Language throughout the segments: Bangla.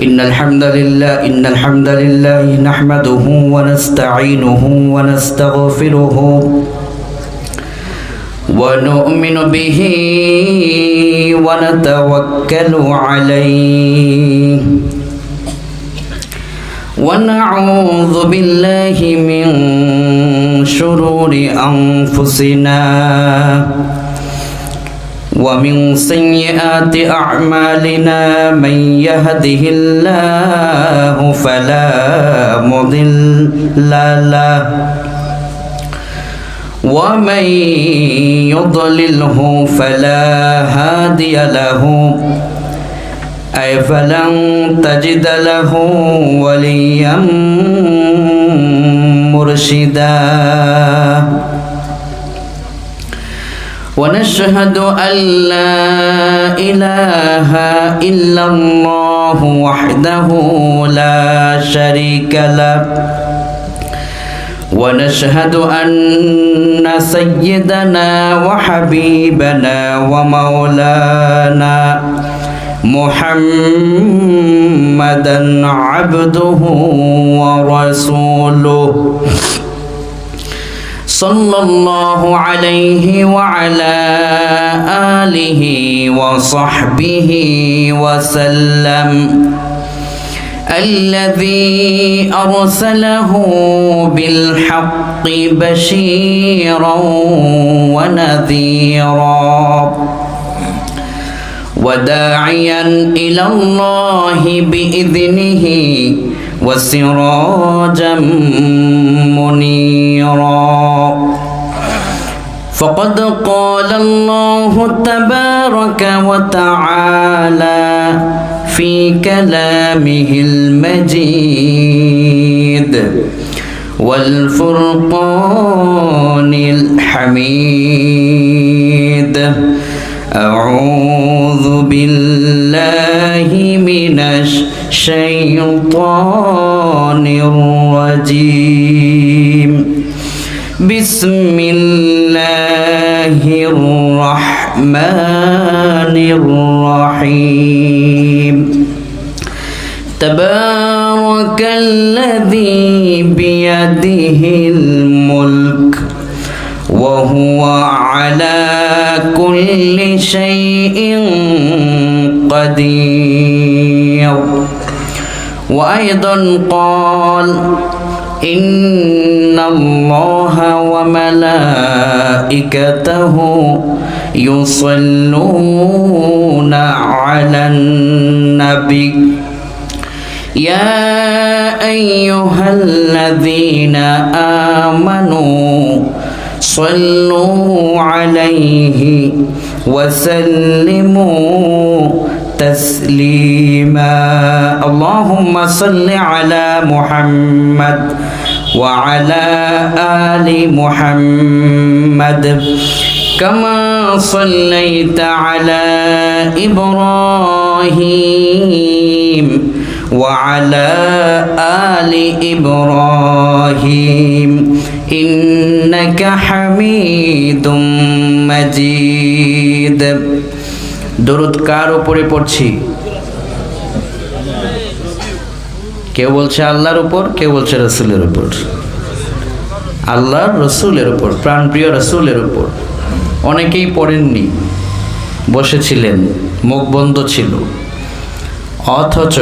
إن الحمد لله نحمده ونستعينه ونستغفره ونؤمن به ونتوكل عليه ونعوذ بالله من شرور أنفسنا ومن سيئات أعمالنا من يهده الله فلا مضل له ومن يضلله فلا هادي له أي فلن تجد له وليا مرشدا ونشهد أن لا إله إلا الله وحده لا شريك له ونشهد أن سيدنا وحبيبنا ومولانا محمدا عبده ورسوله صلى الله عليه وعلى آله وصحبه وسلم الذي أرسله بالحق بشيرا ونذيرا وداعيا إلى الله بإذنه وسراجا منيرا فقد قال الله تبارك وتعالى في كلامه المجيد والفرقان الحميد أعوذ بالله من الشيطان الرجيم بسم الله الرحمن الرحيم تبارك الذي بيده الملك وهو على كل شيء قدير وأيضا قال إن الله وملائكته يصلون على النبي يا أيها الذين آمنوا صلوا عليه وسلموا تسليما اللهم صل على محمد وعلى آل محمد كما صليت على إبراهيم وعلى آل إبراهيم إنك حميد مجيد দরুদ কার উপরে পড়ছি? কেউ বলছে আল্লাহর উপর, কেউ বলছে রসুলের উপর। আল্লাহর রসুলের উপর, প্রাণপ্রিয় রসুলের উপর। অনেকেই পড়েননি, বসেছিলেন, মুখ বন্ধ ছিল। অথচ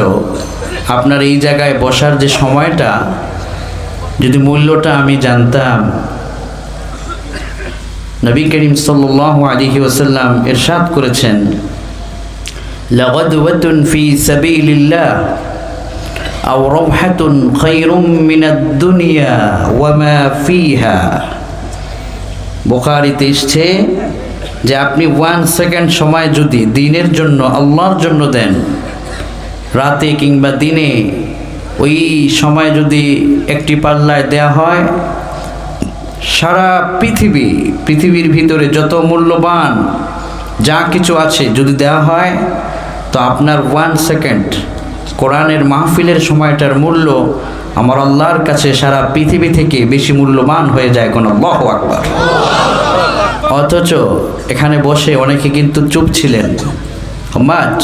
আপনার এই জায়গায় বসার যে সময়টা, যদি মূল্যটা আমি জানতাম। নবী করিম সাল্লাল্লাহু আলাইহি ওয়াসাল্লাম ইরশাদ করেছেন, লাগাদওয়াতুন ফি সাবিলিল্লাহ আও রাবহাতুন খায়রুম মিনাদ দুনিয়া ওয়া মা ফিহা। বুখারীতে এসেছে যে আপনি 1 সেকেন্ড সময় যদি দ্বীনের জন্য, আল্লাহর জন্য দেন, রাতে কিংবা দিনে, ওই সময় যদি একটি পাল্লায় দেয়া হয়, সারা পৃথিবীর ভিতরে যত মূল্যবান যা কিছু আছে যদি দেওয়া হয়, তো আপনার 1 সেকেন্ড কোরআনের মাহফিলের সময়টার মূল্য আমার আল্লাহর কাছে সারা পৃথিবী থেকে বেশি মূল্যবান হয়ে যায়। কোন আল্লাহু আকবার। অথচ এখানে বসে অনেকে কিন্তু চুপ ছিলেন। মাছ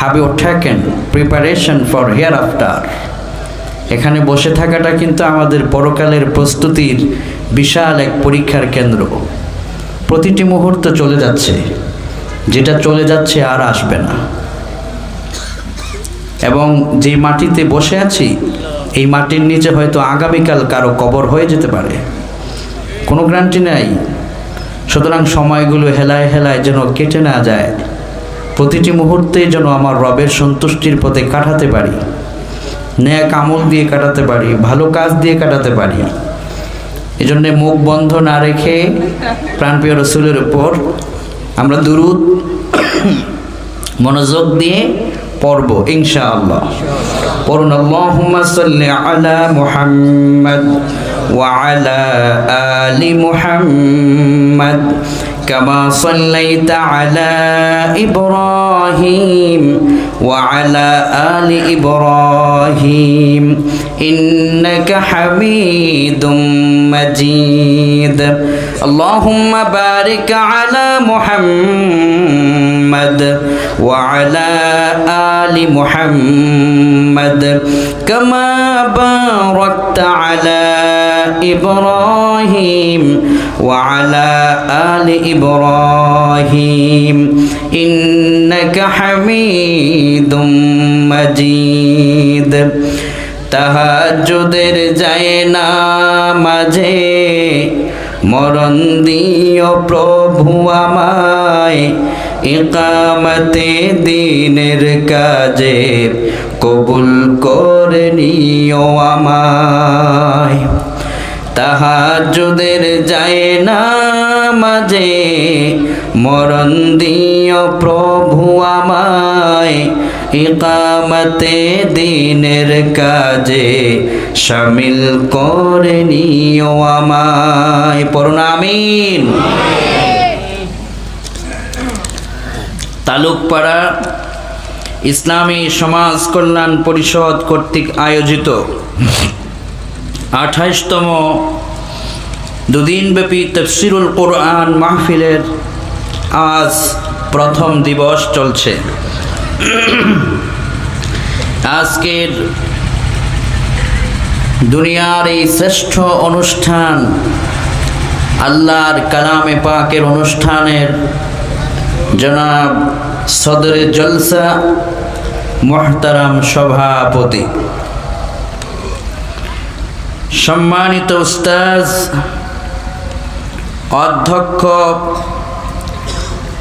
have you taken preparation for hereafter? এখানে বসে থাকাটা কিন্তু আমাদের পরকালের প্রস্তুতির বিশাল এক পরীক্ষার কেন্দ্র। প্রতিটি মুহূর্ত চলে যাচ্ছে, যেটা চলে যাচ্ছে আর আসবে না। এবং যে মাটিতে বসে আছি, এই মাটির নিচে হয়তো আগামীকাল কারো কবর হয়ে যেতে পারে, কোনো গ্যারান্টি নাই। সুতরাং সময়গুলো হেলায় হেলায় যেন কেটে না যায়, প্রতিটি মুহূর্তে যেন আমার রবের সন্তুষ্টির পথে কাটাতে পারি, নেক আমল দিয়ে কাটাতে পারি, ভালো কাজ দিয়ে কাটাতে পারি। এজন্যে মুখ বন্ধ না রেখে প্রাণপ্রিয় রসুলের উপর আমরা দুরূদ মনোযোগ দিয়ে পড়ব ইনশাআল্লাহ। পড়ুন আল্লাহুম্মা সাল্লি আলা মুহাম্মাদ ওয়া আলা আলি মুহাম্মাদ কামা সাল্লাইতা আলা ইব্রাহিম ওয়া আলা আলি ইব্রাহিম ইন্নাকা হামিদুম মাজিদ। আল্লাহুম্মা বারিক আলা মুহাম্মাদ ওয়া আলা আলি মুহাম্মাদ কামা বারাকতা আলা ইব্রাহিম ওয়া আলা আলি ইব্রাহিম ইন্নাকা হামিদুম মাজিদ। তাহাজ্জুদের যায় না মাঝে মরণ দিও প্রভু আমায়, ইকামতে দ্বীনের কাজে কবুল করে নিও আমায়। তাহাজ্জুদের যায় না মাঝে মরণ দিও প্রভু আমায়, ইকামতে দ্বীনের কাজে শামিল করে নিও আমায়। পড়ুন আমিন। তালুকপাড়া ইসলামী সমাজ কল্যাণ পরিষদ কর্তৃক আয়োজিত 28তম দুদিনব্যাপী তাফসীরুল কোরআন মাহফিলের আজ প্রথম দিবস চলছে। আজকের দুনিয়ার এই শ্রেষ্ঠ অনুষ্ঠান, আল্লাহর কালামে পাকের অনুষ্ঠানের জনাব সদরে জলসা মুহতারাম সভাপতি, সম্মানিত উস্তাজ অধ্যক্ষ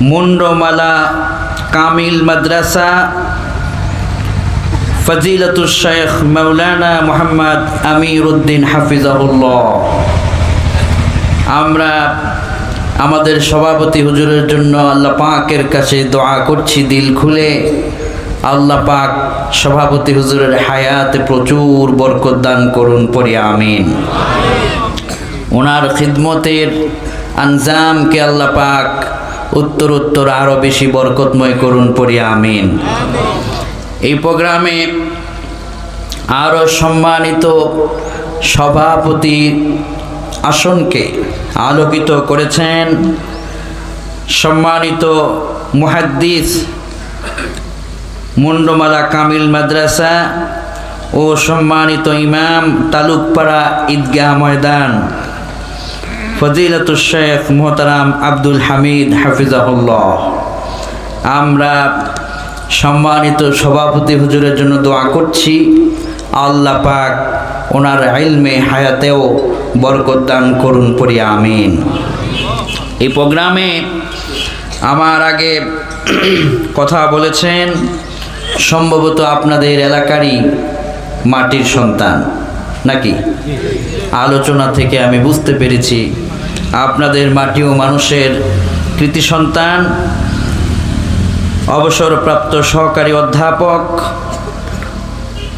মুন্ডমালা কামিল মাদ্রাসা ফজিলাতুল শেখ মাওলানা মুহাম্মদ আমিরউদ্দিন হাফিজাহুল্লাহ, আমরা আমাদের সভাপতি হুজুরের জন্য আল্লাহ পাকের কাছে দোয়া করছি দিল খুলে। আল্লাহ পাক সভাপতি হুজুরের হায়াতে প্রচুর বরকত দান করুন, পড়ি আমিন। ওনার খিদমতের আঞ্জামকে আল্লাহ পাক উত্তর উত্তর আরও বেশি বরকতময় করুন, পড়ি আমিন। এই প্রোগ্রামে আরও সম্মানিত সভাপতি আসনকে আলোকিত করেছেন সম্মানিত মুহাদ্দিস মুন্ডমালা কামিল মাদ্রাসা ও সম্মানিত ইমাম তালুকপাড়া ঈদগাহ ময়দান ফজিলাতুল শেখ মোহতারাম আব্দুল হামিদ হাফিজাহুল্লাহ। আমরা সম্মানিত সভাপতি হুজুরের জন্য দোয়া করছি, আল্লাহ পাক ওনার ইলমে হায়াতেও বরকত দান করুন, পড়ি আমিন। এই প্রোগ্রামে আমার আগে কথা বলেছেন সম্ভবত আপনাদের এলাকারই মাটির সন্তান নাকি? আলোচনা থেকে আমি বুঝতে পেরেছি আপনাদের মাটি ও মানুষের কৃতি সন্তান, অবসরপ্রাপ্ত সহকারী অধ্যাপক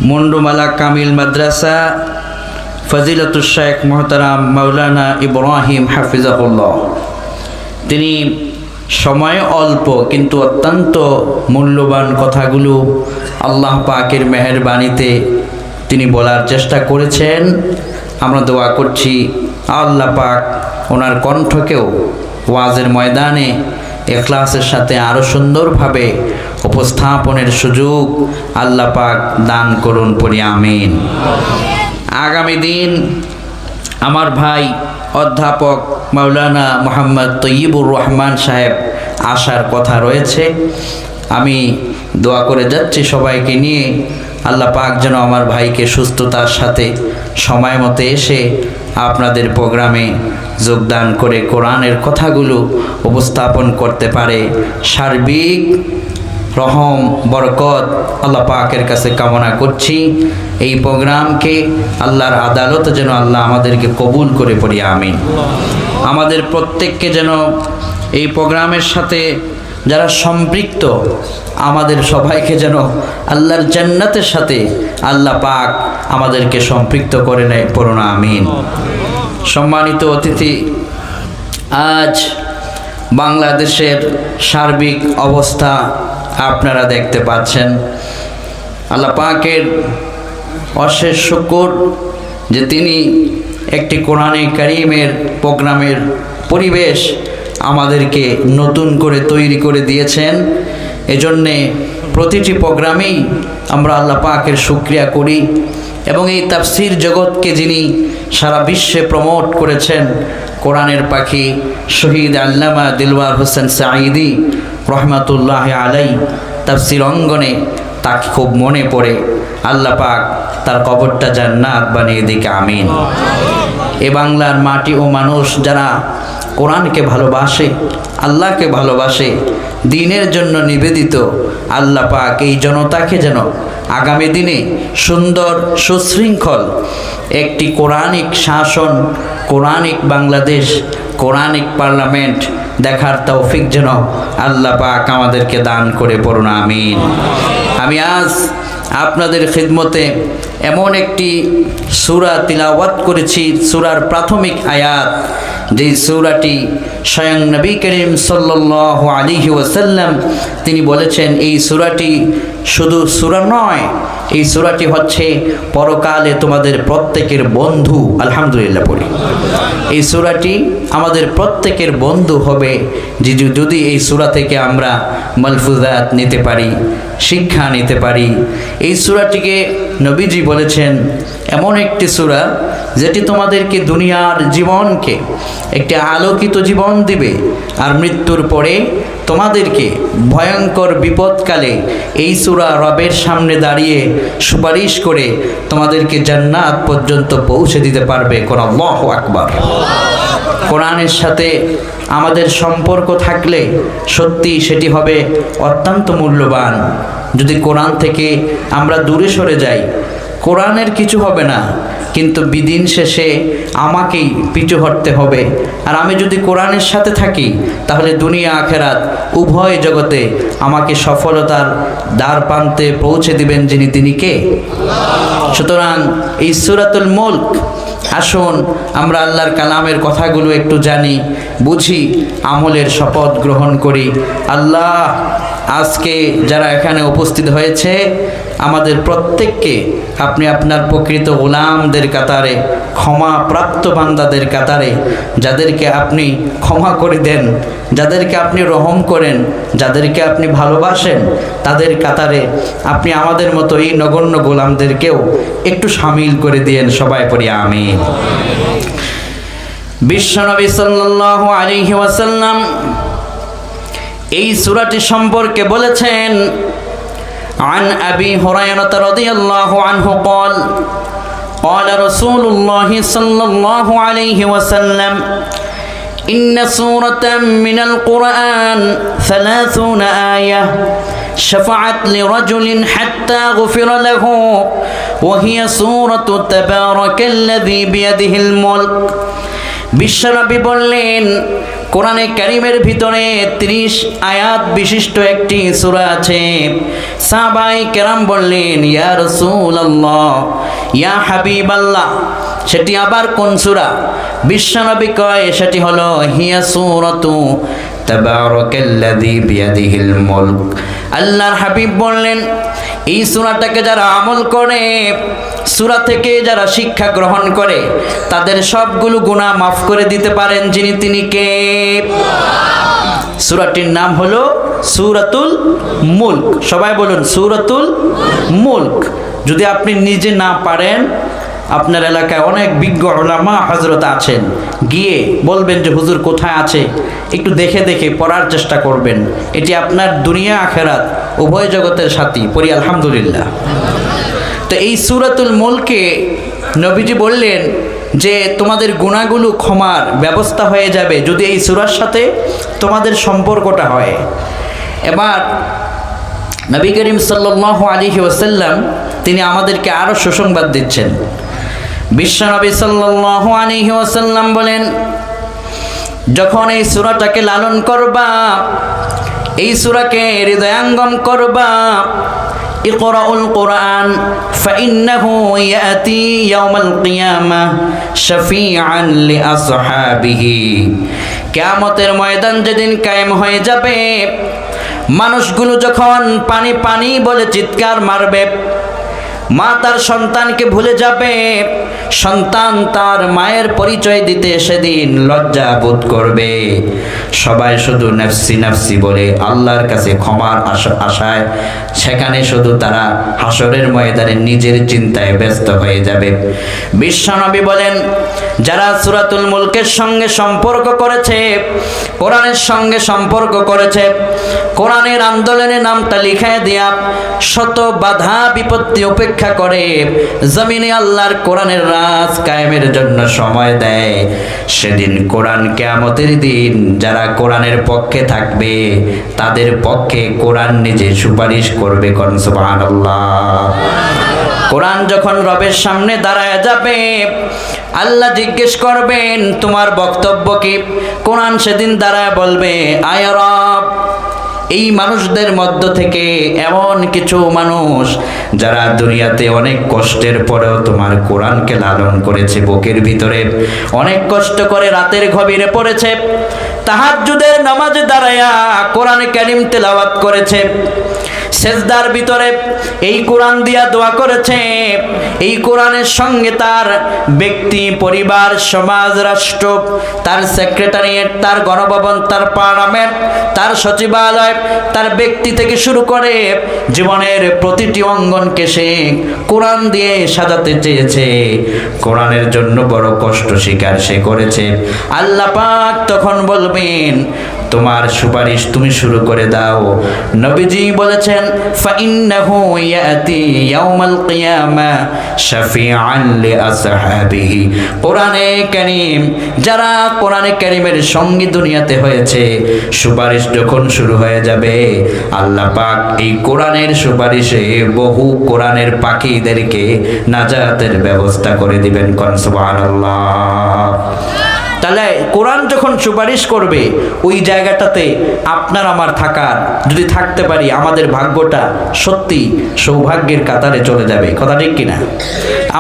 মুন্ডমালা কামিল মাদ্রাসা ফজিলাতুল শেখ মোহতারাম মাওলানা ইব্রাহিম হাফিজাহুল্লাহ। তিনি সময় অল্প কিন্তু অত্যন্ত মূল্যবান কথাগুলো আল্লাহ পাকের মেহেরবানিতে তিনি বলার চেষ্টা করেছেন। আমরা দোয়া করছি আল্লাহ পাক ওনার কণ্ঠকেও ওয়াজের ময়দানে ইখলাসের সাথে আরও সুন্দরভাবে উপস্থাপনের সুযোগ আল্লাহ পাক দান করুন, পড়ি আমিন। আগামী দিন আমার ভাই অধ্যাপক মাওলানা মোহাম্মদ তৈয়বুর রহমান সাহেব আসার কথা রয়েছে। আমি দোয়া করে যাচ্ছি সবাইকে নিয়ে, আল্লাহ পাক যেন আমার ভাইকে সুস্থতার সাথে সময় মতো এসে আপনাদের প্রোগ্রামে যোগদান করে কোরআনের কথাগুলো উপস্থাপন করতে পারে। সার্বিক রহম বরকত আল্লাহ পাকের কাছে কামনা করছি। এই প্রোগ্রামকে আল্লাহর আদালত যেন আল্লাহ আমাদেরকে কবুল করে, পড়ি আমিন। আমাদের প্রত্যেককে যেন এই প্রোগ্রামের সাথে যারা সম্পৃক্ত, আমাদের সবাইকে যেন আল্লাহর জান্নাতের সাথে আল্লাহ পাক আমাদেরকে সম্পৃক্ত করে নেয়, পড়ুন আমিন। সম্মানিত অতিথি, আজ বাংলাদেশের সার্বিক অবস্থা আপনারা দেখতে পাচ্ছেন। আল্লাহ পাকের অশেষ শুকর যে তিনি একটি কোরআনে কারীমের প্রোগ্রামের পরিবেশ আমাদেরকে নতুন করে তৈরি করে দিয়েছেন। এজন্যে প্রতিটি প্রোগ্রামেই আমরা আল্লাহ পাকের শুকরিয়া করি। এবং এই তাফসীর জগৎকে যিনি সারা বিশ্বে প্রমোট করেছেন, কোরআনের পাখি শহীদ আল্লামা দিলওয়ার হোসেন সাঈদী রহমাতুল্লাহ আলাই, তাফসীর অঙ্গনে তাকে খুব মনে পড়ে। আল্লাহ পাক তার কবরটা জান্নাত বানিয়ে দিক, আমিন। এ বাংলার মাটি ও মানুষ যারা কোরআনকে ভালোবাসে, আল্লাহকে ভালোবাসে, দ্বীনের জন্য নিবেদিত, আল্লাহ পাক এই জনতাকে যেন আগামী দিনে সুন্দর সুশৃঙ্খল একটি কোরআনিক শাসন, কোরআনিক বাংলাদেশ, কোরআনিক পার্লামেন্ট দেখার তৌফিক যেন আল্লাহ পাক আমাদেরকে দান করে, পড়ুন আমিন। আমি আজ আপনাদের খিদমতে এমন একটি সূরা তিলাওয়াত করেছি, সূরার প্রাথমিক আয়াত, যেই সূরাটি স্বয়ং নবী করিম সাল্লাল্লাহু আলাইহি ওয়াসাল্লাম তিনি বলেছেন, এই সূরাটি শুধু সূরা নয়, এই সূরাটি হচ্ছে পরকালে তোমাদের প্রত্যেকের বন্ধু। আলহামদুলিল্লাহ পড়ি। এই সূরাটি আমাদের প্রত্যেকের বন্ধু হবে যদি এই সূরা থেকে আমরা মালফুজাত নিতে পারি, শিক্ষা নিতে পারি। এই সূরাটিকে নবীজি বলেছেন এমন একটি সূরা যেটি তোমাদেরকে দুনিয়ার জীবনকে একটি আলোকিত জীবন দিবে, আর মৃত্যুর পরে তোমাদেরকে ভয়ঙ্কর বিপদকালে এই সূরা রবের সামনে দাঁড়িয়ে সুপারিশ করে তোমাদেরকে জান্নাত পর্যন্ত পৌঁছে দিতে পারবে। কোন আল্লাহু আকবার। কোরআনের সাথে আমাদের সম্পর্ক থাকলে সত্যি সেটি হবে অত্যন্ত মূল্যবান। যদি কোরআন থেকে আমরা দূরে সরে যাই, কোরআনের কিছু হবে না, কিন্তু বিদিন শেষে আমাকেই পিছু হটতে হবে। আর আমি যদি কোরআনের সাথে থাকি, তাহলে দুনিয়া আখেরাত উভয় জগতে আমাকে সফলতার দ্বার প্রান্তে পৌঁছে দিবেন যিনি, তিনি কে? সুতরাং এই সূরাতুল মুলক, আসুন আমরা আল্লাহর কালামের কথাগুলো একটু জানি, বুঝি, আমলের শপথ গ্রহণ করি। আল্লাহ আজকে যারা এখানে উপস্থিত হয়েছে, আমাদের প্রত্যেককে আপনি আপনার প্রকৃত গোলামদের কাতারে, ক্ষমা প্রাপ্ত বান্দাদের কাতারে, যাদেরকে আপনি ক্ষমা করে দেন, যাদেরকে আপনি রহম করেন, যাদেরকে আপনি ভালোবাসেন, তাদের কাতারে আপনি আমাদের মতো এই নগণ্য গোলামদেরকেও একটু শামিল করে দিয়েন। সবাই পড়ি আমিন। বিশ্বনবী সাল্লাল্লাহু আলাইহি ওয়াসাল্লাম এই সূরাটি সম্পর্কে বলেছেন, عن أبي هريرة رضي الله عنه قال قال رسول الله صلى الله عليه وسلم إن سورة من القرآن 30 آية شفعت لرجل حتى غفر له وهي سورة تبارك الذي بيده الملك। বিশ্বনবী বললেন, কোরআনে কারীমের ভিতরে 30 আয়াত বিশিষ্ট একটি সূরা আছে। সাহাবায়ে কেরাম বললেন, ইয়া রাসূলুল্লাহ, ইয়া হাবিবাল্লাহ, সেটি আবার কোন সূরা? বিশ্বনবী কয়, সেটি হলো হিয়া সূরাতু তাবারাকাল্লাযী বিয়াদিহিল মুলক। আল্লাহর হাবিব বললেন, এই সূরাটাকে যারা আমল করে, সূরা থেকে যারা শিক্ষা গ্রহণ করে, তাদের সবগুলো গুনাহ মাফ করে দিতে পারেন যিনি, তিনি কে? সূরাটির নাম হলো সূরাতুল মুলক। সবাই বলুন সূরাতুল মুলক। যদি আপনি নিজে না পারেন, আপনার এলাকায় অনেক বিজ্ঞ উলামা হযরত আছেন, গিয়ে বলবেন যে হুজুর কোথায় আছে, একটু দেখে দেখে পড়ার চেষ্টা করবেন। এটি আপনার দুনিয়া আখেরাত উভয় জগতের সাথী। পড়ি আলহামদুলিল্লাহ। তো এই সূরাতুল মুলকে নবীজি বললেন যে তোমাদের গুনাহগুলো ক্ষমার ব্যবস্থা হয়ে যাবে যদি এই সূরার সাথে তোমাদের সম্পর্কটা হয়। এবার নবী করিম সাল্লাল্লাহু আলাইহি ওয়াসাল্লাম তিনি আমাদেরকে আরো সুসংবাদ দিচ্ছেন। বিশ্বনবী সাল্লাল্লাহু আলাইহি ওয়াসাল্লাম বলেন, যখন এই সূরাটাকে লালন করবা, এই সূরাকে হৃদয়াঙ্গম করবা, ইকরাউল কুরআন ফাইন্নাহু ইয়াতি ইয়াউমাল কিয়ামাহ শাফিআন লিআসহাবিহি। কিয়ামতের ময়দান যেদিন কায়েম হয়ে যাবে, মানুষগুলো যখন পানি পানি বলে চিৎকার মারবে, মা তার সন্তানকে ভুলে যাবে, সন্তান তার মায়ের পরিচয় দিতে সেদিন লজ্জা বোধ করবে। সবাই শুধু নাফসি নাফসি বলে আল্লাহর কাছে ক্ষমার আশায় সেখানে শুধু তারা হাসরের ময়দানে নিজের চিন্তায় ব্যস্ত হয়ে যাবে। বিশ্বনবী বলেন, যারা সূরাতুল মুলকের সঙ্গে সম্পর্ক করেছে, কোরআনের সঙ্গে সম্পর্ক করেছে, কোরআনের আন্দোলনে নামটা লিখায় দিয়া শত বাধা বিপত্তি উপেক্ষা করে জমিনে আল্লাহর কোরআনের রাজ কায়েমের জন্য সময় দেয়, সেদিন কোরআন কিয়ামতের দিন যারা কোরআনের পক্ষে থাকবে তাদের পক্ষে কোরআন নিজে সুপারিশ করবে। কোন সুবহানাল্লাহ। কোরআন যখন রবের সামনে দাঁড়ায় যাবে, আল্লাহ জিজ্ঞেস করবেন তোমার বক্তব্য কি? কোরআন সেদিন দাঁড়ায় বলবে, আয় রব, এই মানুষদের মধ্য থেকে এমন কিছু মানুষ যারা দুনিয়াতে অনেক কষ্টের পরেও তোমার কোরআনকে লালন করেছে, বুকের ভিতরে অনেক কষ্ট করে রাতের গভীরে পড়েছে, তাহাজ্জুদের নামাজে দাঁড়ায়া কোরআন কারীম তেলাওয়াত করেছে, সেজদার ভিতরে এই কোরআন দিয়া দোয়া করেছে, এই কোরআনের সঙ্গে তার ব্যক্তি, পরিবার, সমাজ, রাষ্ট্র, তার সেক্রেটারিয়েট, তার গণভবন, তার পার্লামেন্ট, তার সচিবালয়, তার ব্যক্তি থেকে শুরু করে জীবনের প্রতিটি অঙ্গনকে সে কোরআন দিয়ে সাজাতে চেয়েছে, কোরআনের জন্য বড় কষ্ট স্বীকার সে করেছে। আল্লাহ পাক তখন বলবেন তোমার সুপারিশ তুমি শুরু করে দাও। নবীজি বলেছেন, ফাইন্নাহু ইয়াতি ইয়াউমাল কিয়ামা শাফিআন লিআসহাবিহি। কোরআনে কারীম যারা কোরআনে কারীমের সঙ্গী দুনিয়াতে হয়েছে, সুপারিশ যখন শুরু হয়ে যাবে, আল্লাহ পাক এই কোরআনের সুপারিশে বহু কোরআনের পাখীদেরকে নাজাতের ব্যবস্থা করে দিবেন। কোন সুবহানাল্লাহ। তাহলে কোরআন যখন সুপারিশ করবে, ওই জায়গাটাতে আপনার আমার থাকার, যদি থাকতে পারি আমাদের ভাগ্যটা সত্যি সৌভাগ্যের কাতারে চলে যাবে। কথা ঠিক কিনা?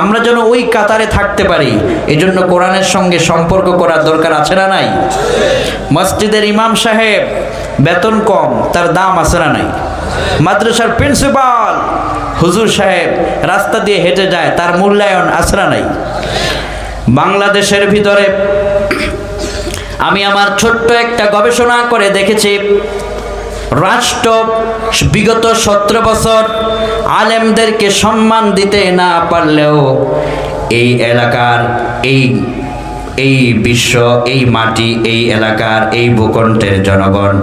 আমরা যেন ওই কাতারে থাকতে পারি, এজন্য কোরআনের সঙ্গে সম্পর্ক করার দরকার আছে না নাই? মসজিদের ইমাম সাহেব বেতন কম, তার দাম আছে না নাই? মাদ্রাসার প্রিন্সিপাল হুজুর সাহেব রাস্তা দিয়ে হেঁটে যায়, তার মূল্যায়ন আছে না নাই? বাংলাদেশের ভিতরে আমি আমার ছোট্ট একটা গবেষণা করে দেখেছি, রাষ্ট্র বিগত 17 বছর আলেমদেরকে সম্মান দিতে না পারলেও এই এলাকার, এই বিশ্ব, এই মাটি, এই এলাকার, এই ভূখণ্ডের জনগণ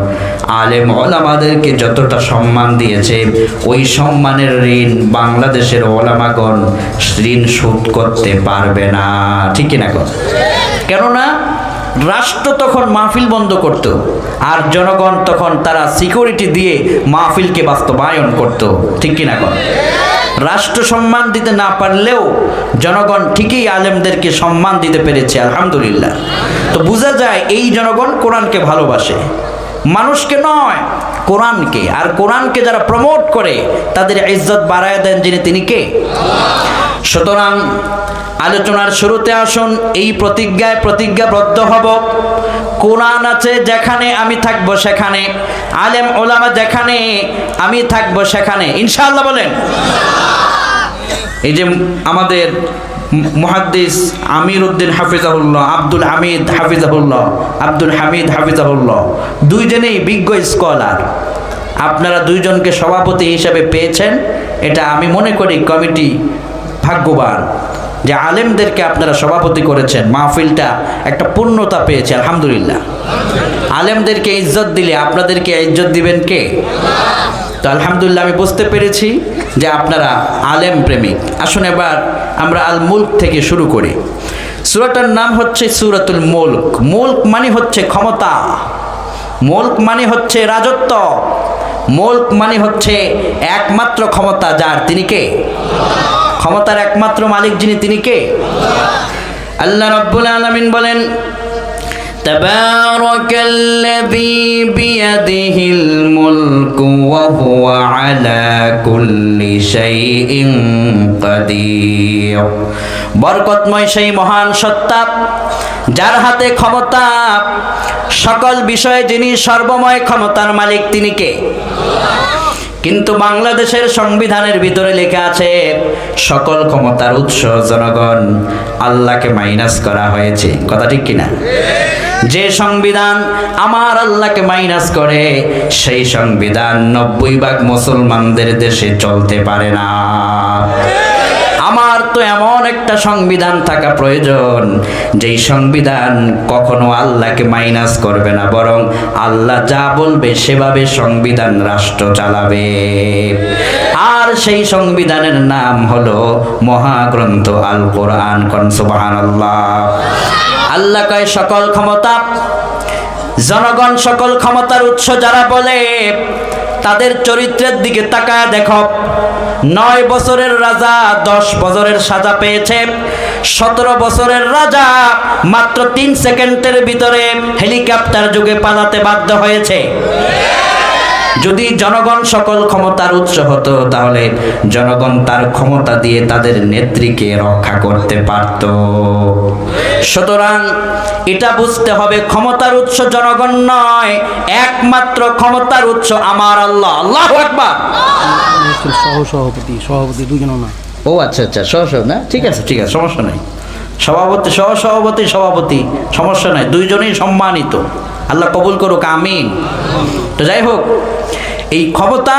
আলেম ওলামাদেরকে যতটা সম্মান দিয়েছে, ওই সম্মানের ঋণ বাংলাদেশের ওলামাগণ ঋণ শোধ করতে পারবে না। ঠিক কিনা? কেননা রাষ্ট্র তখন মাহফিল বন্ধ করত, আর জনগণ তখন তারা সিকিউরিটি দিয়ে মাহফিলকে বাস্তবায়ন করত। ঠিক কিনা? রাষ্ট্র সম্মান দিতে না পারলেও জনগণ ঠিকই আলেমদেরকে সম্মান দিতে পেরেছে, আলহামদুলিল্লাহ। তো বোঝা যায় এই জনগণ কোরআনকে ভালোবাসে, মানুষকে নয়, কোরআনকে। আর কোরআনকে যারা প্রমোট করে তাদের ইজ্জত বাড়ায় দেন যিনি, তিনি কে? সুতরাং আলোচনার শুরুতে আসুন এই প্রতিজ্ঞাবদ্ধ হব, কোরআন আছে যেখানে আমি থাকবো সেখানে, আলেম ওলামা যেখানে আমি থাকবো সেখানে, ইনশাআল্লাহ বলেন। এই যে আমাদের মুহাদ্দিস আমির উদ্দিন হাফিজাহুল্লাহ, আব্দুল হামিদ হাফিজাহুল্লাহ, দুইজনেই বিজ্ঞ স্কলার। আপনারা দুইজনকে সভাপতি হিসেবে পেয়েছেন, এটা আমি মনে করি কমিটি ভাগ্যবান যে আলেমদেরকে আপনারা সভাপতি করেছেন। মাহফিলটা একটা পূর্ণতা পেয়েছে, আলহামদুলিল্লাহ। আলেমদেরকে ইজ্জত দিলে আপনাদেরকে ইজ্জত দিবেন কে? তো আলহামদুলিল্লাহ আমি বুঝতে পেরেছি যে আপনারা আলেম প্রেমিক। আসুন এবার আমরা আল মুলক থেকে শুরু করি। সূরাটার নাম হচ্ছে সূরাতুল মুলক। মুলক মানে হচ্ছে ক্ষমতা, মুলক মানে হচ্ছে রাজত্ব, মুলক মানে হচ্ছে একমাত্র ক্ষমতা যার, তিনি কে? ক্ষমতার একমাত্র মালিক যিনি, তিনি কে? আল্লাহ রাব্বুল আলামিন বলেন, তাবারাকাল্লাযী বিয়াদিহিল মুলকু ওয়া হুয়া আলা কুল্লি শাইইন কাদির। বরকতময় সেই মহান সত্তা যার হাতে ক্ষমতা, সকল বিষয়ে যিনি সর্বময় ক্ষমতার মালিক, তিনি কে? কিন্তু বাংলাদেশের সংবিধানের ভিতরে লেখা আছে সকল ক্ষমতার উৎস জনগণ, আল্লাহকে মাইনাস করা হয়েছে। কথা ঠিক কিনা? যে সংবিধান আমার আল্লাহকে মাইনাস করে সেই সংবিধান 90% মুসলমানদের দেশে চলতে পারে না। আমার তো এমন একটা সংবিধান থাকা প্রয়োজন যেই সংবিধান কখনো আল্লাহকে মাইনাস করবে না, বরং আল্লাহ যা বলবে সেভাবে সংবিধান রাষ্ট্র চালাবে। আর সেই সংবিধানের নাম হলো মহাগ্রন্থ আল কোরআন। কোন সুবহানাল্লাহ। আল্লাহ কয় সকল ক্ষমতা জনগণ, সকল ক্ষমতার উৎস যারা বলে তাদের চরিত্রের দিকে তাকায় দেখো। 9 বছরের রাজা 10 বছরের সাজা পেয়েছে। 17 বছরের রাজা মাত্র 3 সেকেন্ডের ভিতরে হেলিকপ্টার যুগে পালাতে বাধ্য হয়েছে। যদি জনগণ সকল ক্ষমতার উৎস হতো তাহলে জনগণ তার ক্ষমতা দিয়ে তাদের নেত্রীকে রক্ষা করতে পারত। সুতরাং এটা বুঝতে হবে ক্ষমতার উৎস জনগণ নয়, একমাত্র ক্ষমতার উৎস আমার আল্লাহ। আল্লাহু আকবার। সভাপতি দুজনও না। ও আচ্ছা আচ্ছা, সহ না, ঠিক আছে ঠিক আছে, সমস্যা নাই। সভাপতি সভাপতি সমস্যা নাই, দুইজনেই সম্মানিত। আল্লাহ কবুল করুক, আমিন। তো যাই হোক, এই ক্ষমতা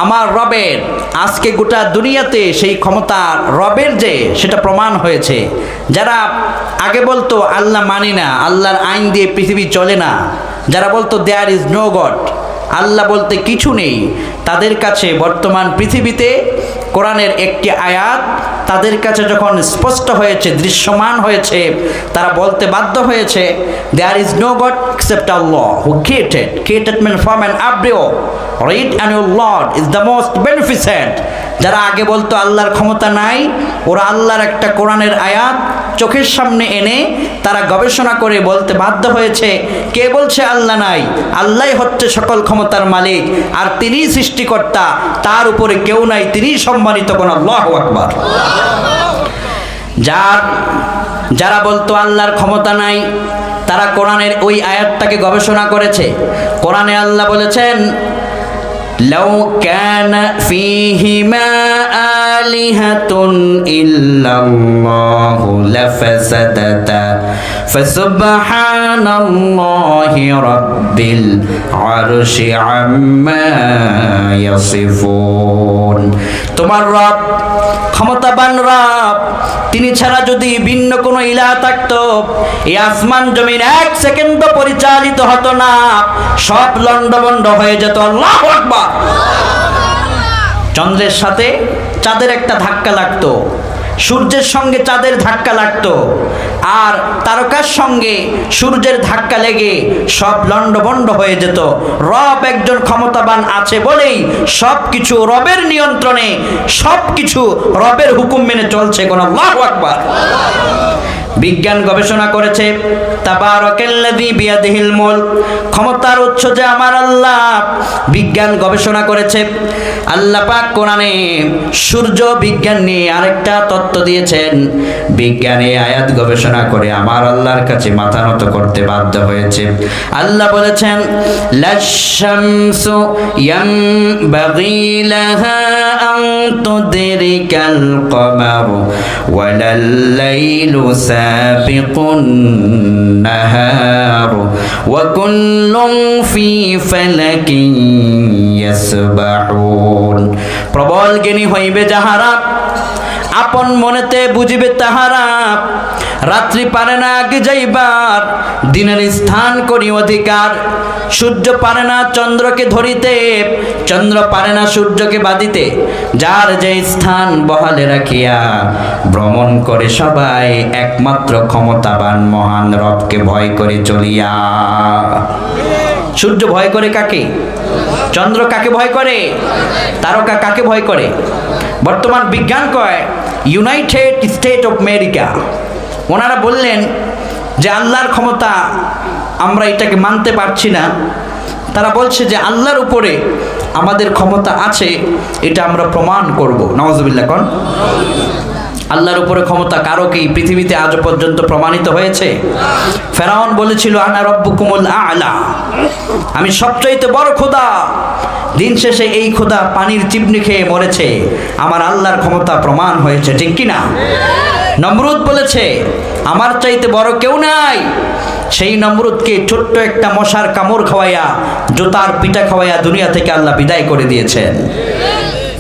আমার রবের। আজকে গোটা দুনিয়াতে সেই ক্ষমতা রবের যে, সেটা প্রমাণ হয়েছে। যারা আগে বলতো আল্লাহ মানি না, আল্লাহর আইন দিয়ে পৃথিবী চলে না, যারা বলতো দেয়ার ইজ নো গড, আল্লাহ বলতে কিছু নেই, তাদের কাছে বর্তমান পৃথিবীতে কোরআনের একটি আয়াত তাদের কাছে যখন স্পষ্ট হয়েছে, দৃশ্যমান হয়েছে, তারা বলতে বাধ্য হয়েছে there is no god except Allah who created man from an আব্রিও রিড and your lord is the most beneficent. যারা আগে বলতো আল্লাহর ক্ষমতা নাই, ওরা আল্লাহর একটা কোরআনের আয়াত চোখের সামনে এনে তারা গবেষণা করে বলতে বাধ্য হয়েছে কে বলছে আল্লাহ নাই, আল্লাহই হচ্ছে সকল ক্ষমতার মালিক, আর তিনিই সৃষ্টিকর্তা, তার উপরে কেউ নাই, তিনিই সম্মানিত। কোন আল্লাহু আকবার। যারা বলতো আল্লাহর ক্ষমতা নাই, তারা কোরআনের ওই আয়াতটাকে গবেষণা করেছে। কোরআনে আল্লাহ বলেছেন লাউ কানা ফীহিমা আলিহাতুন ইল্লাল্লাহু লাফাসাদাতা ফাসুবহানাল্লাহি রাব্বিল আরশি আম্মা ইয়াসিফুন। তোমার রব ক্ষমতাবান রব, তিনি ছাড়া যদি ভিন্ন কোনো ইলাহ থাকতো এই আসমান জমিন 1 সেকেন্ড পরিচালিত হতো না, সব লন্ডভন্ড হয়ে যেত। আল্লাহু আকবার। চন্দ্রের সাথে চাঁদের একটা ধাক্কা লাগতো, সূর্যের সঙ্গে চাঁদের ধাক্কা লাগতো, আর তারকার সঙ্গে সূর্যের ধাক্কা লেগে সব লন্ডভন্ড হয়ে যেত। রব একজন ক্ষমতাবান আছে বলেই সব কিছু রবের নিয়ন্ত্রণে, সব কিছু রবের হুকুম মেনে চলছে। কোন আল্লাহু আকবার। বিজ্ঞান গবেষণা করেছে তাবারাকাল্লাযী বিয়াদিহিল মুলক, ক্ষমতার উৎস যে আমার আল্লাহ। বিজ্ঞান গবেষণা করেছে, আল্লাহ পাক কোরআনে সূর্য বিজ্ঞান নিয়ে আরেকটা তত্ত্ব দিয়েছেন। বিজ্ঞানে আয়াত গবেষণা করে আমার আল্লাহর কাছে মাথা নত করতে বাধ্য হয়েছে। আল্লাহ বলেছেন লাশ-শামসু ইয়ামবাগী লাহা আন তুদরিকাল কমার ওয়ালাল লাইলু সাবিকুন নাহার ওয়া কুল্লুন ফি ফালাকিন ইয়াসবাহুন। প্রবল জ্ঞানী হইবে যাহারা, আপন মনেতে বুঝিবে তাহারা, রাত্রি পারে না আগে যাইবার, দিনের স্থান করি অধিকার। সূর্য পারে না চন্দ্রকে ধরিতে, চন্দ্র পারে না সূর্যকে বাঁধিতে। যার যে স্থান বহালে রাখিয়া ভ্রমণ করে সবাই, একমাত্র ক্ষমতাবান মহান রবকে ভয় করে চলিয়া। সূর্য ভয় করে কাকে? চন্দ্র কাকে ভয় করে? তারকা কাকে ভয় করে? বর্তমান বিজ্ঞান কয় ইউনাইটেড স্টেট অফ আমেরিকা, ওনারা বললেন যে আল্লাহর ক্ষমতা আমরা এটাকে মানতে পারছি না। তারা বলছে যে আল্লাহর উপরে আমাদের ক্ষমতা আছে, এটা আমরা প্রমাণ করব। নাউজুবিল্লাহ কোন? আল্লাহর উপরে ক্ষমতা কারো কি পৃথিবীতে আজ পর্যন্ত প্রমাণিত হয়েছে? ফেরাউন বলেছিল আনা রব্বুকুমুল আ'লা, আমি সবচাইতে বড় খোদা। দিন শেষে এই খোদা পানির চিমনি খেয়ে মরেছে, আমার আল্লাহর ক্ষমতা প্রমাণ হয়েছে, ঠিক কিনা? নমরুদ বলেছে আমার চাইতে বড় কেউ নাই। সেই নমরুদকে ছোট্ট একটা মশার কামড় খাওয়াইয়া, জোতার পিঠা খাওয়াইয়া দুনিয়া থেকে আল্লাহ বিদায় করে দিয়েছেন।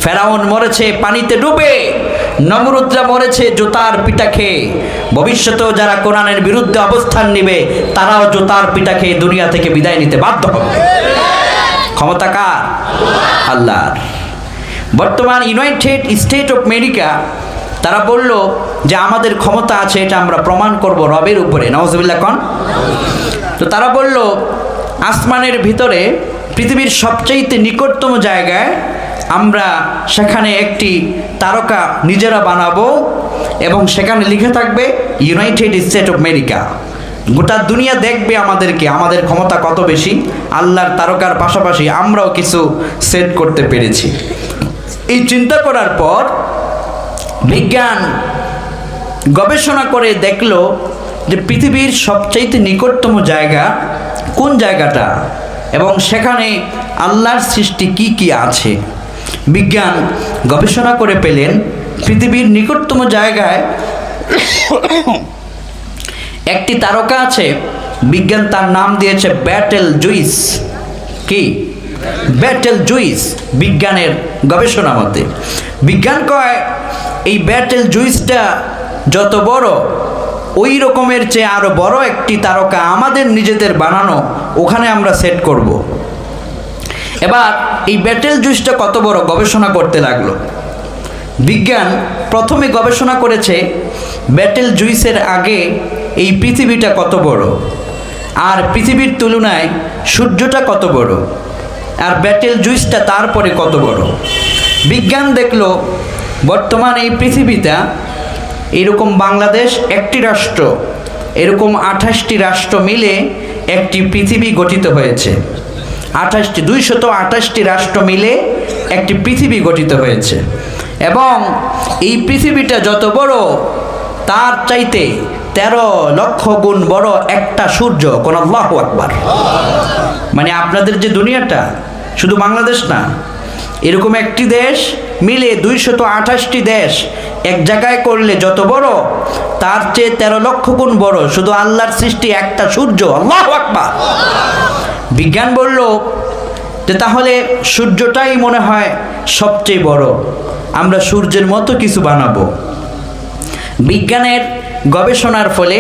ফেরাউন মরেছে পানিতে ডুবে, নমরুদরা মরেছে জোতার পিঠা খেয়ে। ভবিষ্যতেও যারা কোরআনের বিরুদ্ধে অবস্থান নিবে, তারাও জোতার পিঠা খেয়ে দুনিয়া থেকে বিদায় নিতে বাধ্য হবে। ক্ষমতা কার? আল্লাহর। বর্তমান ইউনাইটেড স্টেট অফ আমেরিকা তারা বলল যে আমাদের ক্ষমতা আছে, এটা আমরা প্রমাণ করব রবের উপরে। নাউজুবিল্লাহ কোন? তো তারা বলল আসমানের ভিতরে পৃথিবীর সবচাইতে নিকটতম জায়গায় আমরা সেখানে একটি তারকা নিজেরা বানাবো এবং সেখানে লিখে থাকবে ইউনাইটেড স্টেট অফ আমেরিকা। গোটা দুনিয়া দেখবে আমাদেরকে, আমাদের ক্ষমতা কত বেশি। আল্লাহর তারকার পাশাপাশি আমরাও কিছু সেট করতে পেরেছি। এই চিন্তা করার পর বিজ্ঞান গবেষণা করে দেখলো যে পৃথিবীর সবচাইতে নিকটতম জায়গা কোন জায়গাটা এবং সেখানে আল্লাহর সৃষ্টি কি কি আছে। বিজ্ঞান গবেষণা করে পেলেন পৃথিবীর নিকটতম জায়গায় একটি তারকা আছে। বিজ্ঞান তার নাম দিয়েছে ব্যাটেল জুইস। কি? Battle juice. বিজ্ঞানের গবেষণা মতে বিজ্ঞান কয় এই ব্যাটেল জুইসটা যত বড়, ওই রকমের চেয়ে আরো বড় একটি তারকা আমাদের নিজেদের বানানো, ওখানে আমরা সেট করব। এবার এই ব্যাটেল জুইসটা কত বড় গবেষণা করতে লাগলো। বিজ্ঞান প্রথমে গবেষণা করেছে ব্যাটেল জুইসের আগে এই পৃথিবীটা কত বড়, আর পৃথিবীর তুলনায় সূর্যটা কত বড়, আর ব্যাটেল জুইসটা তারপরে কত বড়। বিজ্ঞান দেখলো বর্তমান এই পৃথিবীটা এরকম বাংলাদেশ একটি রাষ্ট্র, এরকম 28টি রাষ্ট্র মিলে একটি পৃথিবী গঠিত হয়েছে। 228টি রাষ্ট্র মিলে একটি পৃথিবী গঠিত হয়েছে এবং এই পৃথিবীটা যত বড় তার চাইতে 13 লক্ষ গুণ বড় একটা সূর্য। কোন আল্লাহু আকবার। মানে আপনাদের যে দুনিয়াটা শুধু বাংলাদেশ না, এরকম একটি দেশ মিলে 228টি দেশ এক জায়গায় করলে যত বড়, তার চেয়ে 13 লক্ষ গুণ বড় শুধু আল্লাহর সৃষ্টি একটা সূর্য। আল্লাহু আকবার। বিজ্ঞান বলল যে তাহলে সূর্যটাই মনে হয় সবচেয়ে বড়, আমরা সূর্যের মতো কিছু বানাবো। বিজ্ঞানের গবেষণার ফলে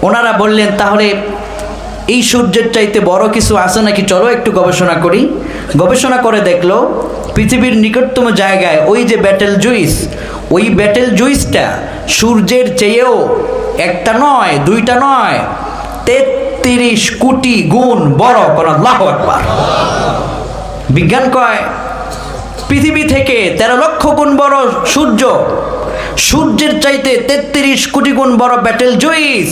ওনারা বললেন তাহলে এই সূর্যের চাইতে বড় কিছু আছে নাকি, চলো একটু গবেষণা করি। গবেষণা করে দেখলো পৃথিবীর নিকটতম জায়গায় ওই যে ব্যাটেল জুইস, ওই ব্যাটেল জুইসটা সূর্যের চেয়েও একটা নয়, দুইটা নয়, 33 কোটি গুণ বড়। কোন আল্লাহু আকবার। বিজ্ঞান কয় পৃথিবী থেকে 13 লক্ষ গুণ বড় সূর্য, সূর্যের চাইতে 33 কোটি গুণ বড় ব্যাটেল জুইস।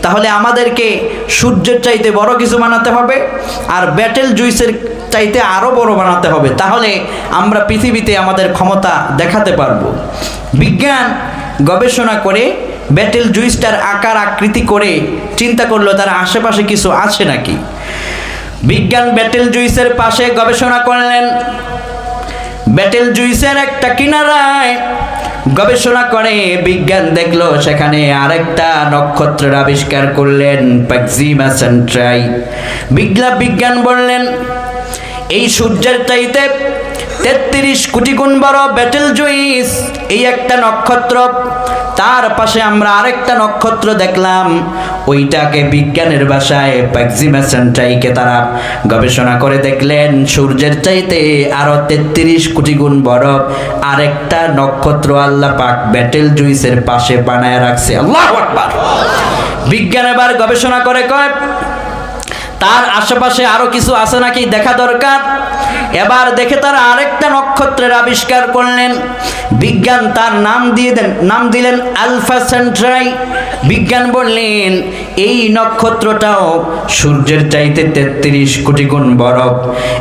তাহলে আমাদেরকে সূর্যের চাইতে বড় কিছু বানাতে হবে আর ব্যাটেল জুইসের চাইতে আরো বড় বানাতে হবে, তাহলে আমরা পৃথিবীতে আমাদের ক্ষমতা দেখাতে পারবো। বিজ্ঞান গবেষণা করে ব্যাটেল জুইসটার আকার আকৃতি করে চিন্তা করলো তার আশেপাশে কিছু আছে নাকি। বিজ্ঞান ব্যাটেল জুইসের পাশে গবেষণা করলেন। ব্যাটেল জুইসের একটা কিনারায় গবেষণা করে বিজ্ঞান দেখলো সেখানে আরেকটা নক্ষত্রের আবিষ্কার করলেন, প্রক্সিমা সেন্ট্রাই। বিজ্ঞান বললেন এই সূর্যের চাইতে 33 কোটি গুণ বড় ব্যাটেল জুইস এই একটা নক্ষত্র। তার পাশে আমরা আরেকটা নক্ষত্র দেখলাম, ওইটাকে বিজ্ঞানের ভাষায় প্রক্সিমা সেন্ট্রাইকে তারা গবেষণা করে দেখলেন সূর্যের চাইতে আরো 33 কোটি গুণ বড় আরেকটা নক্ষত্র আল্লাহ পাক ব্যাটেল জুইসের পাশে বানায় রাখছে। আল্লাহু আকবার। বিজ্ঞান এবার গবেষণা করে কয় তার আশেপাশে আরো কিছু আছে নাকি দেখা দরকার। এবার দেখে তারা আরেকটা নক্ষত্রের আবিষ্কার করলেন। বিজ্ঞান তার নাম দিলেন আলফা সেন্ট্রাই। বিজ্ঞান বললেন এই নক্ষত্রটাও সূর্যের চাইতে 33 কোটি গুণ বড়।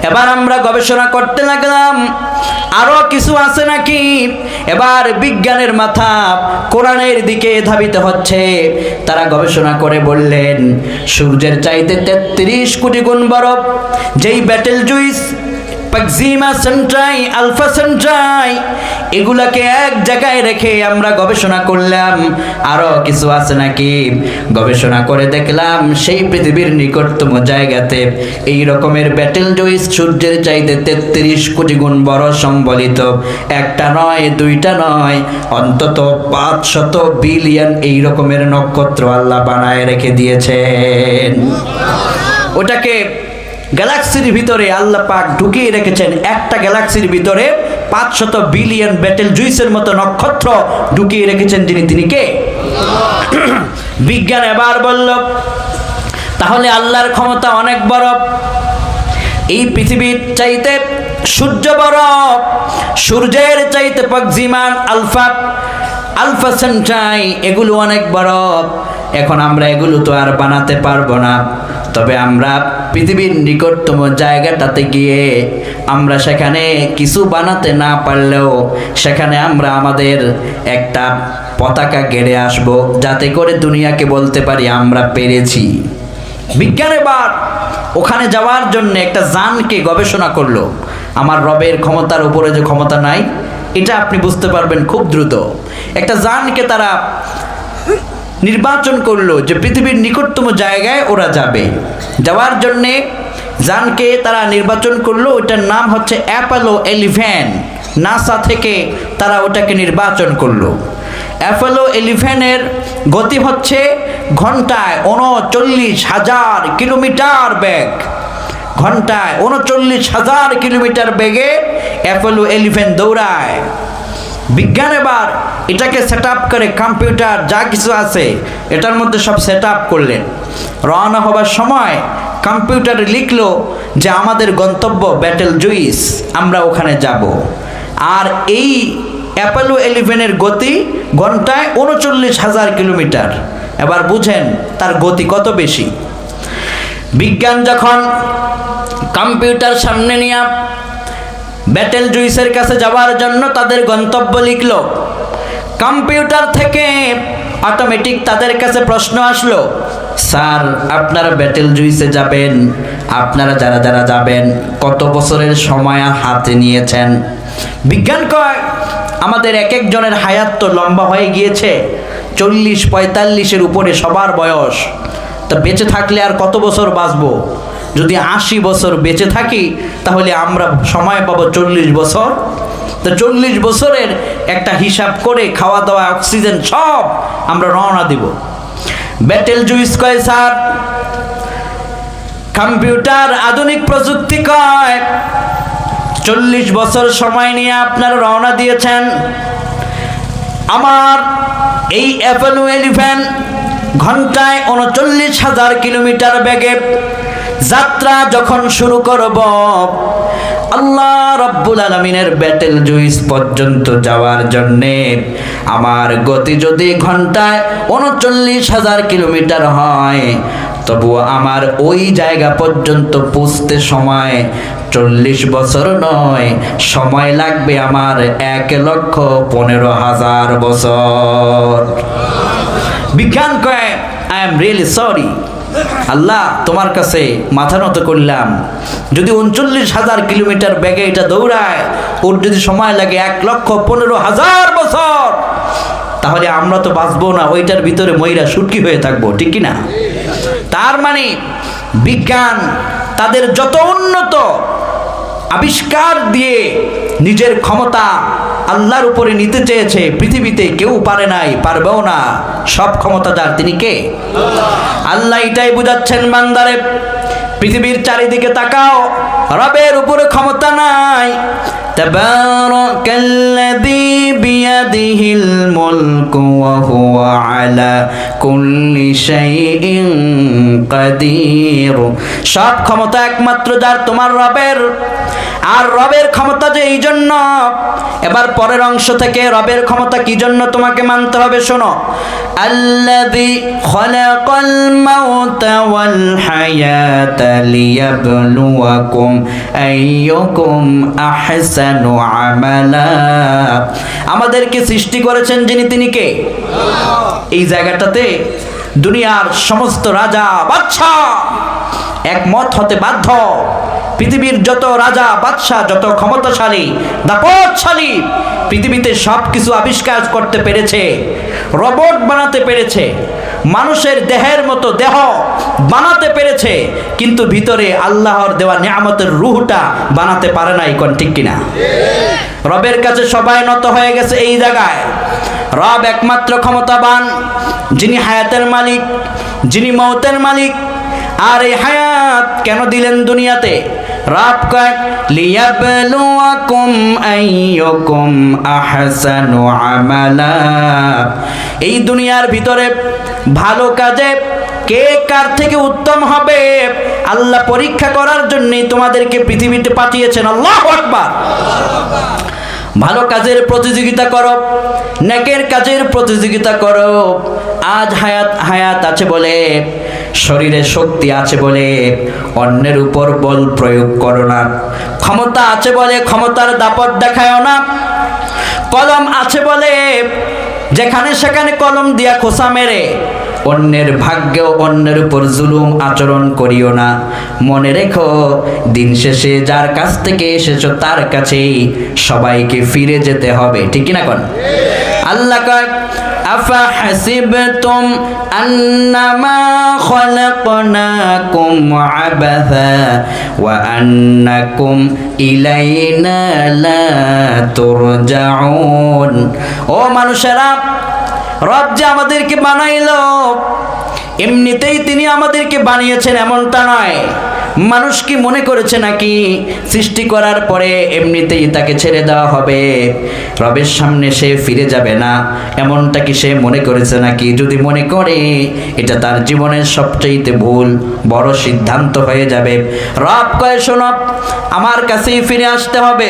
এবার আমরা গবেষণা করতে লাগলাম আরো কিছু আছে নাকি। এবার বিজ্ঞানের মাথা কোরআনের দিকে ধাবিত হচ্ছে। তারা গবেষণা করে বললেন সূর্যের চাইতে 33 কোটি গুণ বড় যেই Betelgeuse, Proxima Centauri, Alpha Centauri, এগুলাকে এক জায়গায় রেখে আমরা গবেষণা করলাম আরো কিছু আছে নাকি। গবেষণা করে দেখলাম সেই পৃথিবীর নিকটতম জায়গাতে এই রকমের ব্যাটেল জুইস সূর্যের চাইতে 33 কোটি গুণ বড় সম্বলিত একটা নয় দুইটা নয় অন্তত 500 বিলিয়ন এই রকমের নক্ষত্র আল্লাহ বানায় রেখে দিয়েছেন। ওটাকে গ্যালাক্সির ভিতরে আল্লাহ পাক ঢুকিয়ে রেখেছেন। একটা গ্যালাক্সির ভিতরে 500 বিলিয়ন ব্যাটেল জুইসের মতো নক্ষত্র ঢুকিয়ে রেখেছেন তিনি কে? বিজ্ঞান এবার বলল তাহলে আল্লাহর ক্ষমতা অনেক বড়। এই পৃথিবীর চাইতে সূর্য বড়, সূর্যের চাইতে প্রক্সিমা, আলফা সেন্ট্রাই এগুলো অনেক বড়। এখন আমরা এগুলো তো আর বানাতে পারবো না, তবে আমরা পৃথিবীর নিকটতম জায়গাটাতে গিয়ে আমরা সেখানে কিছু বানাতে না পারলেও সেখানে আমরা আমাদের একটা পতাকা গেড়ে আসব, যাতে করে দুনিয়াকে বলতে পারি আমরা পেরেছি। বিজ্ঞান এবার ওখানে যাওয়ার জন্য একটা যানকে গবেষণা করলো। আমার রবের ক্ষমতার উপরে যে ক্ষমতা নাই এটা আপনি বুঝতে পারবেন খুব দ্রুত। একটা যানকে তারা নির্বাচন করলো যে পৃথিবীর নিকটতম জায়গায় ওরা যাবে। যাওয়ার জন্যে যানকে তারা নির্বাচন করলো, ওইটার নাম হচ্ছে অ্যাপোলো 11। নাসা থেকে তারা ওটাকে নির্বাচন করলো। অ্যাপোলো 11-এর গতি হচ্ছে ঘন্টায় 39,000 কিলোমিটার বেগ। ঘন্টায় 39,000 কিলোমিটার বেগে অ্যাপোলো 11 দৌড়ায়। বিজ্ঞান এবার এটাকে সেট আপ করে কম্পিউটার যা কিছু আছে এটার মধ্যে সব সেট আপ করলেন। রওনা হবার সময় কম্পিউটারে লিখলো যে আমাদের গন্তব্য ব্যাটেল জুইস, আমরা ওখানে যাব। আর এই অ্যাপোলো 11-এর গতি ঘন্টায় 39,000 কিলোমিটার। এবার বুঝেন তার গতি কত বেশি। বিজ্ঞান যখন কম্পিউটার সামনে নিয়ে ব্যাটেল জুইসের কাছে যাওয়ার জন্য তাদের গন্তব্য লিখলো, কম্পিউটার থেকে অটোমেটিক তাদের কাছে প্রশ্ন আসলো, স্যার আপনারা ব্যাটেল জুইসে যাবেন, আপনারা যারা যারা যাবেন কত বছরের সময় হাতে নিয়েছেন? বিজ্ঞান কয় আমাদের এক একজনের হায়াত তো লম্বা হয়ে গিয়েছে, 40-45-এর উপরে সবার বয়স। তা বেঁচে থাকলে আর কত বছর বাঁচবো? যদি 80 বছর বেঁচে থাকি তাহলে আমরা সময় পাবো 40 বছর। তো 40 বছরের একটা হিসাব করে খাওয়া দাওয়া অক্সিজেন সব আমরা রওনা দিব। ব্যাটেল জুইস কয় স্যার, কম্পিউটার আধুনিক প্রযুক্তি কয় 40 বছর সময় নিয়ে আপনারা রওনা দিয়েছেন। আমার এই অ্যাপোলো 11 ঘন্টায় 39,000 কিলোমিটার বেগে যাত্রা যখন শুরু করব, আল্লাহ রাব্বুল আলামিনের ব্যাটেল জুইস পর্যন্ত যাওয়ার জন্যে আমার গতি যদি ঘন্টায় 39,000 কিলোমিটার হয়, তবুও আমার ওই জায়গা পর্যন্ত পৌঁছতে সময় 40 বছর নয়, সময় লাগবে আমার 1,15,000 বছর। বিজ্ঞান কয় আই এম রিয়েলি সরি, আল্লাহ তোমার কাছে মাথা নত করলাম, যদি 39,000 কিলোমিটার বেগে এটা দৌড়ায়, ওর যদি সময় লাগে 1,15,000 বছর, তাহলে আমরা তো বাঁচবো না, ওইটার ভিতরে ময়রা সুটকি হয়ে থাকবো, ঠিক কিনা? তার মানে বিজ্ঞান তাদের যত উন্নত আবিষ্কার দিয়ে নিজের ক্ষমতা আল্লাহর উপরে নিতে চেয়েছে, পৃথিবীতে কেউ পারে নাই, পারবেও না। সব ক্ষমতাদার তিনি কে? আল্লাহ এটাই বুঝাচ্ছেন বান্দারে, পৃথিবীর চারিদিকে তাকাও, রবের উপরে ক্ষমতা নাই। তাবারাকাল্লাযী বিয়াদিহিল মুলকু ওয়া হুয়া আলা কুল্লি শাইইন কাদির। সব ক্ষমতা একমাত্র যার, তোমার রবের। আর রবের ক্ষমতা যে এই জন্য, এবার পরের অংশ থেকে রবের ক্ষমতা কি জন্য তোমাকে মানতে হবে শোনো। আল্লাযী খালাকাল মাউতা ওয়াল হায়াতা লিয়াবলুয়াকুম আইয়ুকুম আহসানু আমালা। আমাদেরকে সৃষ্টি করেছেন যিনি, তিনি কে? এই জায়গাটাতে দুনিয়ার সমস্ত রাজা বাদশাহ একমত হতে বাধ্য। পৃথিবীর যত রাজা বাদশাহ, যত ক্ষমতাশালী দাপটশালী, পৃথিবীতে সব কিছু আবিষ্কার করতে পেরেছে, রোবট বানাতে পেরেছে, মানুষের দেহের মতো দেহ বানাতে পেরেছে, কিন্তু ভিতরে আল্লাহর দেওয়া নিয়ামতের রূহটা বানাতে পারে নাই। কোন ঠিক কিনা? রবের কাছে সবাই নত হয়ে গেছে এই জায়গায়। রব একমাত্র ক্ষমতাবান, যিনি হায়াতের মালিক, যিনি মওতের মালিক। আর এই হায়াত কেন দিলেন দুনিয়াতে? রব কয় লিয়াবলুয়াকুম আইয়ুকুম আহসানু আমালা। এই দুনিয়ার ভিতরে ভালো কাজে কে কার থেকে উত্তম হবে আল্লাহ পরীক্ষা করার জন্যই তোমাদেরকে পৃথিবীতে পাঠিয়েছেন। আল্লাহু আকবার। ভালো কাজের প্রতিযোগিতা করো, নেকের কাজের প্রতিযোগিতা করো। আজ হায়াত আছে বলে, শরীরে শক্তি আছে বলে অন্যের উপর বল প্রয়োগ করো না। ক্ষমতা আছে বলে ক্ষমতার দাপট দেখায়ও না। কলম আছে বলে যেখানে সেখানে কলম দিয়া খোসা মেরে অন্যের ভাগ্যেও অন্যের উপর জুলুম আচরণ করিও না। মনে রেখো, দিন শেষে যার কাছ থেকে এসেছো তার কাছেই সবাইকে ফিরে যেতে হবে, ঠিক না? কোন আল্লাহ কয় আফা হাসিবতুম আন্নামা খালাকনাকুম আবাথা ওয়া আন্নাকুম ইলাইনা লা তুরজাউন। ও মানুষেরা, রব যে আমাদেরকে বানাইলো, এমনিতেই তিনি আমাদেরকে বানিয়েছেন এমনটা নয়। মানুষ কি মনে করেছে নাকি সৃষ্টি করার পরে এমনিতেই তাকে ছেড়ে দেওয়া হবে, রবের সামনে সে ফিরে যাবে না, এমনটা কি সে মনে করেছে নাকি? যদি মনে করে, এটা তার জীবনের সবচেয়ে ভুল বড় সিদ্ধান্ত হয়ে যাবে। রব কয় শোনো, আমার কাছেই ফিরে আসতে হবে।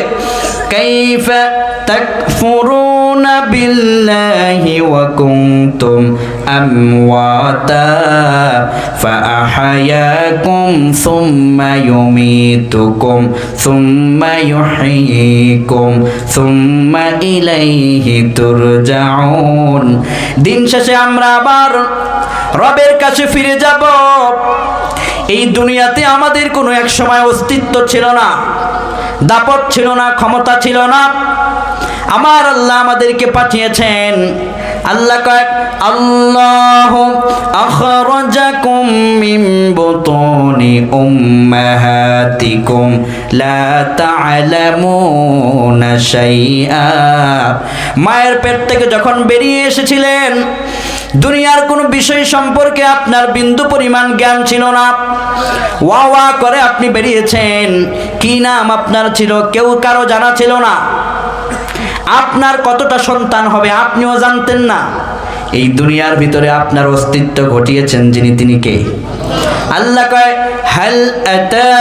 কাইফা তাকফুরুনা বিল্লাহি ওয়া কুনতুম আমওয়াতা ফাআহয়াকুম সুম্মা ইউমীতুকুম সুম্মা ইউহয়ীকুম সুম্মা ইলাইহি তুরজাউন। দিন শেষে আমরা আবার রবের কাছে ফিরে যাব। এই দুনিয়াতে আমাদের কোনো এক সময় অস্তিত্ব ছিল না, দাপট ছিল না, ক্ষমতা ছিল না। আমার আল্লাহ আমাদেরকে পাঠিয়েছেন। আল্লাহ কয় আল্লাহু আখরাজাকুম মিন বুতুনি উম্মাহাতিকুম লা তা'লামুনা শাইআ। মায়ের পেট থেকে যখন বেরিয়ে এসেছিলেন, দুনিয়ার কোনো বিষয় সম্পর্কে আপনার বিন্দু পরিমাণ জ্ঞান ছিল না। ওয়া ওয়া করে আপনি বেরিয়েছেন। কি নাম আপনার ছিল কেউ কারো জানা ছিল না। আপনার কতটা সন্তান হবে আপনিও জানতেন না। এই দুনিয়ার ভিতরে আপনার অস্তিত্ব ঘটিয়েছেন যিনি, তিনি কে? আল্লাহ কয় হাল আতা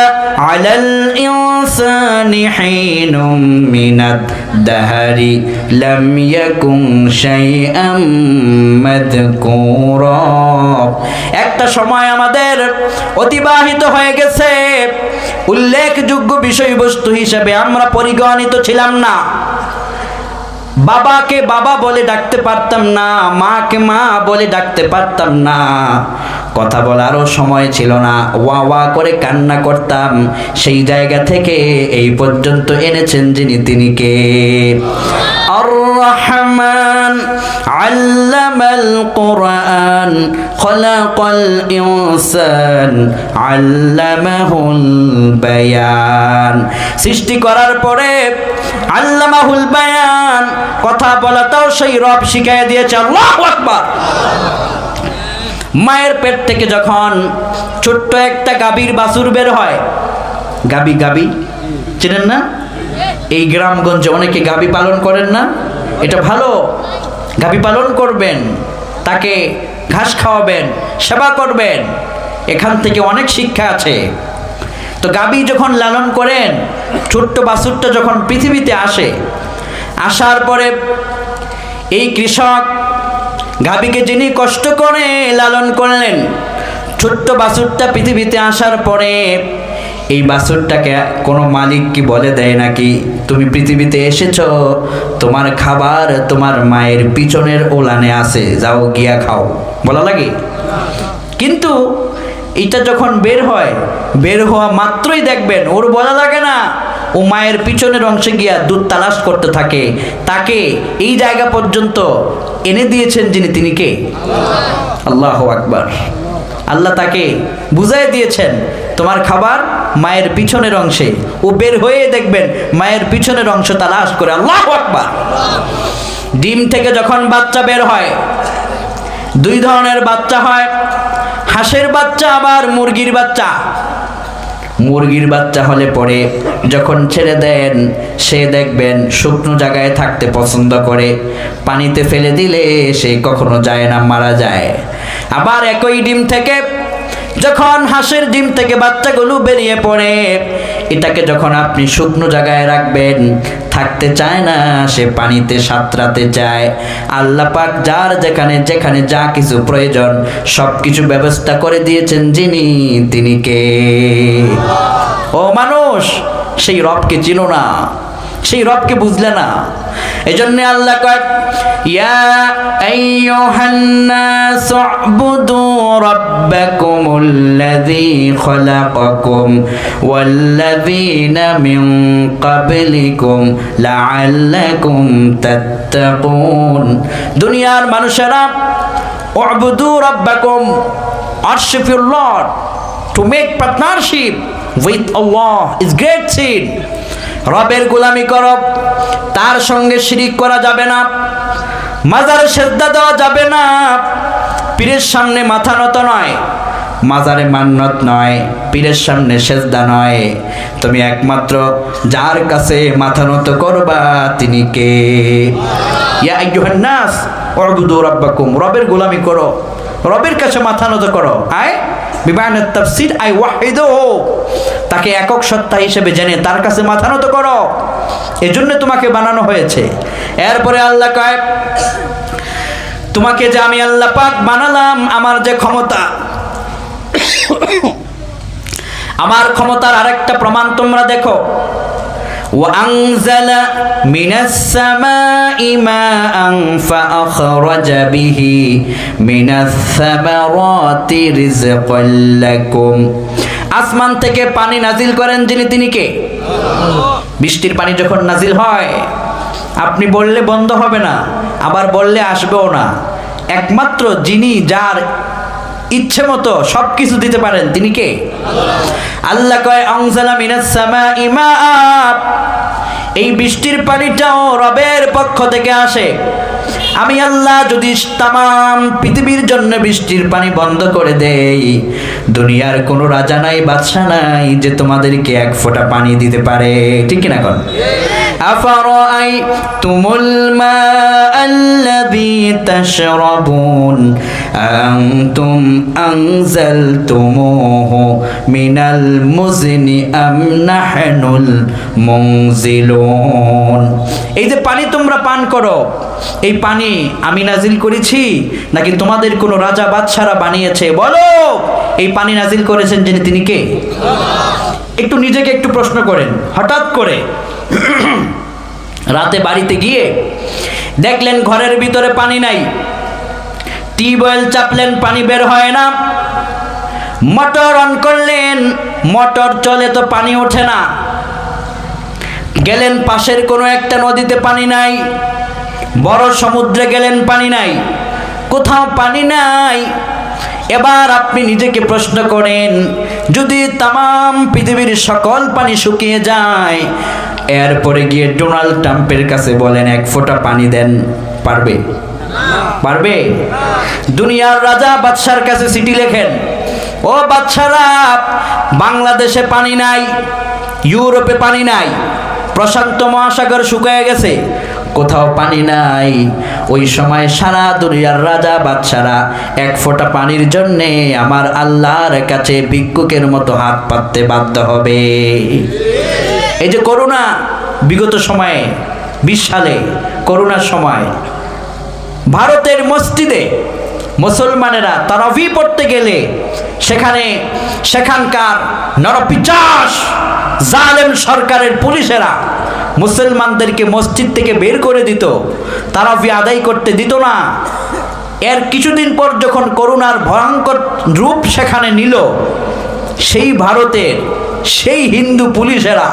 আলাল ইনসানি হিনুম মিনাদ দাহরি লাম ইয়াকুন শাইআম মাযকুরা। একটা সময় আমাদের অতিবাহিত হয়ে গেছে, উল্লেখযোগ্য বিষয়বস্তু হিসেবে আমরা পরিগণিত ছিলাম না। বাবাকে বাবা বলে ডাকতে পারতাম না, মাকে মা বলে ডাকতে পারতাম না, কথা বলারও সময় ছিল না, ওয়া ওয়া করে কান্না করতাম। সেই জায়গা থেকে এই পর্যন্ত এনেছেন যিনি, তিনি কে? আর রহমান আল্লামাল কুরআন খলাকাল ইনসান আল্লামাহুল বায়ান। সৃষ্টি করার পরে আল্লামাহুল বায়ান, কথা বলাটাও সেই রব শিখিয়ে দিয়েছে। আল্লাহু আকবার। মায়ের পেট থেকে যখন ছোট্ট একটা গাভীর বাছুর বের হয়, গাভী চেনেন না? এই গ্রামগঞ্জে অনেকে গাভী পালন করেন না? এটা ভালো, গাভী পালন করবেন, তাকে ঘাস খাওয়াবেন, সেবা করবেন, এখান থেকে অনেক শিক্ষা আছে। তো গাভী যখন লালন করেন, ছোট্ট বাছুরটা যখন পৃথিবীতে আসে, আসার পরে এই কৃষক গাভীকে যিনি কষ্ট করে লালন করলেন, ছোট্ট বাছুরটা পৃথিবীতে আসার পরে এই বাছুরটাকে কোনো মালিক কি বলে দেয় নাকি, তুমি পৃথিবীতে এসেছো, তোমার খাবার তোমার মায়ের পিছনের ওলানে আছে, যাও গিয়া খাও, বলা লাগে? কিন্তু এটা যখন বের হয়, বের হওয়া মাত্রই দেখবেন ওর বলা লাগে না, ও মায়ের পিছনের অংশে গিয়া দুধ তালাশ করতে থাকে। তাকে এই জায়গা পর্যন্ত এনে দিয়েছেন যিনি, তিনি কে? আল্লাহু আকবার। আল্লাহ তাকে বুঝাই দিয়েছেন তোমার খাবার মায়ের পিছনের অংশে, ও বের হয়ে দেখবেন মায়ের পিছনের অংশ তালাশ করে। আল্লাহু আকবার। ডিম থেকে যখন বাচ্চা বের হয়, দুই ধরনের বাচ্চা হয়, হাঁসের বাচ্চা আবার মুরগির বাচ্চা। মুরগির বাচ্চা হলে পরে যখন ছেড়ে দেন, সে দেখবেন শুকনো জায়গায় থাকতে পছন্দ করে, পানিতে ফেলে দিলে সে কখনো যায় না, মারা যায়। আবার একই ডিম থেকে যখন হাঁসের ডিম থেকে বাচ্চাগুলো বেরিয়ে পড়ে, এটাকে যখন আপনি শুকনো জায়গায় রাখবেন, থাকতে চায় না, সে পানিতে সাঁতরাতে চায়। আল্লাহ পাক যার যেখানে যেখানে যা কিছু প্রয়োজন সব কিছু ব্যবস্থা করে দিয়েছেন যিনি, তিনি কে? ও মানুষ, সেই রবকে চিনো না, সেই রবকে বুঝলে না। এজন্য আল্লাহ কয়, ইয়া আইয়ুহান নাস উবুদু রাব্বাকুমুল্লাযী খলাকাকুম ওয়াল্লাযীনা মিন ক্বাবলিকুম লাআল্লাকুম তাত্তাকুন। দুনিয়ার মানুষেরা, উবুদু রাব্বাকুম, worship your Lord, to make partnership with Allah is great sin. রবের গোলামি করো, তার সঙ্গে শিরিক করা যাবে না, মাজারে সেজদা দেওয়া যাবে না, পীরের সামনে মাথা নত নয়, মাজারে মান্নত নয়, পীরের সামনে সেজদা নয়। তুমি একমাত্র যার কাছে মাথা নত করবা, তিনি কে? ইয়া আইয়ুহান নাস উবুদু রাব্বাকুম, রবের গোলামি করো, রবের কাছে মাথা নত করো। বিমানে তাফসীর আই ওয়াহিদুহু, তাকে একক সত্তা হিসেবে জেনে তার কাছে মাথা নত করো, এজন্য তোমাকে বানানো হয়েছে। এরপরে আল্লাহ কয়, তোমাকে যে আমি আল্লাহ পাক বানালাম, আমার যে ক্ষমতা, আমার ক্ষমতার আরেকটা প্রমাণ তোমরা দেখো। وأنزل من السماء ماء فأخرج به من الثمرات رزقا لكم। আসমান থেকে পানি নাজিল করেন যিনি, তিনি কে? বৃষ্টির পানি যখন নাজিল হয়, আপনি বললে বন্ধ হবে না, আবার বললে আসবেও না। একমাত্র যিনি, যার ইচ্ছে মতো সব কিছু দিতে পারেন, তিনি কে? আল্লাহ কয়, আনজালা মিনাস সামাই মাআ, এই বৃষ্টির পানিটাও রবের পক্ষ থেকে আসে। আমি আল্লাহ যদি তামাম পৃথিবীর জন্য বৃষ্টির পানি বন্ধ করে দেই, দুনিয়ার কোনো রাজা নাই, বাদশা নাই যে তোমাদেরকে এক ফোঁটা পানি দিতে পারে, ঠিক কিনা? কোন আফারাআইতুমুল মাআল্লাযী তাশরাবুন আনতুম আনজালতুমুহু মিনাল মুজনি আম নাহনুল মুনজিলুন। এই যে পানি তোমরা পান করো, এই পানি আমি নাজিল করেছি নাকি তোমাদের কোনো রাজা বাদশারা বানিয়েছে? বলো, এই পানি নাজিল করেছেন যিনি, তিনি কে? একটু নিজেকে একটু প্রশ্ন করেন। হঠাৎ করে রাতে বাড়িতে গিয়ে দেখলেন ঘরের ভিতরে পানি নাই, টিউবওয়েল চাপলেন, পানি বের হয় না। মোটর অন করলেন, মোটর চলে তো পানি ওঠে না। গেলেন পাশের কোনো একটা নদীতে, পানি নাই। বড় সমুদ্রে গেলেন, পানি নাই, কোথাও পানি নাই। এবার আপনি নিজেকে প্রশ্ন করেন, যদি তাম পৃথিবীর সকল পানি শুকিয়ে যায়, এরপরে গিয়ে ডোনাল্ড ট্রাম্পের কাছে বলেন 1 ফোঁটা পানি দেন, পারবে? পারবে? দুনিয়ার রাজা বাদশার কাছে চিঠি লেখেন, ও বাদশারা, বাংলাদেশে পানি নাই, ইউরোপে পানি নাই, প্রশান্ত মহাসাগর শুকিয়ে গেছে, কোথাও পানি নাই। ওই সময় সারা দুনিয়ার রাজা বাদশারা 1 ফোঁটা পানির জন্যে আমার আল্লাহর কাছে ভিক্ষুকের মতো হাত পাততে বাধ্য হবে। এই যে করোনা, বিগত সময়ে 20 সালে করোনার সময় ভারতের মসজিদে মুসলমানেরা তারাবি পড়তে গেলে সেখানকার নরপিচাস জালেম সরকারের পুলিশেরা মুসলমানদেরকে মসজিদ থেকে বের করে দিত, তারাবি আদায় করতে দিত না। এর কিছুদিন পর যখন করোনার ভয়ঙ্কর রূপ সেখানে নিল, সেই ভারতের সেই হিন্দু পুলিশেরা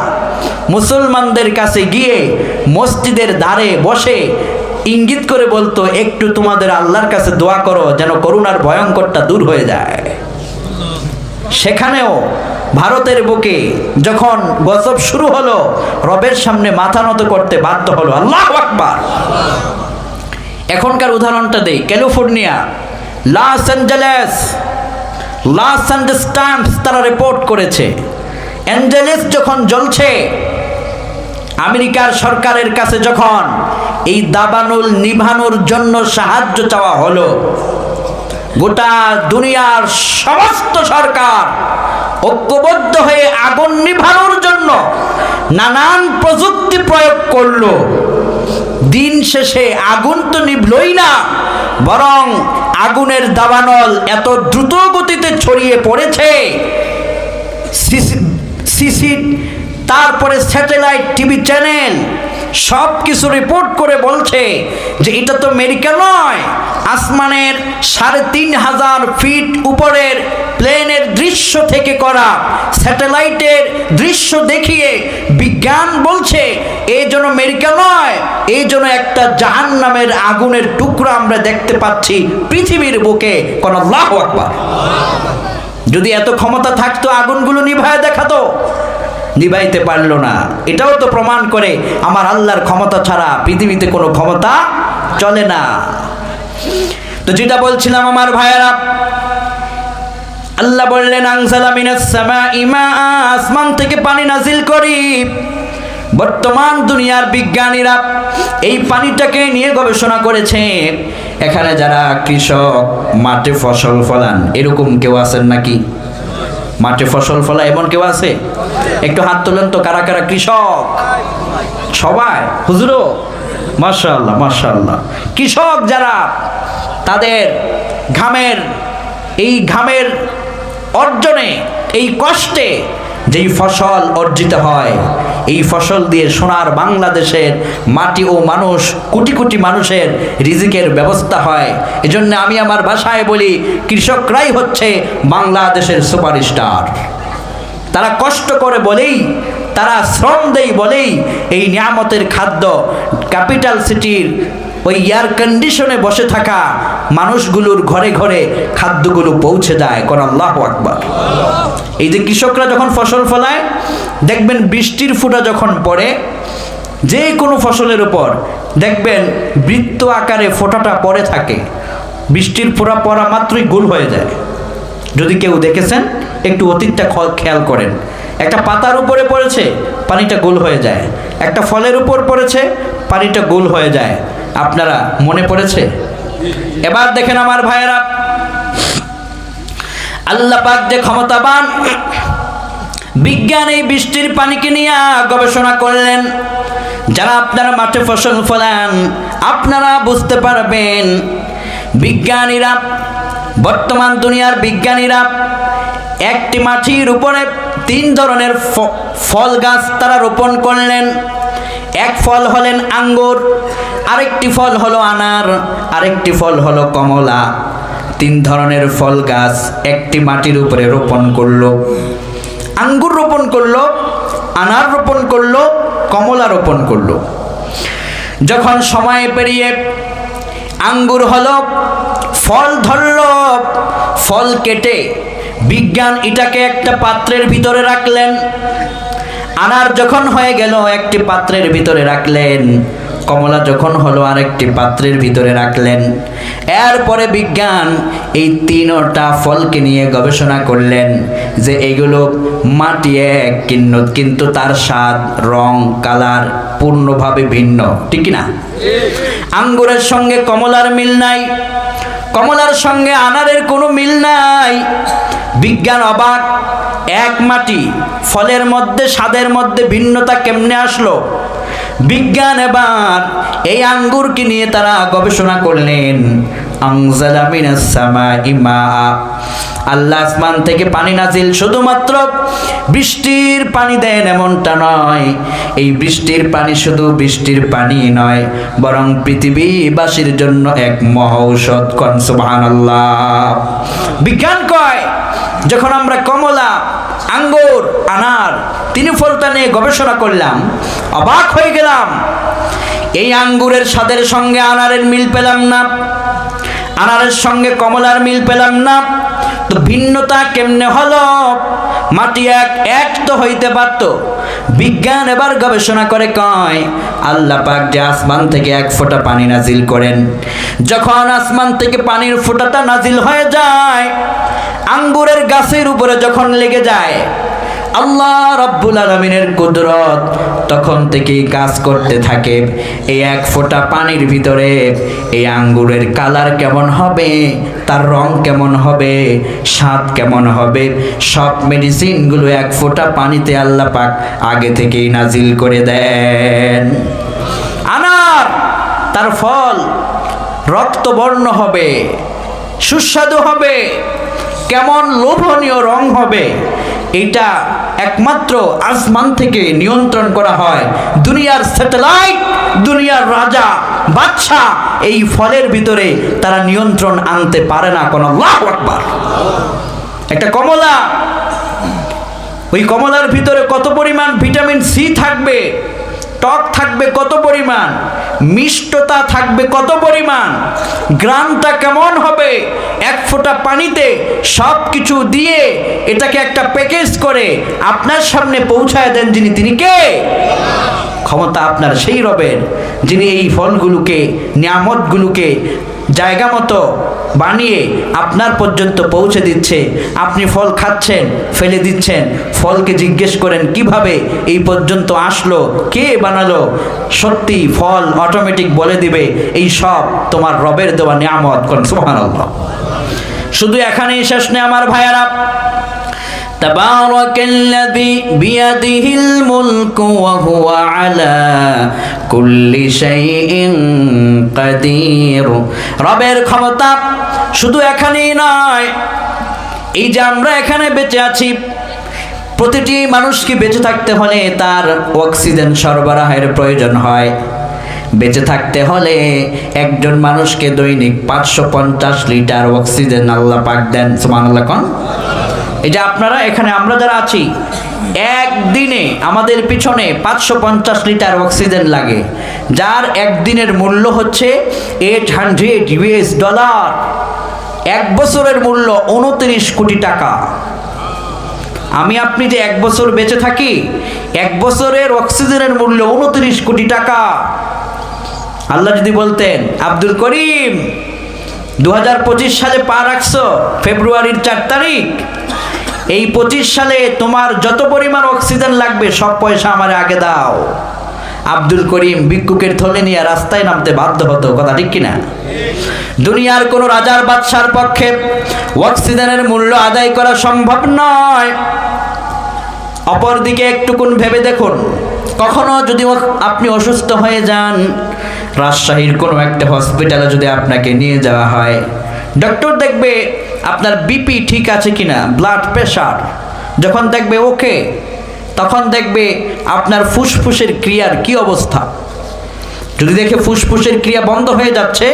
মুসলমানদের কাছে গিয়ে মসজিদের ধারে বসে ইঙ্গিত করে বলতো, একটু তোমাদের আল্লাহর কাছে দোয়া করো যেন করোনার ভয়ঙ্করটা দূর হয়ে যায়। সেখানেও ভারতের বুকে যখন গজব শুরু হলো, রবের সামনে মাথা নত করতে বাধ্য হলো। আল্লাহু আকবার। এখনকার উদাহরণটা দেই, ক্যালিফোর্নিয়া, লস অ্যাঞ্জেলেস টাইমস তারা রিপোর্ট করেছে, অ্যাঞ্জেলেস যখন জ্বলছে, আমেরিকার সরকারের কাছে যখন এই দাবানল নিভানোর জন্য সাহায্য চাওয়া হলো, গোটা দুনিয়ার সমস্ত সরকার ঐক্যবদ্ধ হয়ে আগুন নিভানোর জন্য নানান প্রযুক্তি প্রয়োগ করলো। দিন শেষে আগুন তো নিভলই না, বরং আগুনের দাবানল এত দ্রুত গতিতে ছড়িয়ে পড়েছে, তারপরে স্যাটেলাইট টিভি চ্যানেল সব কিছু রিপোর্ট করে বলছে যে এটা তো আমেরিকা নয়, আসমানের 3500 ফিট উপরের প্লেনের দৃশ্য থেকে করা স্যাটেলাইটের দৃশ্য দেখিয়ে বিজ্ঞান বলছে এই জন্য আমেরিকা নয়, এই জন্য একটা জাহান্নামের আগুনের টুকরা আমরা দেখতে পাচ্ছি পৃথিবীর বুকে। কোন আল্লাহু আকবার। যদি এত ক্ষমতা থাকতো আগুনগুলো নিভায় দেখাতো, নিভাইতে পারলো না। এটাও তো প্রমাণ করে আমার আল্লাহর ক্ষমতা ছাড়া পৃথিবীতে কোনো ক্ষমতা চলে না। তো যেটা বলছিলাম আমার ভাইয়েরা, আল্লাহ বললেন আনজালা মিনাস সামাই মা, আসমান থেকে পানি নাজিল করি। বর্তমান দুনিয়ার বিজ্ঞানীরা এই পানিটাকে নিয়ে গবেষণা করেছে। এখানে যারা কৃষক মাঠে ফসল ফলান, এরকম কেউ আছেন নাকি? মাঠে ফসল ফলা এমন কেউ আছে? একটু হাত তোলেন তো, কারা কারা কৃষক? সবাই? হুজুরও? মাশাআল্লাহ মাশাআল্লাহ। কৃষক যারা, তাদের ঘামের অর্জনে, এই কষ্টে যেই ফসল অর্জিত হয়, এই ফসল দিয়ে সোনার বাংলাদেশের মাটি ও মানুষ, কোটি কোটি মানুষের রিজিকের ব্যবস্থা হয়। এজন্য আমি আমার ভাষায় বলি, কৃষকরাই হচ্ছে বাংলাদেশের সুপারস্টার। তারা কষ্ট করে বলেই, তারা শ্রম দেয় বলেই এই নিয়ামতের খাদ্য ক্যাপিটাল সিটির ওই এয়ার কন্ডিশনে বসে থাকা মানুষগুলোর ঘরে ঘরে খাদ্যগুলো পৌঁছে যায়। কোন আল্লাহু আকবার। এই যে কৃষকরা যখন ফসল ফলায়, দেখবেন বৃষ্টির ফোঁটা যখন পড়ে, যে কোনো ফসলের উপর দেখবেন বৃত্ত আকারে ফোঁটাটা পড়ে থাকে, বৃষ্টির ফোঁটা পড়া মাত্রই গোল হয়ে যায়। যদি কেউ দেখেছেন একটু অতীতটা খেয়াল করেন, একটা পাতার উপরে পড়েছে, পানিটা গোল হয়ে যায়, একটা ফলের উপর পড়েছে, পানিটা গোল হয়ে যায়। আপনারা মনে পড়েছে? এবার দেখেন আমার ভাইয়েরা, আল্লাহ পাক যে ক্ষমতাবান, বিজ্ঞান এই বৃষ্টির পানিকে নিয়ে গবেষণা করলেন। যারা আপনারা মাঠে ফসল ফলান, আপনারা বুঝতে পারবেন বিজ্ঞানীরা, বর্তমান দুনিয়ার বিজ্ঞানীরা একটি মাটির উপরে 3 ধরনের ফল গাছ তারা রোপণ করলেন। এক ফল হলেন আঙ্গুর, আরেকটি ফল হলো আনার, আরেকটি ফল হলো কমলা। 3 ধরনের ফল গাছ একটি মাটির উপরে রোপণ করলো। আঙ্গুর রোপণ করলো, আনার রোপণ করলো, কমলা রোপণ করলো। যখন সময় পেরিয়ে আঙ্গুর হলো, ফল ধরলো, ফল কেটে বিজ্ঞান এটাকে একটা পাত্রের ভিতরে রাখলেন। আনার যখন হয়ে গেল একটি পাত্রের ভিতরে রাখলেন, কমলা যখন হলো আরেকটি পাত্রের ভিতরে রাখলেন। এরপরে বিজ্ঞান এই 3টা ফলকে নিয়ে গবেষণা করলেন যে এগুলো মাটি এক, কিন্তু তার স্বাদ, রং, কালার পূর্ণভাবে ভিন্ন, ঠিক না? আঙ্গুরের সঙ্গে কমলার মিল নাই, কমলার সঙ্গে আনারের কোনো মিল নাই। বিজ্ঞান অবাক, এক মাটি, ফলের মধ্যে স্বাদের মধ্যে ভিন্নতা কেমনে আসলো? বিজ্ঞান এবার এই আঙ্গুরকে নিয়ে তারা গবেষণা করলেন। আনজালা মিনাস সামাই মাআ, আল্লাহ আসমান থেকে পানি নাজিল, শুধুমাত্র বৃষ্টির পানি দেন এমনটা নয়। এই বৃষ্টির পানি শুধু বৃষ্টির পানি নয়, বরং পৃথিবীবাসীর জন্য এক মহৌষধ। কোন সুবহানাল্লাহ। বিজ্ঞান কয় যখন আমরা কমলা, আঙ্গুর, আনার 3 ফলটা নিয়ে গবেষণা করলাম, অবাক হয়ে গেলাম। এই আঙ্গুরের স্বাদের সঙ্গে আনারের মিল পেলাম না, আনারের সঙ্গে কমলার মিল পেলাম না। তো ভিন্নতা কেমনে হলো? মাটি এক তো হইতে পারত। বিজ্ঞান এবার গবেষণা করে কয় আল্লাহ পাক যে আসমান থেকে 1 ফোঁটা পানি নাজিল করেন, যখন আসমান থেকে পানির ফোঁটাটা নাজিল হয়ে যায়, আঙ্গুরের গাছের উপরে যখন লেগে যায়, আল্লাহ রাব্বুল আলামিনের কুদরত তখন থেকেই কাজ করতে থাকে। এই 1 ফোঁটা পানির ভিতরে এই আঙ্গুরের কালার কেমন হবে, তার রং কেমন হবে, স্বাদ কেমন হবে, সব মেডিসিনগুলো 1 ফোঁটা পানিতে আল্লাহ পাক আগে থেকেই নাজিল করে দেন। আনার, তার ফল রক্তবর্ণ হবে, সুস্বাদু হবে, কেমন লোভনীয় রং হবে, এটা একমাত্র আসমান থেকে নিয়ন্ত্রণ করা হয়। দুনিয়ার স্যাটেলাইট, দুনিয়ার রাজা বাদশা এই ফলের ভিতরে তারা নিয়ন্ত্রণ আনতে পারে না। কোন আল্লাহু আকবার। একটা কমলা, ওই কমলার ভিতরে কত পরিমাণ ভিটামিন সি থাকবে, টক থাকবে কত পরিমাণ, মিষ্টতা থাকবে কত পরিমাণ, গ্রামটা কেমন হবে, 1 ফোঁটা পানিতে সব কিছু দিয়ে এটাকে একটা প্যাকেজ করে আপনার সামনে পৌঁছায় দেন যিনি, তিনি কে? ক্ষমতা আপনার সেই রবের, যিনি এই ফলগুলোকে, নিয়ামতগুলোকে জায়গা মতো বানিয়ে আপনার পর্যন্ত পৌঁছে দিচ্ছে। আপনি ফল খাচ্ছেন, ফেলে দিচ্ছেন, ফলকে জিজ্ঞেস করেন কিভাবে এই পর্যন্ত আসলো, কে বানালো? সত্যি ফল অটোমেটিক বলে দিবে এই সব তোমার রবের দেওয়া নিয়ামত। কোন সুবহানাল্লাহ। শুধু এখানেই শেষ নেই আমার ভাইয়ারা। তাবারাকাল্লাযী বিয়াদিহিল মুলকু ওয়া হুয়া আলা কুল্লি শাইইন কাদির। রবের ক্ষমতা শুধু এখানেই নয়, এই যে আমরা এখানে বেঁচে আছি, প্রতিটি মানুষকে বেঁচে থাকতে হলে তার অক্সিজেন সরবরাহের প্রয়োজন হয়। বেঁচে থাকতে হলে একজন মানুষকে দৈনিক 550 লিটার অক্সিজেন আল্লাহ পাক দেন। সুবহানাল্লাহ। কোন এই যে আপনারা এখানে, আমরা যারা আছি, একদিনে আমাদের পিছনে 550 লিটার অক্সিজেন লাগে, যার একদিনের মূল্য হচ্ছে $800। 1 বছরের মূল্য 29 কোটি টাকা। আমি আপনি যে 1 বছর বেঁচে থাকি, 1 বছরের অক্সিজেনের মূল্য 29 কোটি টাকা। আল্লাহ যদি বলতেন আব্দুল করিম 2025 সালে পা রাখছো ফেব্রুয়ারির 4 তারিখ, এই 25 সালে তোমার যত পরিমাণ অক্সিজেন লাগবে সব পয়সা আমারে আগে দাও, আব্দুল করিম ভিক্ষুকের থলে নিয়ে রাস্তায় নামতে বাধ্য হতো। কথা ঠিক কিনা? দুনিয়ার কোন রাজার বাদশার পক্ষে অক্সিজেনের মূল্য আদায় করা সম্ভব নয়। অপরদিকে একটুকুন ভেবে দেখুন, কখনো যদি আপনি অসুস্থ হয়ে যান, রাজশাহীর কোনো একটা হসপিটালে যদি আপনাকে নিয়ে যাওয়া হয়, ডক্টর দেখবে আপনার বিপি ঠিক আছে কিনা, ব্লাড প্রেশার, যখন দেখবে ওকে, তখন দেখবে আপনার ফুসফুসের ক্রিয়ার কি অবস্থা। যদি দেখে ফুসফুসের ক্রিয়া বন্ধ হয়ে যাচ্ছে,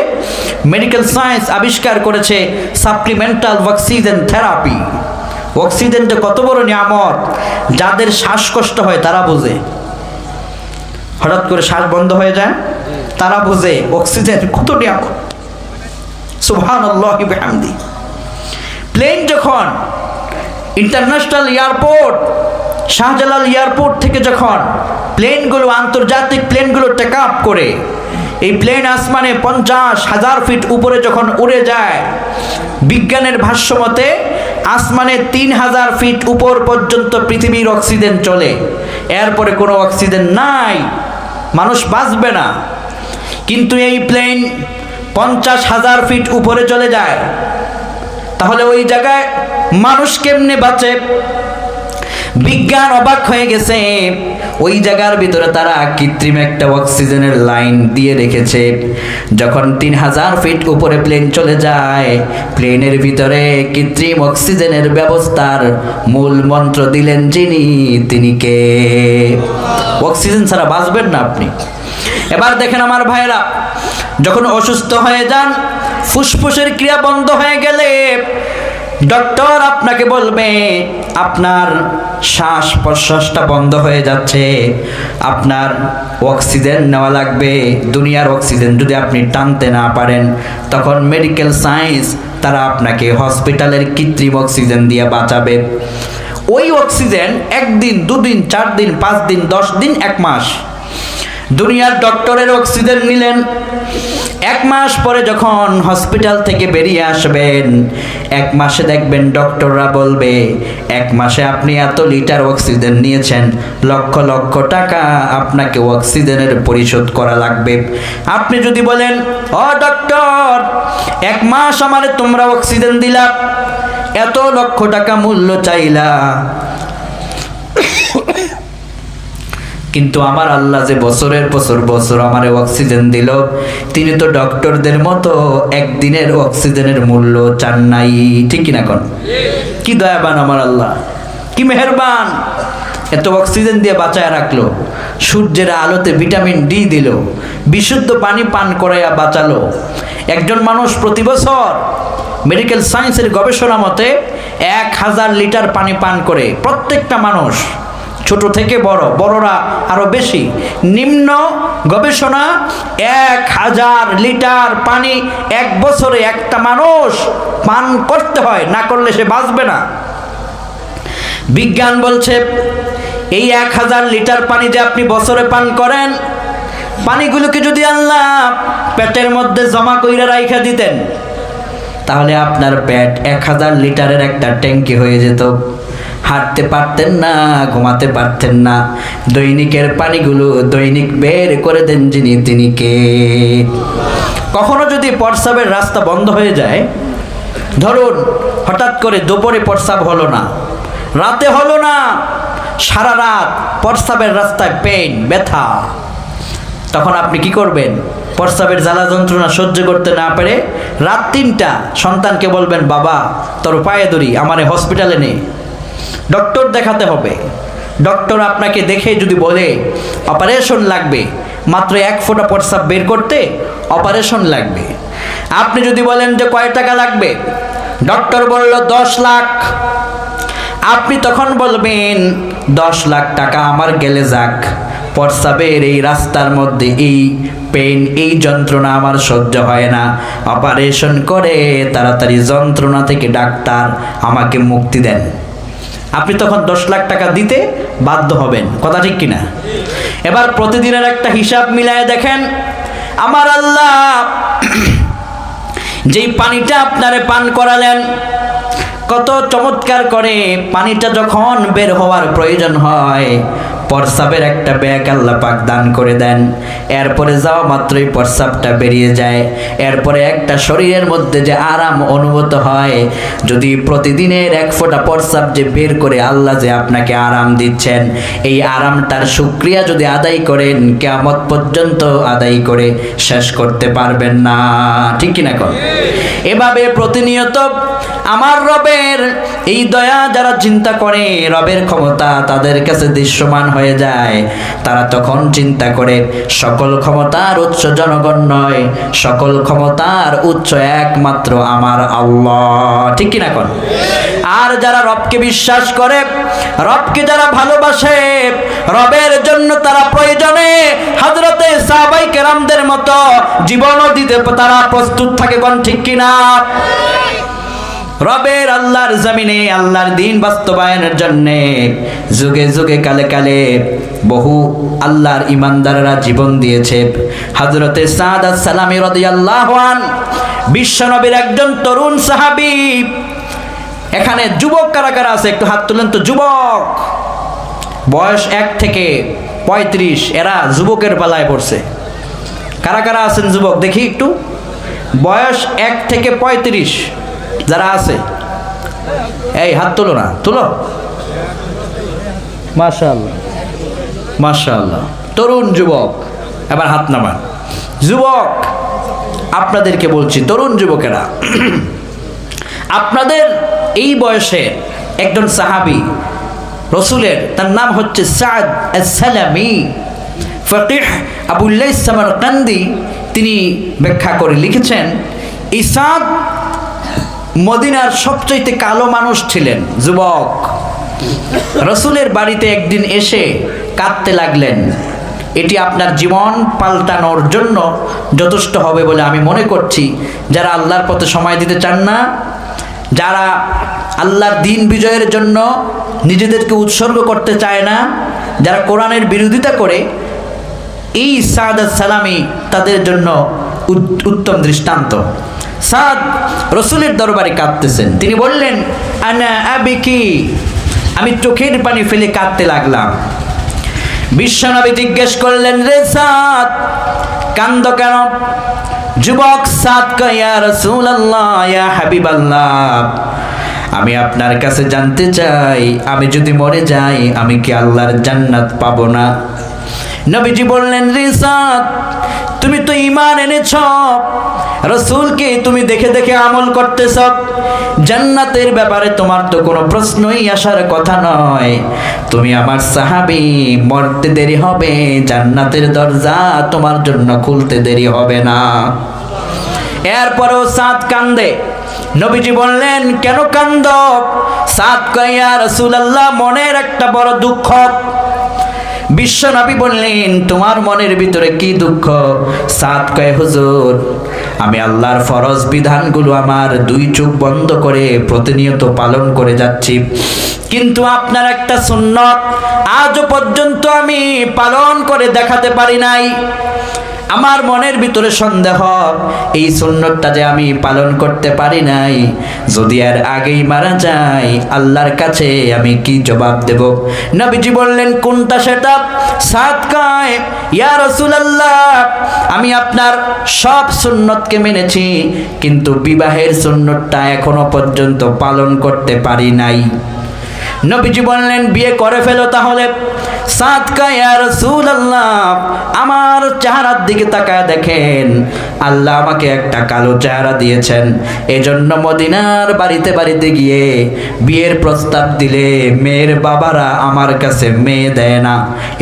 মেডিকেল সায়েন্স আবিষ্কার করেছে সাপ্লিমেন্টাল অক্সিজেন থেরাপি। অক্সিজেনটা কত বড় নিয়ামত, যাদের শ্বাসকষ্ট হয় তারা বোঝে। হঠাৎ করে শ্বাস বন্ধ হয়ে যায়, তারা বোঝে অক্সিজেন কত নিয়ামত। সুবহানাল্লাহি বিহামদি। প্লেন যখন ইন্টারন্যাশনাল এয়ারপোর্ট, শাহজালাল এয়ারপোর্ট থেকে যখন প্লেনগুলো, আন্তর্জাতিক প্লেনগুলো টেক আপ করে, এই প্লেন আসমানে 50,000 ফিট উপরে যখন উড়ে যায়, বিজ্ঞানের ভাষ্য মতে আসমানে 3000 ফিট উপর পর্যন্ত পৃথিবীর অক্সিজেন চলে। এরপরে কোনো অক্সিজেন নাই, মানুষ বাঁচবে না। কিন্তু এই প্লেন 50,000 ফিট উপরে চলে যায়, তাহলে ওই জায়গায় মানুষ কেমনে বাঁচে? বিজ্ঞান অবাক হয়ে গেছে। ওই জায়গার ভিতরে তারা কৃত্রিম একটা অক্সিজেনের লাইন দিয়ে রেখেছে। যখন 3000 ফিট উপরে প্লেন চলে যায়, প্লেনের ভিতরে কৃত্রিম অক্সিজেনের ব্যবস্থার মূল মন্ত্র দিলেন যিনি, তিনি কে? অক্সিজেন ছাড়া বাঁচবেন না আপনি। এবার দেখেন আমার ভাইরা, যখন অসুস্থ হয়ে যান, ফুসফুসের ক্রিয়া বন্ধ হয়ে গেলে ডক্টর আপনাকে বলবে আপনার শ্বাস প্রশ্বাসটা বন্ধ হয়ে যাচ্ছে, আপনার অক্সিজেন নেওয়া লাগবে। দুনিয়ার অক্সিজেন যদি আপনি টানতে না পারেন, তখন মেডিকেল সায়েন্স তারা আপনাকে হসপিটালের কৃত্রিম অক্সিজেন দিয়ে বাঁচাবে। ওই অক্সিজেন 1 দিন, 2 দিন, 4 দিন, 5 দিন, 10 দিন, 1 মাস। দুনিয়ার ডক্টরের অক্সিজেন নিলেন, 1 মাস পরে যখন হসপিটাল থেকে বেরিয়ে আসবেন, 1 মাসে দেখবেন ডক্টররা বলবে 1 মাসে আপনি এত লিটার অক্সিজেন নিয়েছেন, লক্ষ লক্ষ টাকা আপনাকে অক্সিজেনের পরিশোধ করা লাগবে। আপনি যদি বলেন, ও ডক্টর, 1 মাস আমারে তোমরা অক্সিজেন দিলা, এত লক্ষ টাকা মূল্য চাইলা, কিন্তু আমার আল্লাহ যে বছরের বছর আমারে অক্সিজেন দিল, তিনি তো ডক্টরদের মতো একদিনের অক্সিজেনের মূল্য চান নাই। ঠিক কিনা কোন? কি দয়াবান আমার আল্লাহ, কি মেহেরবান। এত অক্সিজেন দিয়ে বাঁচায় রাখলো, সূর্যের আলোতে ভিটামিন ডি দিল, বিশুদ্ধ পানি পান করাইয়া বাঁচালো। একজন মানুষ প্রতি বছর মেডিকেল সায়েন্সের গবেষণা মতে 1000 লিটার পানি পান করে, প্রত্যেকটা মানুষ, ছোট থেকে বড়, বড়রা আরো বেশি। নিম্ন গবেষণা 1000 লিটার পানি 1 বছরে একটা মানুষ পান করতে হয়, না করলে সে বাঁচবে না। বিজ্ঞান বলছে এই 1000 লিটার পানি যে আপনি বছরে পান করেন, পানিগুলোকে যদি আল্লাহ পেটের মধ্যে জমা কইরা রাইখা দিতেন, তাহলে আপনার পেট 1000 লিটারের একটা ট্যাঙ্কি হয়ে যেত। হাঁটতে পারতেন না, ঘুমাতে পারতেন না। দৈনিকের পানিগুলো দৈনিক বের করে দেন যিনি, তিনি কে? কখনো যদি প্রস্রাবের রাস্তা বন্ধ হয়ে যায়, ধরুন হঠাৎ করে দুপুরে প্রস্রাব হলো না, রাতে হলো না, সারা রাত প্রস্রাবের রাস্তায় পেইন, ব্যথা, তখন আপনি কি করবেন? প্রস্রাবের জ্বালা যন্ত্রণা সহ্য করতে না পেরে রাত 3টা সন্তানকে বলবেন, বাবা তোর পায়ে ধরি, আমারে হসপিটালে নে, ডক্টর দেখাতে হবে। ডক্টর আপনাকে দেখে যদি বলে অপারেশন লাগবে, মাত্র 1 ফোঁটা প্রস্রাব বের করতে অপারেশন লাগবে। আপনি যদি বলেন যে কয় টাকা লাগবে, ডক্টর বলল 10 লাখ, আপনি তখন বলবেন 10 লাখ টাকা আমার গেলে যাক, প্রস্রাবের এই রাস্তার মধ্যে এই পেইন, এই যন্ত্রণা আমার সহ্য হয় না, অপারেশন করে তাড়াতাড়ি যন্ত্রণা থেকে ডাক্তার আমাকে মুক্তি দেন। আপনি তখন 10 লাখ টাকা দিতে বাধ্য হবেন। কথা ঠিক কিনা? এবার প্রতিদিনের একটা হিসাব মিলায় দেখেন, আমার আল্লাহ যেই পানিটা আপনারে পান করালেন, কত চমৎকার করে পানিটা যখন বের হওয়ার প্রয়োজন হয়, প্রস্রাবের একটা ব্যাগ আল্লাহ পাক দান করে দেন। এরপরে যাওয়া মাত্রই প্রস্রাবটা বেরিয়ে যায়। এরপরে একটা শরীরের মধ্যে যে আরাম অনুভূত হয়, যদি প্রতিদিনের 1 ফোঁটা প্রস্রাব যে বের করে আল্লাহ যে আপনাকে আরাম দিচ্ছেন, এই আরামটার শুকরিয়া যদি আদায় করেন, কিয়ামত পর্যন্ত আদায় করে শেষ করতে পারবেন না। ঠিক কিনা? এভাবে প্রতিনিয়ত আমার রবের এই দয়া যারা চিন্তা করে, রবের ক্ষমতা তাদের কাছে দৃশ্যমান হয়ে যায়। তারা তখন চিন্তা করে সকল ক্ষমতার উৎস জনগণ নয়, সকল ক্ষমতার উৎস একমাত্র আমার আল্লাহ। ঠিক কিনা কোন? আর যারা রবকে বিশ্বাস করে, রবকে যারা ভালোবাসে, রবের জন্য তারা প্রয়োজনে হযরতে সাহাবায়ে কেরামদের মতো জীবনও দিতে তারা প্রস্তুত থাকে। কোন ঠিক কিনা? রবের আল্লাহর জমিনে আল্লাহর দ্বীন বাস্তবায়নের জন্য যুগে যুগে কালে কালে বহু আল্লাহর ইমানদাররা জীবন দিয়েছে। হযরতে সাদ আস-সালামী রাদিয়াল্লাহু আন বিশ্বনবীর একজন তরুণ সাহাবী। এখানে যুবক কারা কারা আছে একটু হাত তুলেন তো। যুবক বয়স 1 থেকে 35, এরা যুবকের পালায় পড়ছে। কারা কারা আছেন যুবক দেখি একটু? বয়স 1 থেকে 35 যারা আছে, এই হাত তুলো না, তুলো। মাশাআল্লাহ মাশাআল্লাহ, তরুণ যুবক। এবার হাত নামান। যুবক আপনাদেরকে বলছি, তরুণ যুবকেরা, আপনাদের এই বয়সে একজন সাহাবী রসুলের, তার নাম হচ্ছে সাদ আস-সালামী। ফকিহ আবুল লাইস সামারকান্দি তিনি ব্যাখ্যা করে লিখেছেন, এই সাদ মদিনার সবচেয়ে কালো মানুষ ছিলেন, যুবক। রসুলের বাড়িতে একদিন এসে কাঁদতে লাগলেন। এটি আপনার জীবন পাল্টানোর জন্য যথেষ্ট হবে বলে আমি মনে করছি। যারা আল্লাহর পথে সময় দিতে চান না, যারা আল্লাহর দ্বীন বিজয়ের জন্য নিজেদেরকে উৎসর্গ করতে চায় না, যারা কোরআনের বিরোধিতা করে, এই সাদ আস-সালামী তাদের জন্য উত্তম দৃষ্টান্ত। সাদ রসুলের দরবারে কাঁদতেছেন। তিনি বললেন, আনা আবিকি, আমি চোখের পানি ফেলে কাঁদতে লাগলাম। বিশ্বনবী জিজ্ঞেস করলেন, রে সাদ কান্দো কেন? যুবক সাদ কয়, ইয়া রাসূলুল্লাহ, ইয়া হাবিবাল্লাহ, আমি আপনার কাছে জানতে চাই, আমি যদি মরে যাই আমি কি আল্লাহর জান্নাত পাবো না? নবীজি বললেন, রে সাদ, তুমি তো ঈমান এনেছ, রাসূলকে তুমি দেখে দেখে আমল করতেছ, জান্নাতের ব্যাপারে তোমার তো কোনো প্রশ্নই আসার কথা নয়। তুমি আমার সাহাবী, মরতে দেরি হবে, জান্নাতের দরজা তোমার জন্য খুলতে দেরি হবে না। এরপরেও সাদ কান্দে। নবীজি বললেন, কেন কান্দো? সাদ কয়, ইয়া রাসূলুল্লাহ, মনের একটা বড় দুঃখ। বিশ্ব নবী বললেন, তোমার মনের ভিতরে কি দুঃখ? সাদ কয়, হুজুর, আমি আল্লাহর ফরজ বিধানগুলো আমার 2 চোখ বন্ধ করে প্রতিনিয়ত পালন করে যাচ্ছি, কিন্তু আপনার একটা সুন্নত আজও পর্যন্ত আমি পালন করে দেখাতে পারি নাই। আমার মনের ভিতরে সন্দেহ, এই সুন্নতটা যে আমি পালন করতে পারি নাই, যদি এর আগেই মারা যাই আল্লাহর কাছে আমি কি জবাব দেব? নবীজি বললেন, কোনটা সেটা? সাদ কয়, ইয়া রাসূলুল্লাহ, আমি আপনার সব সুন্নতকে মেনেছি, কিন্তু বিবাহের সুন্নতটা এখনো পর্যন্ত পালন করতে পারি নাই। নবীজি বললেন, বিয়ে করে ফেলো তাহলে। সাদ কয়, ইয়া রাসূলুল্লাহ, আমার চেহারার দিকে তাকায় দেখেন, আল্লাহ আমাকে একটা কালো চেহারা দিয়েছেন, এজন্য মদিনার বাড়িতে বাড়িতে গিয়ে বিয়ের প্রস্তাব দিলে মেয়ের বাবারা আমার কাছে মেয়ে দেয় না,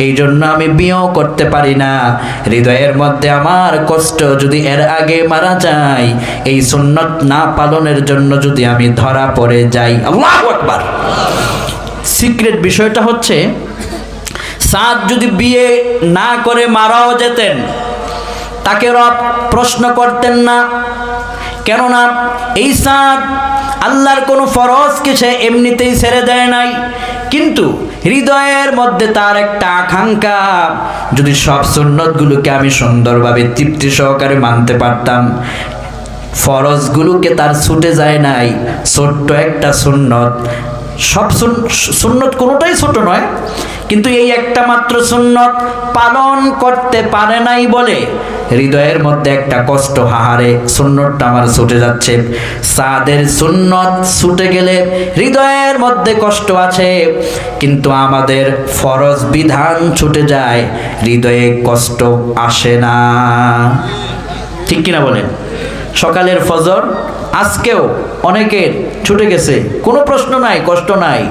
এই জন্য আমি বিয়েও করতে পারি না। হৃদয়ের মধ্যে আমার কষ্ট, যদি এর আগে মারা যাই, এই সুন্নত না পালনের জন্য যদি আমি ধরা পড়ে যাই। আল্লাহু আকবার। সিক্রেট বিষয়টা হচ্ছে, সাদ যদি বিয়ে না করে মারাও যেতেন, তাকে রব প্রশ্ন করতেন না। কেননা এই সাদ আল্লাহর কোনো ফরজকে সে এমনিতেই ছেড়ে দেয় নাই, কিন্তু হৃদয়ের মধ্যে তার একটা আকাঙ্ক্ষা, যদি সব সুন্নতগুলোকে আমি সুন্দরভাবে তৃপ্তি সহকারে মানতে পারতাম। ফরজগুলোকে তার ছুটে যায় নাই, ছোট্ট একটা সুন্নত, সব সুন্নত কোনোটাই ছোট নয়, কিন্তু এই একটা মাত্র সুন্নত পালন করতে পারে নাই বলে হৃদয়ের মধ্যে একটা কষ্ট, হাহারে সুন্নতটা আমার ছুটে যাচ্ছে। সাদের সুন্নত ছুটে গেলে হৃদয়ের মধ্যে কষ্ট আছে, কিন্তু আমাদের ফরজ বিধান ছুটে যায়, হৃদয়ে কষ্ট আসে না। ঠিক কিনা বলেন? সকালের ফজর আজকেও অনেকের ছুটে গেছে, কোনো প্রশ্ন নাই, কষ্ট নাই।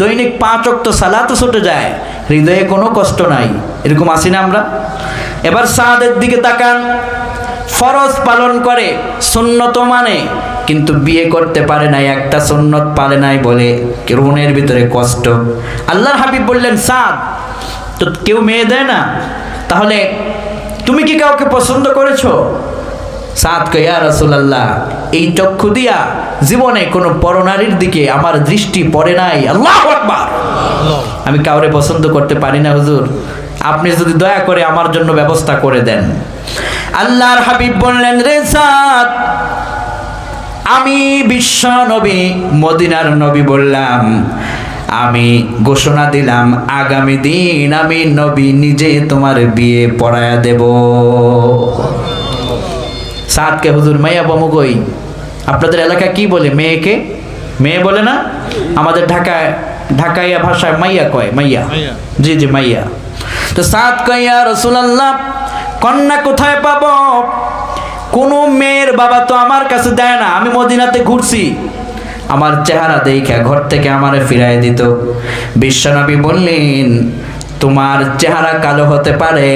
দৈনিক 5 ওয়াক্ত সালাতও ছুটে যায়, হৃদয়ে কোনো কষ্ট নাই। এরকম আছি না আমরা? এবার সাদের দিকে তাকান, ফরজ পালন করে, সুন্নত মানে, কিন্তু বিয়ে করতে পারে নাই, একটা সুন্নত পালে নাই বলে রুনের ভিতরে কষ্ট। আল্লাহর হাবিব বললেন, সাদ তো কেউ মেয়ে দেয় না, তাহলে তুমি কি কাউকে পছন্দ করেছো? সাদ কয়, ইয়া রাসূলুল্লাহ, এই চক্ষু দিয়া জীবনে কোনো পরনারীর দিকে আমার দৃষ্টি পড়ে নাই। আল্লাহু আকবার। আমি কাউরে পছন্দ করতে পারি না হুজুর, আপনি যদি দয়া করে আমার জন্য ব্যবস্থা করে দেন। আল্লাহর হাবিব বললেন, রে সাদ, আমি বিশ্ব নবী, মদিনার নবী বললাম, আমি ঘোষণা দিলাম আগামী দিন আমি নবী নিজে তোমার বিয়ে পড়ায়া দেব। সাদকে হুজুর মাইয়া বমুগই, আপনাদের এলাকা কি বলে? মেয়েকে মেয়ে বলে না? আমাদের ঢাকাইয়া ভাষায় মাইয়া কয়, মাইয়া। জি জি, মাইয়া। তো সাদ কয়, ইয়া রাসূলুল্লাহ, কন্যা কোথায় পাবো? কোনো মেয়ের বাবা তো আমার কাছে দেয় না। আমি মদিনাতে ঘুরছি, আমার চেহারা দেখে ঘর থেকে আমারে ফিরাই দিত। বিশ্বনবী বললেন, তোমার চেহারা কালো হতে পারে,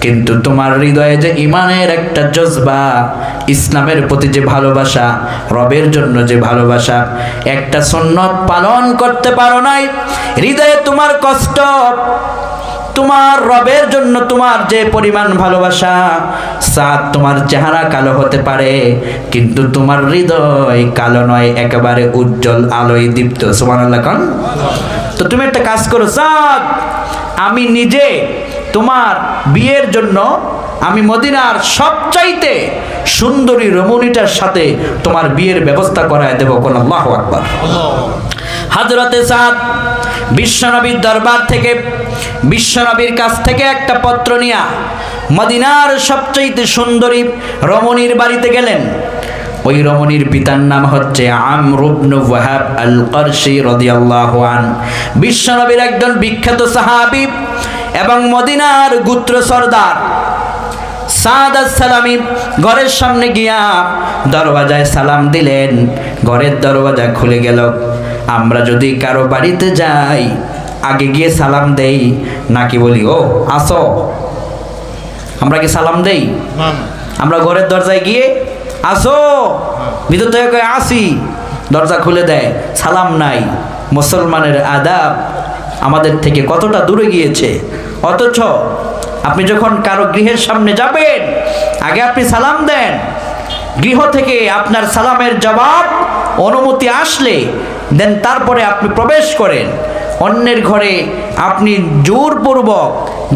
কিন্তু তোমার হৃদয়ে যে ইমানের একটা জজবা, ইসলামের প্রতি যে ভালোবাসা, রবের জন্য যে ভালোবাসা, একটা সুন্নত পালন করতে পারো নাই, হৃদয়ে তোমার কষ্ট, তোমার রবের জন্য তোমার যে পরিমাণ ভালোবাসা, সাদ তোমার চেহারা কালো হতে পারে, কিন্তু তোমার হৃদয় কালো নয়, একেবারে উজ্জ্বল আলোয় দীপ্ত। সুবহানাল্লাহ কোন? তো তুমি একটা কাজ করো সাদ, আমি নিজে তোমার বিয়ের জন্য আমি মদিনার সবচাইতে সুন্দরী রমণীটার সাথে তোমার বিয়ের ব্যবস্থা করায় দেব। কোন আল্লাহু আকবার। হযরতে সাদ বিশ্বনবীর দরবার থেকে, বিশ্বনবীর কাছ থেকে একটা পত্র নিয়া মদিনার সবচাইতে সুন্দরী রমণীর বাড়িতে গেলেন। ওই রমণীর পিতার নাম হচ্ছে আমর ইবনে ওয়াহাব আল কারশি রাদিয়াল্লাহু আন, বিশ্বনবীর একজন বিখ্যাত সাহাবী এবং মদিনার গোত্র সরদার। সাদ আস-সালামি ঘরের সামনে গিয়া দরওয়াজায় সালাম দিলেন, ঘরের দরওয়াজা খুলে গেল। আমরা যদি কারো বাড়িতে যাই, আগে গিয়ে সালাম দেই নাকি বলি ও আসো? আমরা কি সালাম দেই? আমরা ঘরের দরজায় গিয়ে আসো, ভিতর থেকে কয়ে আসি, দরজা খুলে দেয়, সালাম নাই। মুসলমানের আদাব আমাদের থেকে কতটা দূরে গিয়েছে। অথচ আপনি যখন কারো গৃহের সামনে যাবেন, আগে আপনি সালাম দেন। গৃহ থেকে আপনার সালামের জবাব, অনুমতি আসলে দেন, তারপরে আপনি প্রবেশ করেন। অন্যের ঘরে আপনি জোরপূর্বক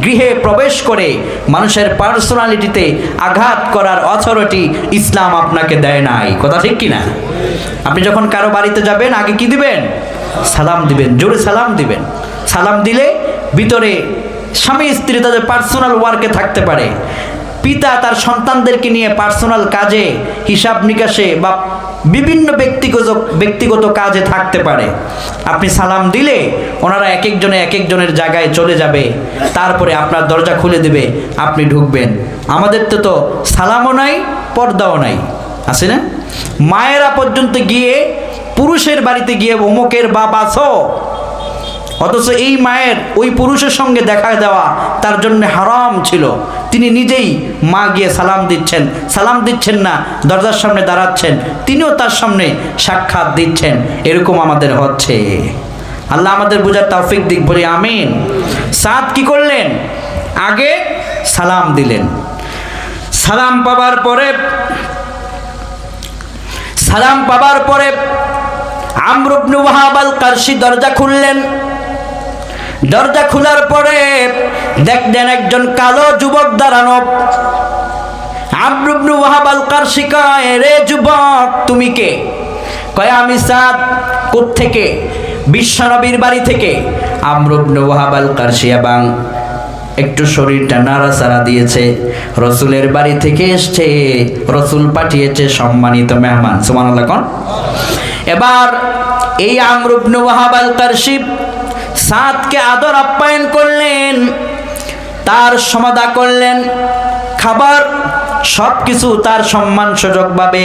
গৃহে প্রবেশ করে মানুষের পার্সোনালিটিতে আঘাত করার অথরিটি ইসলাম আপনাকে দেয় নাই। কথা ঠিক কিনা? আপনি যখন কারো বাড়িতে যাবেন, আগে কি দিবেন? সালাম দিবেন, জোরে সালাম দিবেন। সালাম দিলে ভিতরে স্বামী স্ত্রী তাদের পার্সোনাল ওয়ার্কে থাকতে পারে, পিতা তার সন্তানদেরকে নিয়ে পার্সোনাল কাজে, হিসাব নিকাশে বা বিভিন্ন ব্যক্তিগত কাজে থাকতে পারে। আপনি সালাম দিলে ওনারা এক একজনের জায়গায় চলে যাবে, তারপরে আপনার দরজা খুলে দেবে, আপনি ঢুকবেন। আমাদের তো সালামও নাই, পর্দাও নাই, আছে না? মায়েরা পর্যন্ত গিয়ে পুরুষের বাড়িতে গিয়ে অমুকের বাবা আছো, অথচ এই মায়ের ওই পুরুষের সঙ্গে দেখা দেওয়া তার জন্য হারাম ছিল। তিনি নিজেই মা গিয়ে সালাম দিচ্ছেন না, দরজার সামনে দাঁড়াচ্ছেন, তিনিও তার সামনে সাক্ষাৎ দিচ্ছেন। এরকম আমাদের হচ্ছে। আল্লাহ আমাদের বোঝার তৌফিক দিক, বলি আমিন। সাদ কি করলেন? আগে সালাম দিলেন। সালাম পাবার পরে আমর ইবনে ওয়াহাব আল কারশি দরজা খুললেন। দরজা খোলার পরে দেখলেন একজন কালো যুবক দাঁড়ানো। আমর ইবনে ওয়াহাব আল কারশি কয়, রে যুবক, তুমি কে? কয়, আমি সাদ। কোত্থেকে? বিশ্বনবীর বাড়ি থেকে। আমর ইবনে ওয়াহাব আল কারশি এবং একটু শরীরটা নাড়াচাড়া দিয়েছে, রসুলের বাড়ি থেকে এসছে, রসুল পাঠিয়েছে সম্মানিত মেহমান। সুবহানাল্লাহ কোন? এবার এই আমর ইবনে ওয়াহাব আল কারশি সাদকে আদর আপ্যায়ন করলেন, তার সমাদা করলেন, খাবার সব কিছু তার সম্মান সুযোগভাবে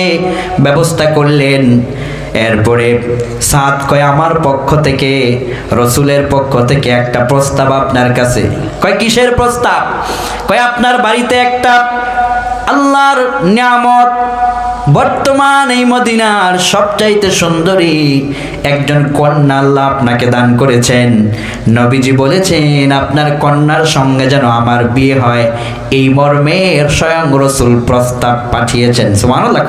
ব্যবস্থা করলেন। এরপরে সাদ কয় আমার পক্ষ থেকে, রসুলের পক্ষ থেকে একটা প্রস্তাব আপনার কাছে। কয় কিসের প্রস্তাব? কয় আপনার বাড়িতে একটা আল্লাহর নিয়ামত, বর্তমান এই মদিনার সবচাইতে সুন্দরী একজন কন্যা আল্লাহ আপনাকে দান করেছেন। নবীজি বলেছেন আপনার কন্যার সঙ্গে যেন আমার বিয়ে হয়, এই মর্মে স্বয়ং রসুল প্রস্তাব পাঠিয়েছেন। সুবহানাল্লাহ।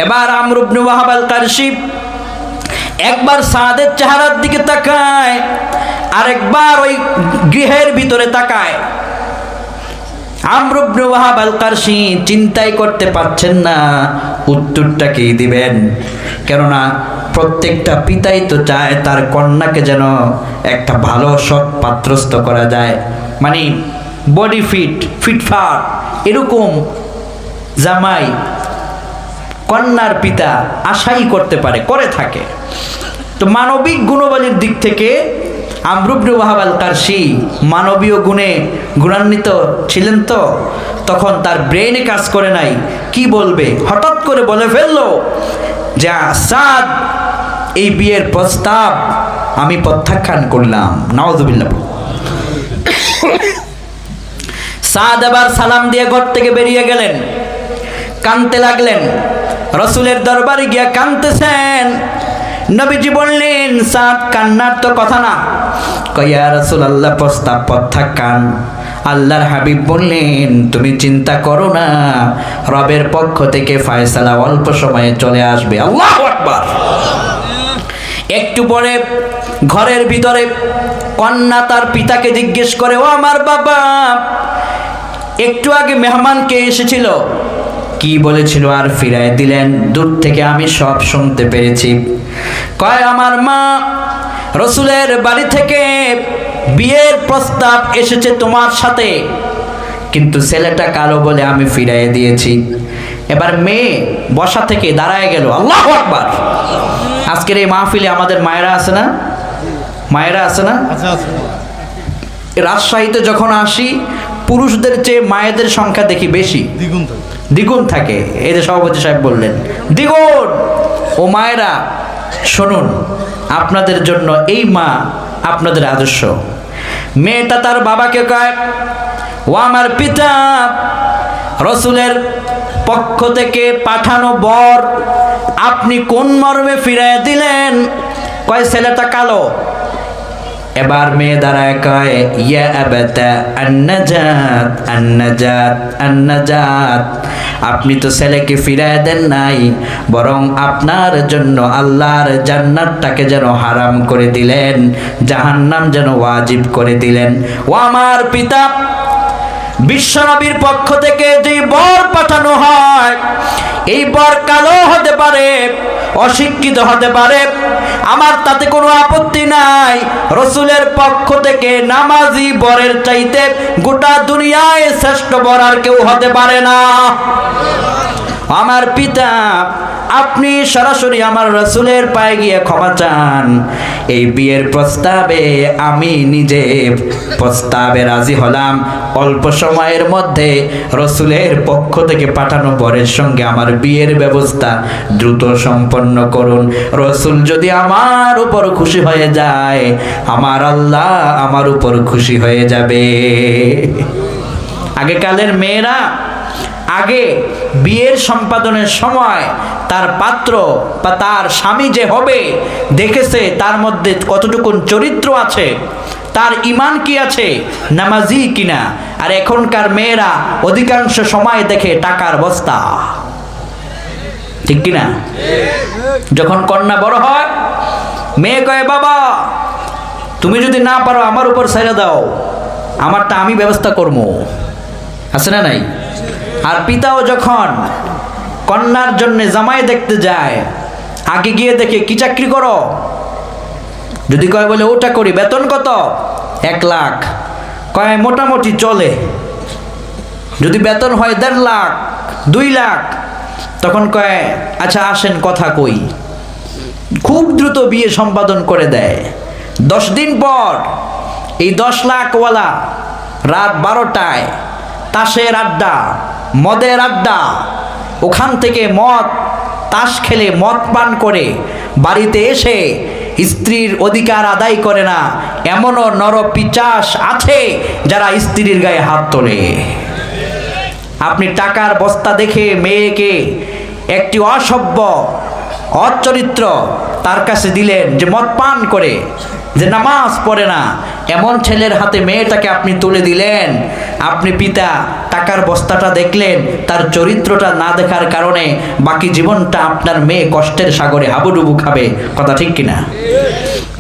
এবার আমর ইবনে ওয়াহাব আল কারশি একবার সাদের চেহারার দিকে তাকায়, আরেকবার ওই গৃহের ভিতরে তাকায়। আমর ইবনে ওয়াহাব আল কারশি চিন্তাই করতে পারছেন না উত্তরটা কি দিবেন, কেননা প্রত্যেকটা পিতাই তো চায় তার কন্যাকে যেন একটা ভালো সৎ পাত্রস্থ করা যায়, মানে বডি ফিটফাট এরকম জামাই কন্যার পিতা আশাই করতে পারে, করে থাকে। তো মানবিক গুণাবলীর দিক থেকে আমর ইবনে ওয়াহাব আল কারশি মানবীয় গুণে গুণান্বিত ছিলেন। তো তখন তার ব্রেইনে কাজ করে নাই, কি বলবে, হঠাৎ করে বলে ফেললো যে সাদ, এই বিয়ের প্রস্তাব আমি প্রত্যাখ্যান করলাম। নাউযুবিল্লাহ। সাদ আবার সালাম দিয়ে ঘর থেকে বেরিয়ে গেলেন, কাঁদতে লাগলেন। রসুলের দরবারে গিয়া কাঁদতেছেন। নবীজি বললেন সাদ, কান্নার তো কথা না। কয়া রাসূলুল্লাহ, প্রস্তাব প্রত্যাখ্যান। আল্লাহর হাবিব বললেন তুমি চিন্তা করো না, রবের পক্ষ থেকে ফয়সালা অল্প সময়ে চলে আসবে। আল্লাহু আকবার। একটু পরে ঘরের ভিতরে কন্যা তার পিতাকে জিজ্ঞেস করে, ও আমার বাবা, একটু আগে মেহমান কে এসেছিল, কি বলেছিল আর ফিরায় দিলেন? দূর থেকে আমি সব শুনতে পেরেছি। কয় আমার মা, রসুলের বাড়ি থেকে বিয়ের প্রস্তাব এসেছে তোমার সাথে, কিন্তু ছেলেটা কালো বলে আমি ফিরাই দিয়েছি। এবার মেয়ে বসা থেকে দাঁড়ায় গেল। আল্লাহু আকবার। আজকের এই মাহফিলে আমাদের মায়েরা আছে না? মায়েরা আছে না? রাজশাহীতে যখন আসি পুরুষদের চেয়ে মায়েদের সংখ্যা দেখি বেশি, দ্বিগুণ থাকে। এই যে সভাপতি সাহেব বললেন দ্বিগুণ। ও মায়েরা শুনুন, আপনাদের জন্য এই মা আপনাদের আদর্শ। মেয়েটা তার বাবাকে কয়, ও আমার পিতা, রসুলের পক্ষ থেকে পাঠানো বর আপনি কোন মর্মে ফিরায় দিলেন? কয় ছেলেটা কালো। এবার মেয়ে দাঁড়ায় কয়, ইয়া আবাতা আন্নাজাত আন্নাজাত আন্নাজাত, আপনি তো ছেলেকে ফিরায় দেন নাই, বরং আপনার জন্য আল্লাহর জান্নাতটাকে যেন হারাম করে দিলেন, জাহান্নাম যেন ওয়াজিব করে দিলেন। ও আমার পিতা, বিশ্বনবীর পক্ষ থেকে যে বর পাঠানো হয়, এই বর কালো হতে পারে, অশিক্ষিত হতে পারে, আমার তাতে কোনো আপত্তি নাই। রসুলের পক্ষ থেকে নামাজি বরের চাইতে গোটা দুনিয়ায় শ্রেষ্ঠ বর আর কেউ হতে পারে না। আমার পিতা, আপনি সরাসরি আমার রসুলের পায়ে গিয়ে ক্ষমা চান। এই বিয়ের প্রস্তাবে আমি নিজে প্রস্তাবে রাজি হলাম। অল্প সময়ের মধ্যে রসুলের পক্ষ থেকে পাঠানো বরের সঙ্গে আমার বিয়ের ব্যবস্থা দ্রুত সম্পন্ন করুন। রসুল যদি আমার উপর খুশি হয়ে যায়, আমার আল্লাহ আমার উপর খুশি হয়ে যাবে। আগেকালের মেয়েরা আগে বিয়ের সম্পাদনের সময় তার পাত্র বা তার স্বামী যে হবে দেখেছে তার মধ্যে কতটুকু চরিত্র আছে, তার ঈমান কি আছে, নামাজি কিনা। আর এখনকার মেয়েরা অধিকাংশ সময় দেখে টাকার বস্তা, ঠিক কিনা? যখন কন্যা বড় হয়, মেয়ে কয়, বাবা তুমি যদি না পারো আমার উপর ছেড়ে দাও, আমারটা আমি ব্যবস্থা করবো। আছে না নাই? আর পিতাও যখন কন্যার জন্য জামাই দেখতে যায়, আগে গিয়ে দেখে কি চাকরি করো, যদি কয় বলে ওটা করি, বেতন কত? 1 লাখ। কয় মোটামুটি চলে। যদি বেতন হয় 1.5 লাখ 2 লাখ, তখন কয় আচ্ছা আসেন কথা কই। খুব দ্রুত বিয়ে সম্পাদন করে দেয়। 10 দিন পর এই 10 লাখওয়ালা রাত 12টায় তাসের আড্ডা, মদের আড্ডা, ওখান থেকে মদ তাস খেলে মদ পান করে বাড়িতে এসে স্ত্রীর অধিকার আদায় করে না, এমনও নরপিচাস আছে যারা স্ত্রীর গায়ে হাত তোলে। আপনি টাকার বস্তা দেখে মেয়েকে একটি অসভ্য অচরিত্র তার কাছে দিলেন, যে মদ পান করে, যে নামাজ পড়ে না, এমন ছেলের হাতে মেয়েটাকে আপনি তুলে দিলেন। আপনি পিতা টাকার বস্তাটা দেখলেন, তার চরিত্রটা না দেখার কারণে বাকি জীবনটা আপনার মেয়ে কষ্টের সাগরে হাবুডুবু খাবে। কথা ঠিক কিনা?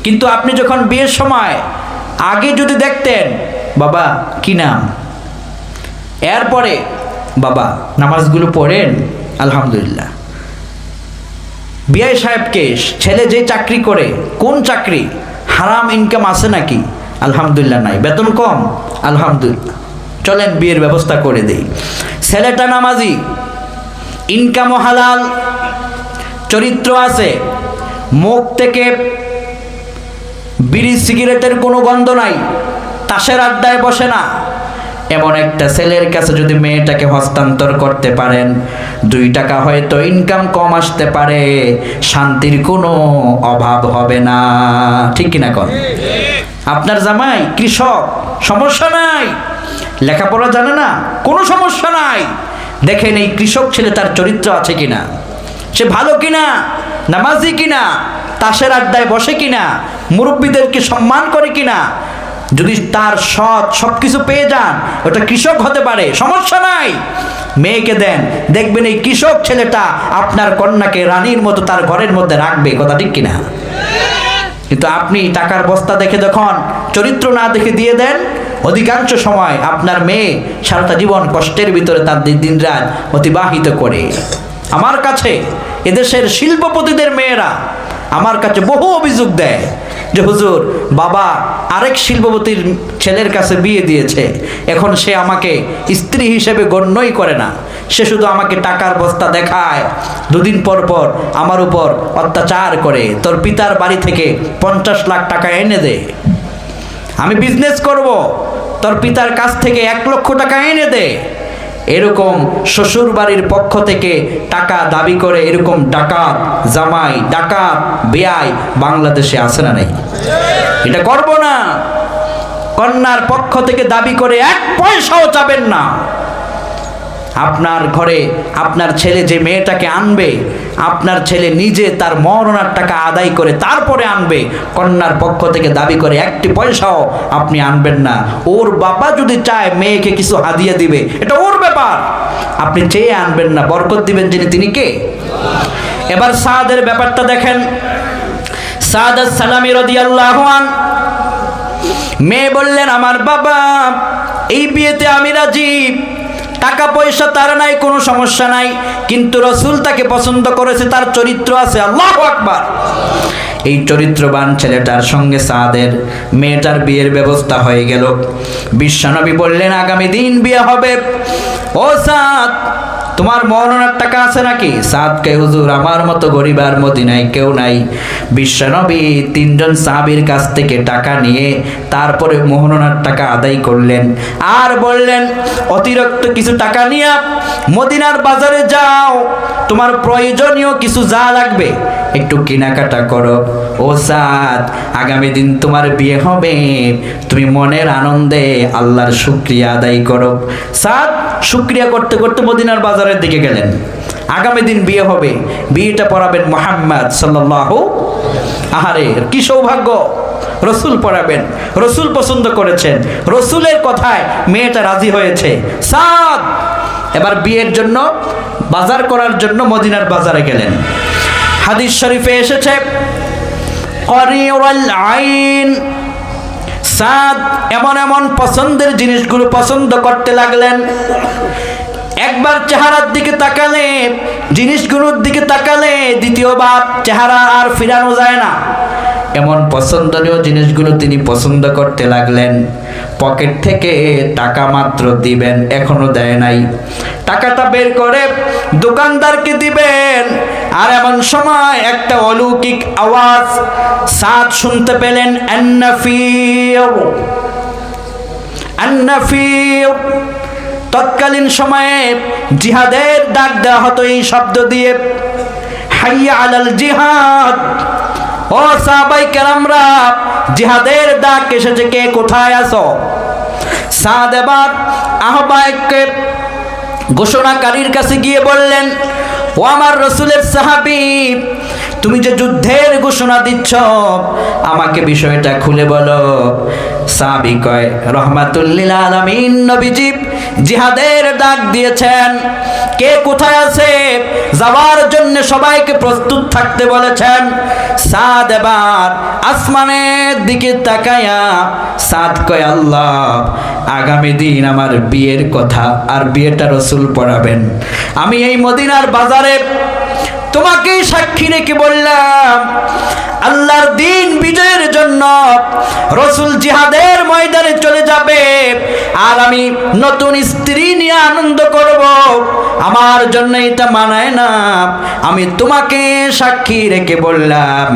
কিন্তু আপনি যখন বিয়ের সময় আগে যদি দেখতেন, বাবা কি নাম, এরপরে বাবা নামাজগুলো পড়েন, আলহামদুলিল্লাহ। বিআই সাহেবকে ছেলে যে চাকরি করে, কোন চাকরি, হারাম ইনকাম আছে নাকি, আলহামদুলিল্লাহ নাই, বেতন কম, আলহামদুলিল্লাহ, চলেন বিয়ের ব্যবস্থা করে দেই। ছেলেটা নামাজি, ইনকামও হালাল, চরিত্র আছে, মুখ থেকে বিড়ি সিগারেটের কোনো গন্ধ নাই, তাসের আড্ডায় বসে না, এমন একটা ছেলের কাছে যদি মেয়েটাকে হস্তান্তর করতে পারেন, 2 টাকা হয়তো ইনকাম কম আসতে পারে, শান্তির কোনো অভাব হবে না। ঠিক কিনা কন? আপনার জামাই কৃষক, সমস্যা নাই, লেখাপড়া জানে না, কোনো সমস্যা নাই, দেখেন এই কৃষক ছেলে তার চরিত্র আছে কিনা, সে ভালো কিনা, নামাজি কিনা, তাসের আড্ডায় বসে কিনা, মুরব্বীদেরকে সম্মান করে কিনা। যদি তার সৎ সব কিছু পেয়ে যান, ওটা কৃষক হতে পারে, সমস্যা নাই, মেয়েকে দেন, দেখবেন এই কৃষক ছেলেটা আপনার কন্যাকে রানীর মতো তার ঘরের মধ্যে রাখবে। কথা ঠিক কিনা? কিন্তু আপনি টাকার বস্তা দেখে যখন চরিত্র না দেখে দিয়ে দেন, অধিকাংশ সময় আপনার মেয়ে সারাটা জীবন কষ্টের ভিতরে তার দিনরাত অতিবাহিত করে। আমার কাছে এদেশের শিল্পপতিদের মেয়েরা আমার কাছে বহু অভিযোগ দেয় যে হুজুর, বাবা আরেক শিল্পপতির ছেলের কাছে বিয়ে দিয়েছে, এখন সে আমাকে স্ত্রী হিসেবে গণ্যই করে না, সে শুধু আমাকে টাকার বস্তা দেখায়, 2 দিন পর পর আমার উপর অত্যাচার করে, তোর পিতার বাড়ি থেকে 50 লাখ টাকা এনে দে, আমি বিজনেস করব, তোর পিতার কাছ থেকে 1 লক্ষ টাকা এনে দে। এরকম শ্বশুর বাড়ির পক্ষ থেকে টাকা দাবি করে এরকম ডাকাত জামাই, ডাকাত বেয়াই বাংলাদেশে আছে না নাই? এটা করব না। কন্যার পক্ষ থেকে দাবি করে 1 পয়সাও চাবেন না। আপনার ঘরে আপনার ছেলে যে মেয়েটাকে আনবে, আপনার ছেলে নিজে তার মহরণার টাকা আদায় করে তারপরে আনবে, কন্যার পক্ষ থেকে দাবি করে 1টি পয়সাও আপনি আনবেন না। ওর বাবা যদি চায় মেয়েকে কিছু হাদিয়া দিবে, এটা ওর ব্যাপার, আপনি চেয়ে আনবেন না, বরকত দিবেন যিনি, তিনি কে? এবার সাদের ব্যাপারটা দেখেন। সাদ আস-সালামি রাদিয়াল্লাহু আনহু, মেয়ে বললেন, আমার বাবা এই বিয়েতে আমি রাজি, টাকা পয়সা তার নাই, কোনো সমস্যা নাই, কিন্তু রাসূল তাকে পছন্দ করেছে, তার চরিত্র আছে। আল্লাহু আকবার। এই চরিত্রবান ছেলেটার সঙ্গে সাদের মেয়েটার বিয়ের ব্যবস্থা হয়ে গেল। বিশ্বনবী বললেন, আগামী দিন বিয়ে হবে, ও সাদ তোমার মহরণার টাকা আছে নাকি? সাদকে, হুজুর আমার মতো গরিব আর মদিনায় কেউ নাই। বিশ্বনবী 3 জন সাহাবীর কাছ থেকে টাকা নিয়ে তারপরে মহরণার টাকা আদায় করলেন, আর বললেন, অতিরিক্ত কিছু টাকা নিয়ে মদিনার বাজারে যাও, তোমার প্রয়োজনীয় কিছু যা লাগবে একটু কেনাকাটা করো। ও সাদ, আগামী দিন তোমার বিয়ে হবে, তুমি মনের আনন্দে আল্লাহর শুকরিয়া আদায় করো। সাদ শুকরিয়া করতে করতে মদিনার বাজারের দিকে গেলেন। আগামী দিন বিয়ে হবে, বিয়েটা পড়াবেন মুহাম্মদ সাল্লাল্লাহু, আহারে কি সৌভাগ্য, রসুল পড়াবেন, রসুল পছন্দ করেছেন, রসুলের কথায় মেয়েটা রাজি হয়েছে। সাদ এবার বিয়ের জন্য বাজার করার জন্য মদিনার বাজারে গেলেন। হাদিস শরীফে এসেছে, করিউল আইন, সাদ এমন এমন পছন্দের জিনিসগুলো পছন্দ করতে লাগলেন। একবার চেহারার দিকে তাকালে, জিনিসগুলোর দিকে তাকালে দ্বিতীয়বার চেহারা আর ফিরানো যায় না, এমন পছন্দনীয় জিনিসগুলো তিনি পছন্দ করতে লাগলেন। পকেট থেকে টাকা মাত্র দিবেন, এখনো দেয় নাই, টাকাটা বের করে দোকানদারকে দিবেন, আর এমন সময় একটা অলৌকিক আওয়াজ সাদ শুনতে পেলেন, আন্নাফির আন্নাফির, তৎকালীন সময়ে জিহাদের ডাক দেওয়া হতো এই শব্দ দিয়ে, হাইয়া আলাল জিহাদ। ও সাহাবায়ে কেরামরা, জিহাদের ডাক এসেছে, কে কোথায় আছো? সাদ এবার আহ্বায়ককে ঘোষণাকারীর কাছে গিয়ে বললেন, ও আমার রাসূলের সাহাবী, তুমি যে যুদ্ধের ঘোষণা দিচ্ছ, আমাকে বিষয়টা খুলে বলো। সাহাবী কয়, রাহমাতুল লিল আলামিন নবীজি জিহাদের ডাক দিয়েছেন, কে কোথায় আছে যাওয়ার জন্য সবাইকে প্রস্তুত থাকতে বলেছেন। সাদ এবার আসমানের দিকে তাকায়া সাদ কয়, আল্লাহ, আগামী দিন আমার বিয়ের কথা, আর বিয়েটা রাসূল পড়াবেন। আমি এই মদিনার বাজারে তোমাকে সাক্ষী রেখে বললাম, আল্লাহর দিন বিজয়ের জন্য রাসূল জিহাদের ময়দানে চলে যাবে, আর আমি নতুন স্ত্রী নিয়ে আনন্দ করব। আমার জন্য এটা মানায় না। আমি তোমাকে সাক্ষী রেখে বললাম,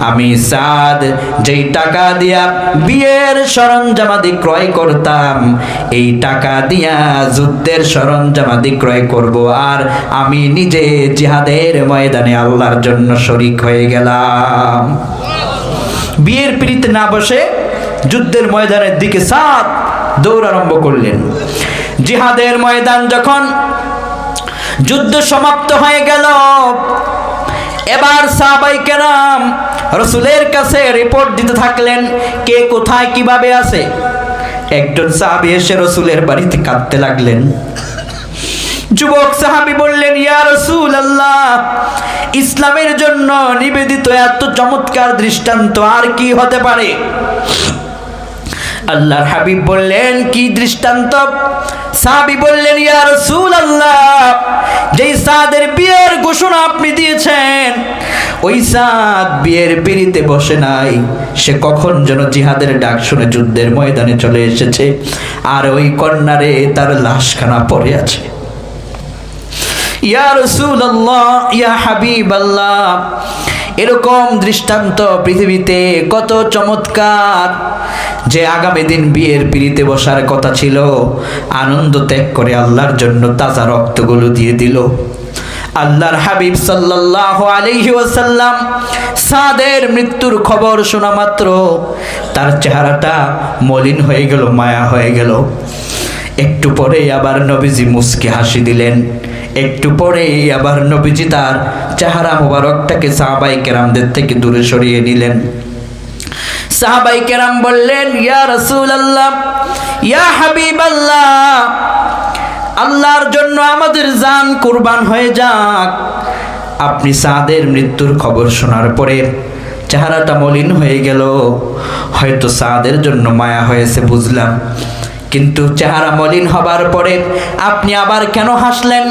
আমি সাদ যেই টাকা দিয়া বিয়ের সরঞ্জামাদি ক্রয় করতাম, এই টাকা দিয়া যুদ্ধের সরঞ্জামাদি ক্রয় করব, আর আমি নিজে জিহাদের ময়দানে আল্লাহর জন্য শরীক হয়ে গেলাম। বিয়ের পিড়িতে না বসে যুদ্ধের ময়দানের দিকে সাদ দৌড় আরম্ভ করলেন। জিহাদের ময়দান যখন যুদ্ধ সমাপ্ত হয়ে গেল, এবার সাহাবায়ে কেরাম রাসূলের কাছে রিপোর্ট দিতে থাকলেন, কে কোথায় কিভাবে আছে। একজন সাহাবী এসে রাসূলের বাড়িতে কাঁদতে লাগলেন। যুবক সাহাবী বললেন, ইয়া রাসূলুল্লাহ, ইসলামের জন্য নিবেদিত এত চমৎকার দৃষ্টান্ত আর কি হতে পারে? আল্লাহর হাবিব বললেন, কি দৃষ্টান্ত? সাহাবী বললেন, ইয়া রাসূলুল্লাহ, যেই সাদের বিয়ের ঘোষণা আপনি দিয়েছেন, ওই সাদ বিয়ের পিড়িতে বসে নাই, সে কখন যেন জিহাদের ডাক শুনে যুদ্ধের ময়দানে চলে এসেছে, আর ওই কন্যারে তার লাশখানা পড়ে আছে। ইয়া রাসূলুল্লাহ, ইয়া হাবিবাল্লাহ, এরকম দৃষ্টান্ত পৃথিবীতে কত চমৎকার, যে আগামী দিন বিয়ের পিড়িতে বসার কথা ছিল, আনন্দ ত্যাগ করে আল্লাহর জন্য তাজা রক্তগুলো দিয়ে দিল। আল্লাহর হাবিব সাল্লাল্লাহু আলাইহি ওয়াসাল্লাম সাদের মৃত্যুর খবর শোনা মাত্র তার চেহারাটা মলিন হয়ে গেল, মায়া হয়ে গেল। একটু পরে আবার নবীজি মুস্কি হাসি দিলেন। একটু পরে আবার নবীজি তার চেহারা মোবারকটাকে সাহাবায়ে কেরামদের থেকে দূরে সরিয়ে নিলেন। সাহাবায়ে কেরাম বললেন, ইয়া রাসূলুল্লাহ, ইয়া হাবিবাল্লাহ, আল্লাহর জন্য আমাদের জান কুরবান হয়ে যাক। আপনি সাদের মৃত্যুর খবর শোনার পরে চেহারাটা মলিন হয়ে গেল, হয়তো সাদের জন্য মায়া হয়েছে বুঝলাম, কিন্তু চেহারা মলিন হবার পরে আপনি আবার কেন হাসলেন?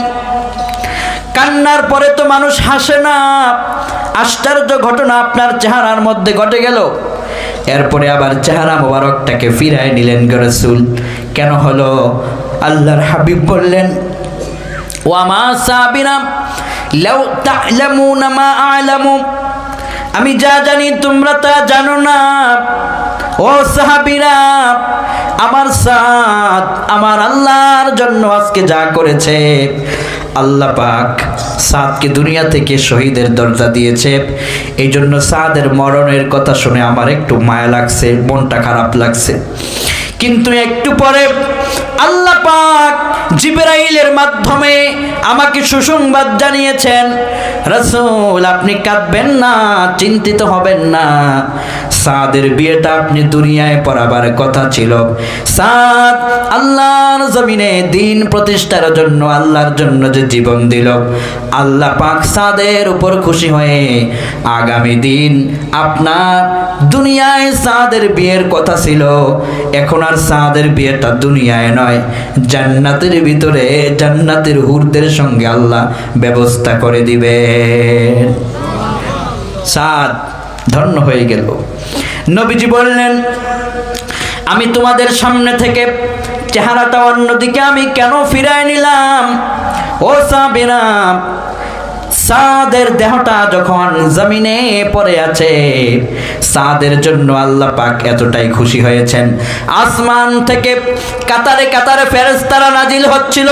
কান্নার পরে তো মানুষ হাসে না। আশ্চর্য ঘটনা আপনার চেহারার মধ্যে ঘটে গেল। এরপরে আবার চেহারা মোবারকটাকে ফিরায় নিলেন গো রাসূল। কেন হলো? আল্লাহর হাবিব বললেন, ওয়া মা সাবিনা লাউ তা'লামুনা মা আ'লামু, আমি যা জানি তোমরা তা জানো না। ও সাহাবীরা, আমার সাদ আমার আল্লাহর জন্য আজকে যা করেছে, আল্লাহ পাক সাদকে দুনিয়া থেকে শহীদের দরজা দিয়েছে। এই জন্য সাদের মরণের কথা শুনে আমার একটু মায়া লাগছে, মনটা খারাপ লাগছে। কিন্তু একটু পরে আল্লাহ পাক জিবরাইলের মাধ্যমে আমাকে সুসংবাদ জানিয়েছেন, রাসূল আপনি কাঁদবেন না, চিন্তিত হবেন না, সাদের বিয়েটা আপনি দুনিয়ায় পড়াবার কথা ছিল। সাদ আল্লাহর জমিনে দ্বীন প্রতিষ্ঠার জন্য, আল্লাহর জন্য যে জীবন দিল, আল্লাহ পাক সাদের উপর খুশি হয়ে আগামী দিন আপনার দুনিয়ায় সাদের বিয়ের কথা ছিল, এখন আর সাদের বিয়েটা দুনিয়ায় নয়, জান্নাতের ভিতরে জান্নাতের হুরদের সঙ্গে আল্লাহ ব্যবস্থা করে দিবেন। সাদ ধন্য হয়ে গেল। নবীজি বললেন, আমি তোমাদের সামনে থেকে চেহারাটা অন্যদিকে আমি কেন ফিরায় নিলাম? ও সাহাবীরা, সাদের দেহটা যখন জমিনে পড়ে আছে, সাদের জন্য আল্লাহ পাক এতটাই খুশি হয়েছেন, আসমান থেকে কাতারে কাতারে ফেরেশতারা নাজিল হচ্ছিল,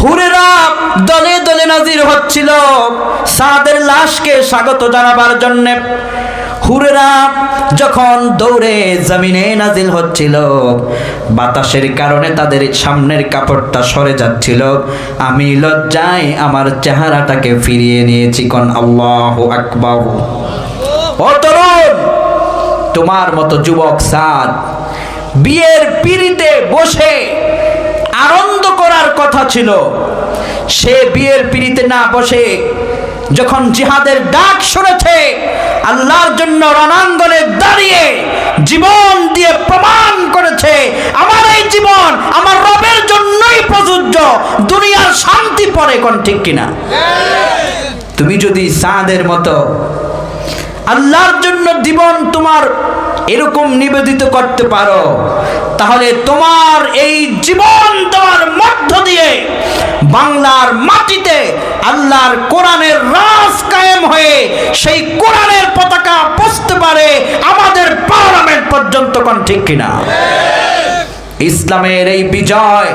হুরেরা দলে দলে নাজির হচ্ছিল সাদের লাশকে স্বাগত জানাবার জন্য। হুরেরা যখন দৌড়ে জমিনে নাজিল হচ্ছিল, বাতাসের কারণে তাদের সামনের কাপড়টা সরে যাচ্ছিল, আমি লজ্জায় আমার চেহারাটাকে ফিরিয়ে নিয়েছি। কোন আল্লাহু আকবার। ও তরুণ, তোমার মতো যুবক সাদ বিয়ের পিঁড়িতে বসে আনন্দ করার কথা ছিল, সে বিয়ের পিঁড়িতে না বসে যখন জিহাদের ডাক শুনেছে, আল্লাহর জন্য রণাঙ্গনে দাঁড়িয়ে জীবন দিয়ে প্রমাণ করেছে আমার এই জীবন আমার রবের জন্যই প্রযোজ্য, দুনিয়ার শান্তি পরে। কোন ঠিক কিনা? তুমি যদি সাদের মতো আল্লাহর জন্য জীবন তোমার এরকম নিবেদিত করতে পারো, তাহলে তোমার এই জীবন দেওয়ার মধ্য দিয়ে বাংলার মাটিতে আল্লাহর কোরআনের রাজ কায়েম হয়ে সেই কোরআনের পতাকা পৌঁছতে পারে আমাদের পার্লামেন্ট পর্যন্ত। কোন ঠিক কিনা? ইসলামের এই বিজয়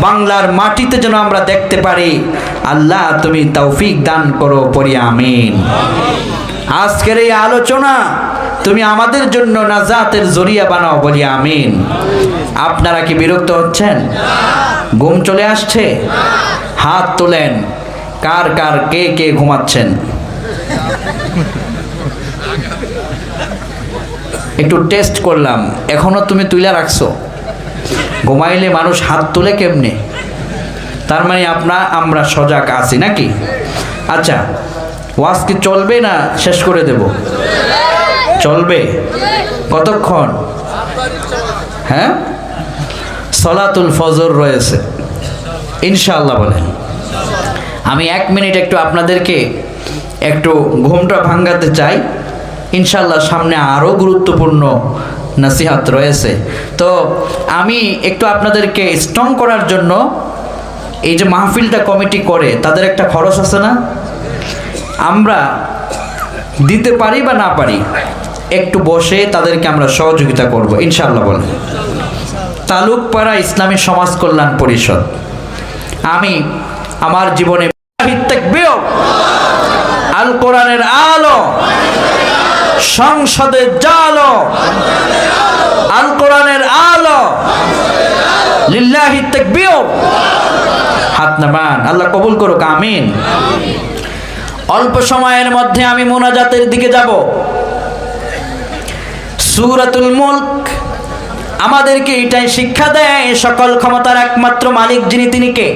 বাংলার মাটিতে যেন আমরা দেখতে পারি, আল্লাহ তুমি তৌফিক দান করো, পড়ি আমিন। আজকের এই আলোচনা তুমি আমাদের জন্য নাজাতের জরিয়া বানাও, বলি আমিন। আপনারা কি বিরক্ত হচ্ছেন? ঘুম চলে আসছে? হাত তোলেন, কার কার কে কে ঘুমাচ্ছেন? একটু টেস্ট করলাম, এখনো তুমি তুলে রাখছো। ঘুমাইলে মানুষ হাত তোলে কেমনে? তার মানে আমরা সজাগ আছি নাকি? আচ্ছা, ওয়াজ কি চলবে না শেষ করে দেব? চলবে। কতক্ষণ? হ্যাঁ, সলাতুল ফজর রয়েছে ইনশাআল্লাহ। বলেন। আমি 1 মিনিট একটু আপনাদেরকে একটু ঘুমটা ভাঙাতে চাই। ইনশাআল্লাহ সামনে আরও গুরুত্বপূর্ণ নসিহত রয়েছে। তো আমি একটু আপনাদেরকে স্ট্রং করার জন্য এই যে মাহফিলটা কমিটি করে, তাদের একটা খরচ আছে না? আমরা দিতে পারি বা না পারি, একটু বসে তাদেরকে আমরা সহযোগিতা করব ইনশাআল্লাহ। বলেন। তালুকপাড়া ইসলামী সমাজ কল্যাণ পরিষদ, আমি আমার জীবনে আল কোরআনের আলো, সংসদে জালো, আল কোরআনের আলো, লিল্লাহি তাকবীর। হাত নামান, আল্লাহ কবুল করুক, আমিন। অল্প সময়ের মধ্যে আমি মোনাজাতের দিকে যাব। সূরাতুল মুলক আমাদেরকে এটাই শিক্ষা দেয়, সকল ক্ষমতার একমাত্র মালিক যিনি, তিনি কে?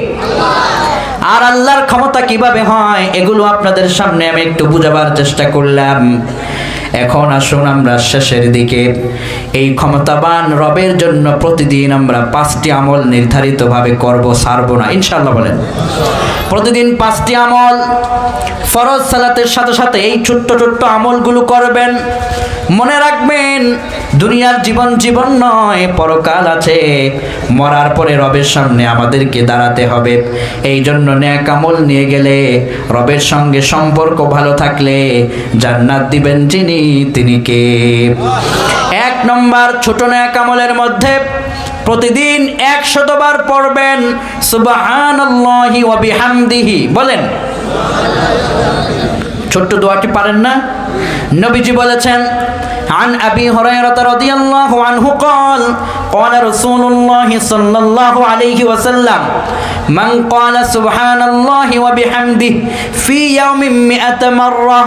আর আল্লাহর ক্ষমতা কিভাবে হয় এগুলো আপনাদের সামনে আমি একটু বুঝাবার চেষ্টা করলাম। এখন আসুন আমরা শেষের দিকে এই ক্ষমতাবান রবের জন্য প্রতিদিন আমরা 5টি আমল নির্ধারিতভাবে করব, ছাড়বো না ইনশাআল্লাহ। বলেন। প্রতিদিন 5টি আমল, ফরজ সালাতের সাথে সাথে এই ছোট্ট ছোট্ট আমলগুলো করবেন। মনে রাখবেন, দুনিয়ার জীবন জীবন নয়, পরকাল আছে। মরার পরে রবের সামনে আমাদেরকে দাঁড়াতে হবে। এই জন্য নেক আমল নিয়ে গেলে, রবের সঙ্গে সম্পর্ক ভালো থাকলে জান্নাত দিবেন যিনি, তিনি কে? 1 নম্বর ছোট নেক আমলের মধ্যে প্রতিদিন 100 বার পড়বেন সুবহানাল্লাহি ওয়া বিহামদিহি। বলেন। ছোট্ট দোয়াটি পারেন না? নবীজি বলেছেন, عن أبي هريرة رضي الله عنه قال قال رسول الله صلى الله عليه وسلم من قال سبحان الله وبحمده في يوم 100 مرة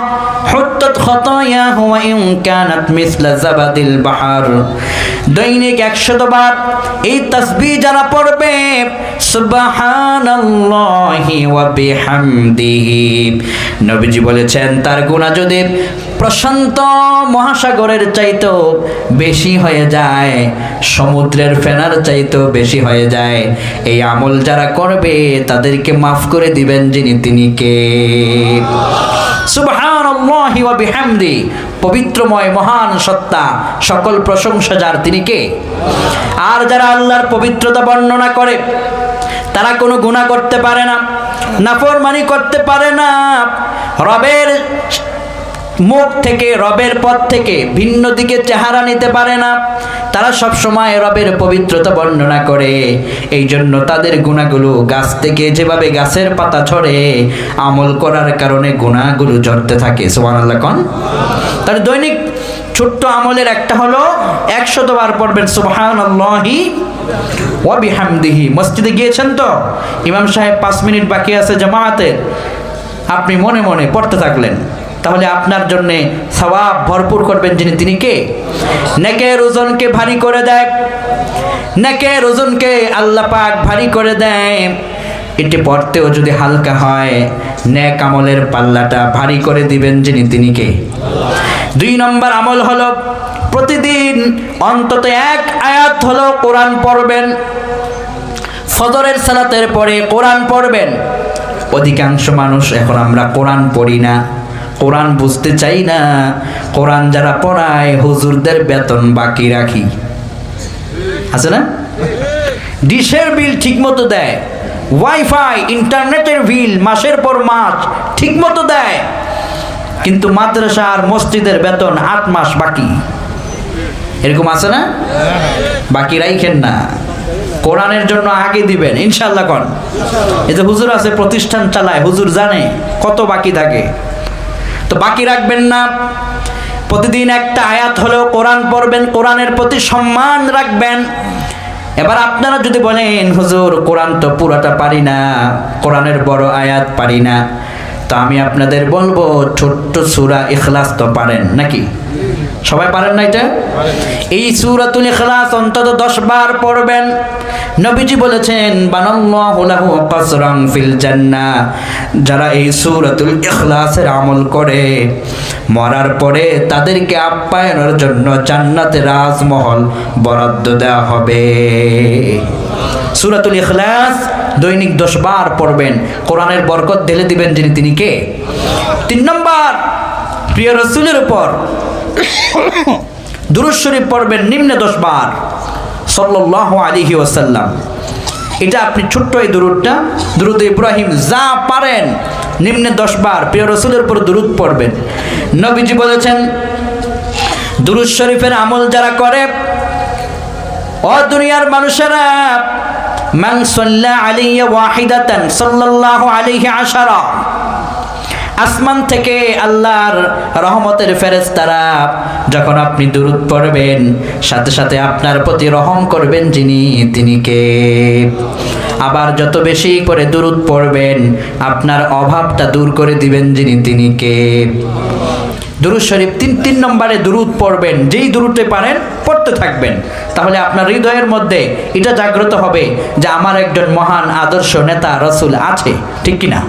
حطت خطاياه وإن كانت مثل زبد البحر। দৈনিক 100 বার এই তাসবিহ যারা পড়বে, সুবহানাল্লাহি ওয়া বিহামদিহি, নবীজি বলেছেন তার গুনাহ যদি প্রশান্ত মহাসাগরের চাইতেও বেশি হয়ে যায়, সমুদ্রের ফেনার চাইতেও বেশি হয়ে যায়, এই আমল যারা করবে তাদেরকে মাফ করে দিবেন যিনি, তিনি কে? সুবহানাল্লাহি ওয়া বিহামদি, পবিত্রময় মহান সত্তা, সকল প্রশংসা যার, তিনি কে? আর যারা আল্লাহর পবিত্রতা বর্ণনা করে, তারা কোনো গুনাহ করতে পারে না, নাফরমানি করতে পারে না, রবের মুখ থেকে, রবের পথ থেকে ভিন্ন দিকে চেহারা নিতে পারে না। তারা সব সময় রবের পবিত্রতা বর্ণনা করে। এই জন্য তাদের গুনাহগুলো গাছ থেকে যেভাবে গাছের পাতা ঝরে, আমল করার কারণে গুনাহগুলো ঝরতে থাকে। সুবহানাল্লাহ কোন। তার দৈনিক ছোট্ট আমলের একটা হলো 100 বার পড়বেন সুবহানাল্লাহি ওয়া বিহামদিহি। মসজিদে গিয়েছেন তো, ইমাম সাহেব 5 মিনিট বাকি আছে জামাতের, আপনি মনে মনে পড়তে থাকলেন, তাহলে আপনার জন্য সওয়াব ভরপুর করবেন যিনি, তিনি কে? নেকের ওজনকে ভারী করে দেয়, নেকের ওজনকে আল্লাহ পাক ভারী করে দেয়। এটি পড়তেও যদি হালকা হয়, নেক আমলের পাল্লাটা ভারী করে দিবেন যিনি, তিনি কে? 2 নম্বর আমল হলো প্রতিদিন অন্তত 1 আয়াত হলো কোরআন পড়বেন। ফজরের সালাতের পরে কোরআন পড়বেন। অধিকাংশ মানুষ এখন আমরা কোরআন পড়ি না, কোরআন বুঝতে চাই না। কোরআন যারা পড়ায় হুজুরদের বেতন বাকি রাখি, আছে না? ডিশের বিল ঠিক মতো দেয়, ওয়াইফাই ইন্টারনেটের বিল মাসের পর মাস ঠিক মতো দেয়, কিন্তু মাদ্রাসা আর মসজিদের বেতন 8 মাস বাকি। এরকম আছে না? বাকি রাখেন না, কোরআনের জন্য আগে দিবেন ইনশাআল্লাহ কোন। এই যে হুজুর আছে, প্রতিষ্ঠান চালায়, হুজুর জানে কত বাকি থাকে, তো বাকি রাখবেন না। প্রতিদিন একটা আয়াত হলেও কোরআন পড়বেন, কোরআনের প্রতি সম্মান রাখবেন। এবার আপনারা যদি বলেন হুজুর কোরআন তো পুরোটা পারি না, কোরআনের বড় আয়াত পারি না, তো আমি আপনাদের বলবো ছোট্ট সূরা ইখলাস তো পারেন নাকি? সবাই পারেন না এটা? এই সূরাতুল ইখলাস অন্তত 10 বার পড়বেন। নবীজি বলেছেন বানাল্লাহু লাহু কাসরান ফিল জান্নাহ, যারা এই সূরাতুল ইখলাসের আমল করে মরার পরে তাদেরকে আপ্যায়নের জন্য জান্নাতে রাজমহল বরাদ্দ দেওয়া হবে। সূরাতুল ইখলাস দৈনিক 10 বার পড়বেন, কোরআনের বরকত ঢেলে দিবেন যিনি, তিনি কে? 3 নম্বর, প্রিয় রাসূলের উপর দুরূদ শরীফ পড়বেন নিম্নে 10 বার সাল্লাল্লাহু আলাইহি ওয়াসাল্লাম। এটা আপনি ছোট্ট এই দুরূদটা, দুরূদ ইব্রাহিম যা পারেন নিম্নে 10 বার প্রিয় রাসূলের উপর দুরূদ পড়বেন। নবীজি বলেছেন দুরূদ শরীফের আমল যারা করে, ও দুনিয়ার মানুষেরা, মান সাল্লা আলাইহি ওয়াহিদাতান সাল্লাল্লাহু আলাইহি আশারা, আসমান থেকে আল্লাহর রহমতের ফেরেশতারা যখন আপনি দুরূদ পড়বেন, সাথে সাথে আপনার প্রতি রহম করবেন যিনি, তিনি কে? আবার যত বেশি করে দুরূদ পড়বেন আপনার অভাবটা দূর করে দিবেন যিনি, তিনি কে? দুরূদ শরীফ 3 নম্বরে দুরূদ পড়বেন, যেই দুরূদে পারেন পড়তে থাকবেন, তাহলে আপনার হৃদয়ের মধ্যে এটা জাগ্রত হবে যে আমার একজন মহান আদর্শ নেতা রাসূল আছে, ঠিক কি না?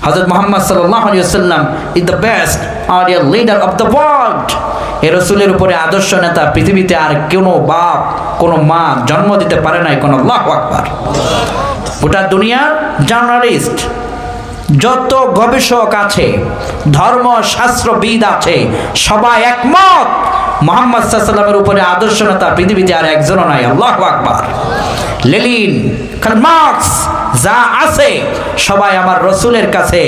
হযরত মুহাম্মদ সাল্লাল্লাহু আলাইহি ওয়াসাল্লাম is the best ideal leader of the world. এই রাসূলের উপরে আদর্শ নেতা পৃথিবীতে আর কোনো বাপ, কোনো মা জন্ম দিতে পারে নাই, কোন। আল্লাহু আকবার। গোটা দুনিয়ার জার্নালিস্ট, যত গবেষক আছে, ধর্মশাস্ত্রবিদ আছে, সবাই একমত মুহাম্মদ সাল্লাল্লাহু আলাইহি ওয়াসাল্লামের উপরে আদর্শ নেতা পৃথিবীতে আর একজনও নাই। আল্লাহু আকবার। লেনিন, কার্ল মার্কস যা আছে সবাই আমার রাসূলের কাছে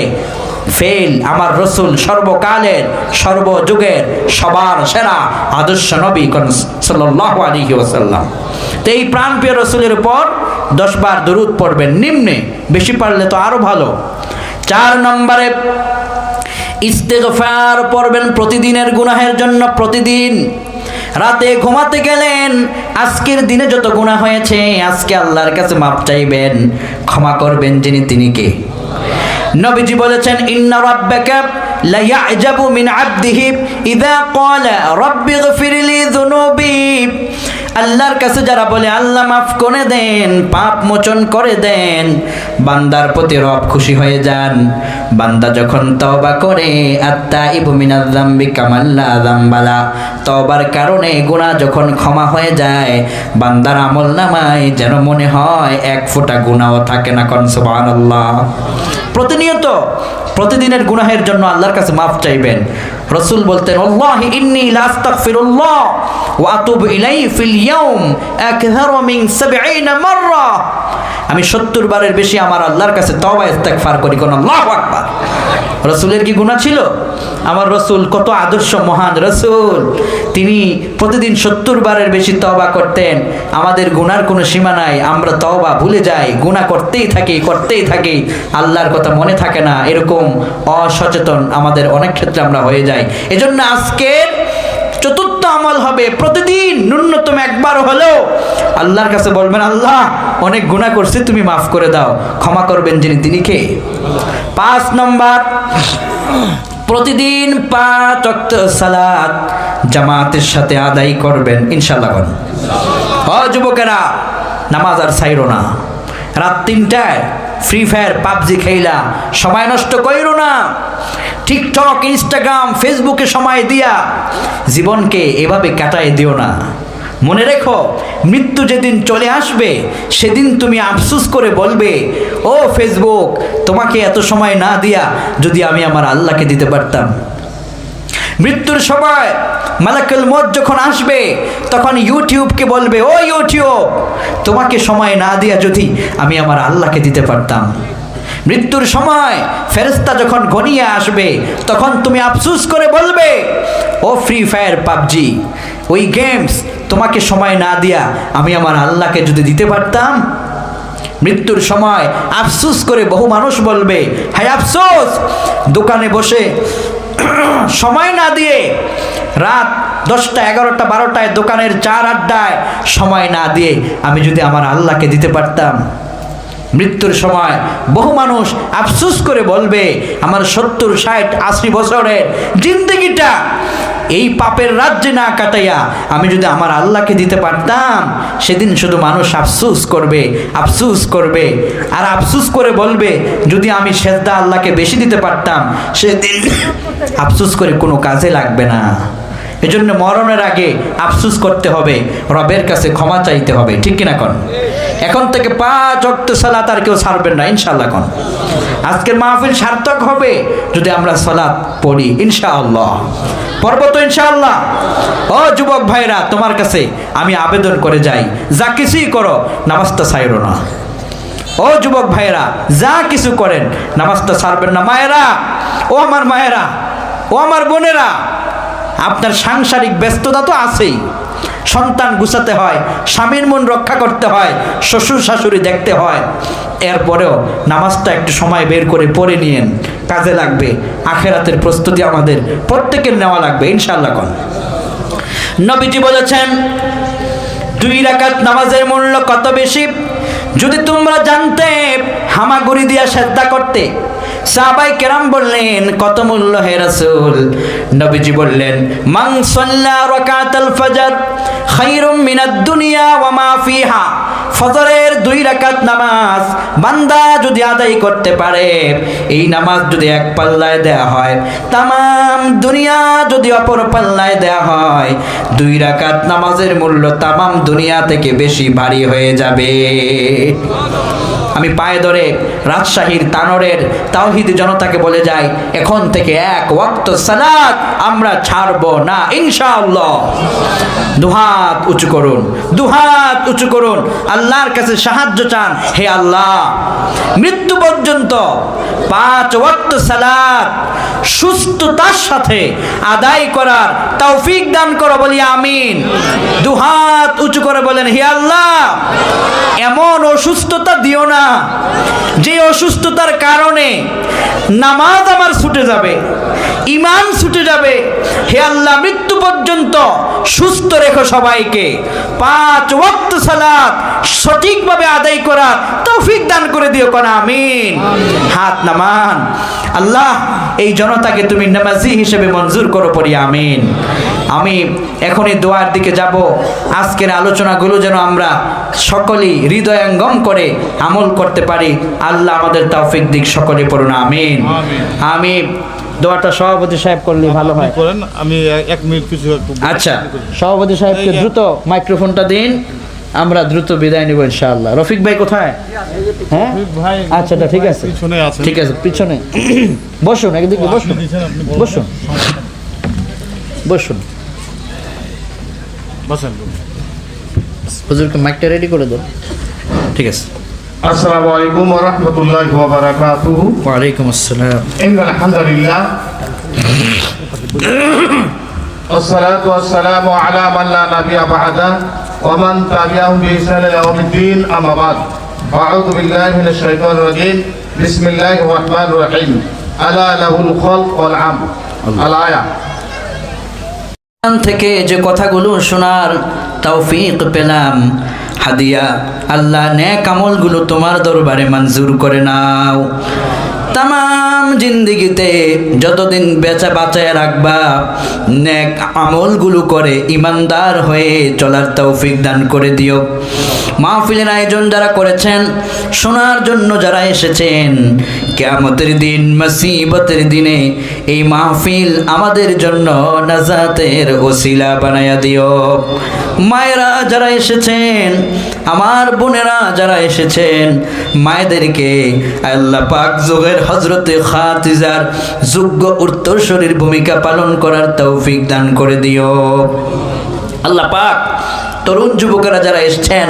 ফেল। আমার রাসূল সর্বকালের সর্বযুগের সবার সেরা আদর্শ নবী সাল্লাল্লাহু আলাইহি ওয়াসাল্লাম। তো এই প্রাণপ্রিয় রাসূলের উপর 10 বার দরুদ পড়বেন নিম্নে, বেশি পারলে তো আরো ভালো। 4 নম্বরে ইস্তেগফার পড়বেন প্রতিদিনের গুনাহের জন্য। প্রতিদিন রাতে ঘুমাতে গেলেন, আজকের দিনে যত গুনাহ হয়েছে আজকে আল্লাহর কাছে মাপ চাইবেন, ক্ষমা করবেন যিনি, তিনি কে? নবীজি বলেছেন ইন্না রাব্বাকা লা ইয়াজাবু মিন আবদিহি ইযা ক্বালা রাব্বিগফিরলি যুনুবি। আল্লাহর কাছে যারা বলে আল্লাহ মাফ করে দেন, পাপ মোচন করে দেন, বান্দার প্রতি রব খুশি হয়ে যান। বান্দা যখন তওবা করে, আত্তাইবু মিনাজ যামবি কামাল্লা যামবালা, তওবার কারণে গুনাহ যখন ক্ষমা হয়ে যায়, বান্দার আমলনামায় যেন মনে হয় 1 ফোঁটা গুনাহও থাকে না। কোন সুবহানাল্লাহ। প্রতিনিয়ত প্রতিদিনের গুনাহের জন্য আল্লাহর কাছে মাফ চাইবেন। রাসূল বলতেন, আল্লাহি ইন্নী লা আস্তাগফিরুল্লাহ ওয়া আতুবু ইলাইহি ফিল ইয়াউম আকথারু মিন 70 মাররা। আমি 70 বারের বেশি আমার আল্লাহর কাছে তওবা ইস্তেগফার করি। কোন আল্লাহু আকবার। রাসূলের কি গুনাহ ছিল? আমার রাসূল কত আদর্শ মহান রাসূল, তিনি প্রতিদিন 70 বারের বেশি তওবা করতেন। আমাদের গুনার কোনো সীমা নাই, আমরা তওবা ভুলে যাই, গুনাহ করতেই থাকি, আল্লাহর কথা মনে থাকে না, এরকম অসচেতন আমাদের অনেক ক্ষেত্রে আমরা হয়ে যাই। এজন্য আজকের চতুর্থ আমল হবে প্রতিদিন ন্যূনতম একবার হলেও আল্লাহর কাছে বলবেন, আল্লাহ অনেক গুনাহ করছি, তুমি মাফ করে দাও। ক্ষমা করবেন যিনি, তিনি কে? 5 নম্বর, প্রতিদিন 5 ওয়াক্ত সালাত জামাতের সাথে আদায় করবেন ইনশাআল্লাহ। ও যুবকেরা, নামাজ আর ছাইরো না। রাত 3টায় ফ্রি ফায়ার পাবজি খেলা সময় নষ্ট কইরো না। টিকটক, ইনস্টাগ্রাম, ফেসবুকে সময় দিয়া জীবনকে এভাবে কাটায় দিও না। মনে রেখো, মৃত্যু যেদিন চলে আসবে সেদিন তুমি আফসোস করে বলবে, ও ফেসবুক, তোমাকে এত সময় না দিয়া যদি আমি আমার আল্লাহকে দিতে পারতাম। মৃত্যুর সময় মালাকুল মউত যখন আসবে তখন ইউটিউবকে বলবে, ও ইউটিউব, তোমাকে সময় না দিয়া যদি আমি আমার আল্লাহকে দিতে পারতাম। মৃত্যুর সময় ফেরেশতা যখন ঘনিয়ে আসবে তখন তুমি আফসোস করে বলবে, ও ফ্রি ফায়ার পাবজি, ওই গেমস, তোমাকে সময় না দিয়া আমি আমার আল্লাহকে যদি দিতে পারতাম। মৃত্যুর সময় আফসোস করে বহু মানুষ বলবে, হায় আফসোস, দোকানে বসে সময় না দিয়ে রাত 10টা, 11টা, 12টায় দোকানের চার আড্ডায় সময় না দিয়ে আমি যদি আমার আল্লাহকে দিতে পারতাম। মৃত্যুর সময় বহু মানুষ আফসোস করে বলবে, আমার 70, 60, 80 বছরের জিন্দগিটা এই পাপের রাজ্যে না কাটাইয়া আমি যদি আমার আল্লাহকে দিতে পারতাম। সেদিন শুধু মানুষ আফসোস করবে আর আফসোস করে বলবে, যদি আমি সেজদা আল্লাহকে বেশি দিতে পারতাম। সেদিন আফসোস করে কোনো কাজে লাগবে না। এজন্য মরণের আগে আফসোস করতে হবে, রবের কাছে ক্ষমা চাইতে হবে, ঠিক কিনা কোন? এখন থেকে 5 ওয়াক্ত সালাত আর কেউ ছাড়বেন না ইনশাআল্লাহ। কোন আজকের মাহফিল সার্থক হবে যদি আমরা সালাত পড়ি ইনশাআল্লাহ। পড়ব তো ইনশাআল্লাহ। ও যুবক ভাইরা, তোমার কাছে আমি আবেদন করে যাই, যা কিছুই করো নামাজটা ছাইরো না। ও যুবক ভাইরা, যা কিছু করেন নামাজটা ছাড়বেন না। মায়েরা, ও আমার মায়েরা, ও আমার বোনেরা, আপনার সাংসারিক ব্যস্ততা তো আছেই, সন্তান গুছাতে হয়, স্বামীর মন রক্ষা করতে হয়, শ্বশুর শাশুড়ি দেখতে হয়। এরপরেও নামাজটা একটু সময় বের করে পড়ে নিয়েন, কাজে লাগবে। আখেরাতের প্রস্তুতি আমাদের প্রত্যেকের নেওয়া লাগবে ইনশাআল্লাহ। কোন নবীজি বলেছেন, 2 রাকাত নামাজের মূল্য কত বেশি, যদি তোমরা জানতে হামাগুড়ি দিয়া সেজদা করতে। সাহাবায়ে কেরাম বললেন, কত মূল্য হে রাসূল? নবীজি বললেন, মান সাল্লা রাকাতাল ফজর খায়রুম মিনাদ দুনিয়া ওয়া মা ফিহা। ফজরের 2 রাকাত নামাজ বান্দা যদি আদায় করতে পারে, এই নামাজ যদি এক পাল্লায় দেয়া হয়, তামাম দুনিয়া যদি অপর পাল্লায় দেয়া হয়, 2 রাকাত নামাজের মূল্য তামাম দুনিয়া থেকে বেশি ভারী হয়ে যাবে। আমি পায়ে ধরে রাজশাহীর তানোরের তাওহীদি জনতাকে বলে যাই, এখন থেকে 1 ওয়াক্ত সালাত আমরা ছাড়ব না ইনশাআল্লাহ। দুহাত উঁচু করুন, দুহাত উঁচু করুন, আল্লাহর কাছে সাহায্য চান। হে আল্লাহ, মৃত্যু পর্যন্ত 5 ওয়াক্ত সালাত সুস্থতার সাথে আদায় করার তৌফিক দান করো, বলি আমিন। দুহাত উঁচু করে বলেন, হে আল্লাহ, এমন অসুস্থতা দিও না যে অসুস্থতার কারণে নামাজ আমার ছুটে যাবে, ঈমান ছুটে যাবে। হে আল্লাহ, মৃত্যু পর্যন্ত সুস্থ রেখো সবাইকে, 5 ওয়াক্ত সালাত সঠিকভাবে আদায় করার তৌফিক দান করে দিও, কোন আমিন। হাত নামান। আল্লাহ, এই জনতাকে তুমি নামাজি হিসেবে মঞ্জুর করো, পড়ি আমিন। আমি এখনই দোয়ার দিকে যাব। আজকের আলোচনাগুলো যেন আমরা সকলেই হৃদয়ঙ্গম করে আমল করতে পারি। আল্লাহ আমাদের তৌফিক দিক, সকলে পড়ুন আমিন। আমি দোয়াটা সভাপতি সাহেব করলে ভালো হয়। আমি 1 মিনিট কিছু। আচ্ছা, সভাপতি সাহেবকে দ্রুত মাইক্রোফোনটা দিন। আমরা দ্রুত বিদায় নিব ইনশাআল্লাহ। রফিক ভাই কোথায়? হ্যাঁ আচ্ছা ঠিক আছে, ঠিক আছে পিছনে বসুন, একদিকে বসুন, বসুন বসুন। হুজুরকে মাইকটা রেডি করে দাও। ঠিক আছে। আসসালামু আলাইকুম ওয়া রাহমাতুল্লাহি ওয়া বারাকাতুহু। ওয়া আলাইকুম আসসালাম। ইন্নাল হামদুলিল্লাহ والصلاة والسلام على من لا نبي بعده ومن تبعهم بإحسان إلى يوم الدين أما بعد أعوذ بالله من الشيطان الرجيم بسم الله الرحمن الرحيم ألا له الخلق والأمر الآية থেকে যে কথাগুলো শোনার তৌফিক পেলাম, হাদিয়া আল্লাহ নেক আমলগুলো তোমার দরবারে মঞ্জুর করে নাও। তামাম জিন্দিগিতে যতদিন বেঁচে বাঁচায় রাখবা, নেক আমলগুলো করে ইমানদার হয়ে চলার তৌফিক দান করে দিও। মাহফিলের আয়োজন যারা করেছেন, শোনার জন্য যারা এসেছেন, কিয়ামতের দিন মুসিবতের দিনে এই মাহফিল আমাদের জন্য নাজাতের ওসিলা বানায়া দিও। মায়েরা যারা এসেছেন, আমার বোনেরা যারা এসেছেন, মায়েদেরকে আল্লাহ পাক যুগের হযরতে খাদিজার যোগ্য উত্তরসূরির ভূমিকা পালন করার তৌফিক দান করে দিও। আল্লাহ পাক তরুণ যুবকেরা যারা এসেছেন,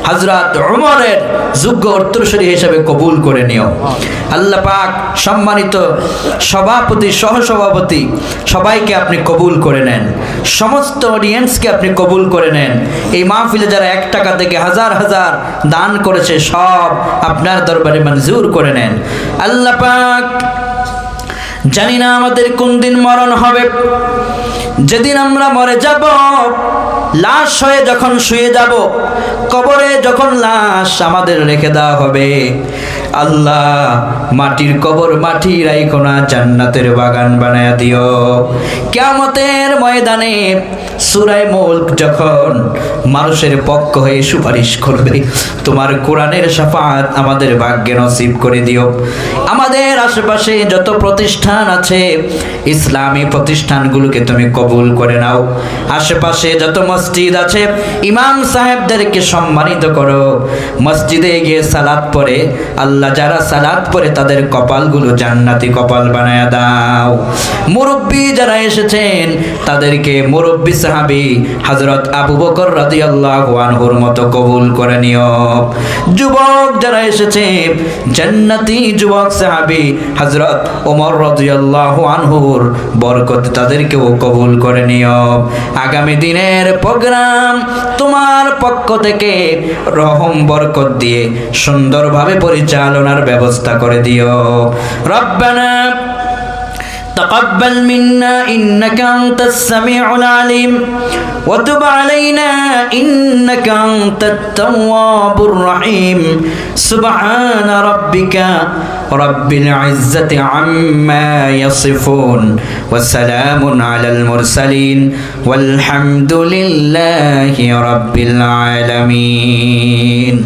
হযরত ওমরের যোগ্য উত্তরসূরি হিসেবে কবুল করে নিও। আল্লাহ পাক সম্মানিত সভাপতি, সহসভাপতি সবাইকে আপনি কবুল করে নেন। সমস্ত অডিয়েন্সকে আপনি কবুল করে নেন। এই মাহফিলে যারা 1 টাকা থেকে হাজার হাজার দান করেছে, সব আপনার দরবারে মঞ্জুর করে নেন। আল্লাহ পাক জানি না আমাদের কোন দিন মরণ হবে। যেদিন আমরা মরে যাব, লাশ হয়ে যখন শুয়ে যাব, কবরে যখন লাশ আমাদের রেখে দেওয়া হবে, আল্লাহ মাটির কবর মাটি রাইখো না, জান্নাতের বাগান বানায়া দিও। কিয়ামতের ময়দানে সূরা মুলক যখন মানুষের পক্ষ হয়ে সুপারিশ করবে, তোমার কোরআনের শাফাআত আমাদের ভাগ্যে নসিব করে দিও। আমাদের আশেপাশে যত প্রতিষ্ঠান আছে, ইসলামী প্রতিষ্ঠানগুলোকে তুমি কবুল করে নাও। আশেপাশে যত মসজিদ আছে, ইমাম সাহেবদেরকে সম্মানিত করো। মসজিদে গিয়ে সালাত পড়ে, আল্লাহ যারা সালাত পড়ে তাদের কপালগুলো জান্নাতি কপাল বানায়া দাও। মুরব্বী যারা এসেছেন, তাদেরকে মুরব্বী সাহাবী হযরত আবু বকর রাদিয়াল্লাহু আনহুর মতো কবুল করে নিও। যুবক যারা এসেছে, জান্নাতি যুবক সাহাবী হযরত ওমর রাদিয়াল্লাহু আনহুর বরকতে তাদেরকেও কবুল করে নিও। আগামী দিনের প্রোগ্রাম তোমার পক্ষ থেকে রহম বরকত দিয়ে সুন্দরভাবে পরিচালনার ব্যবস্থা করে দিও। রব্বানা تقبل منا إنك أنت السميع العليم وتب علينا إنك أنت التواب الرحيم سبحان ربك رب العزة عما يصفون وسلام على المرسلين والحمد لله رب العالمين.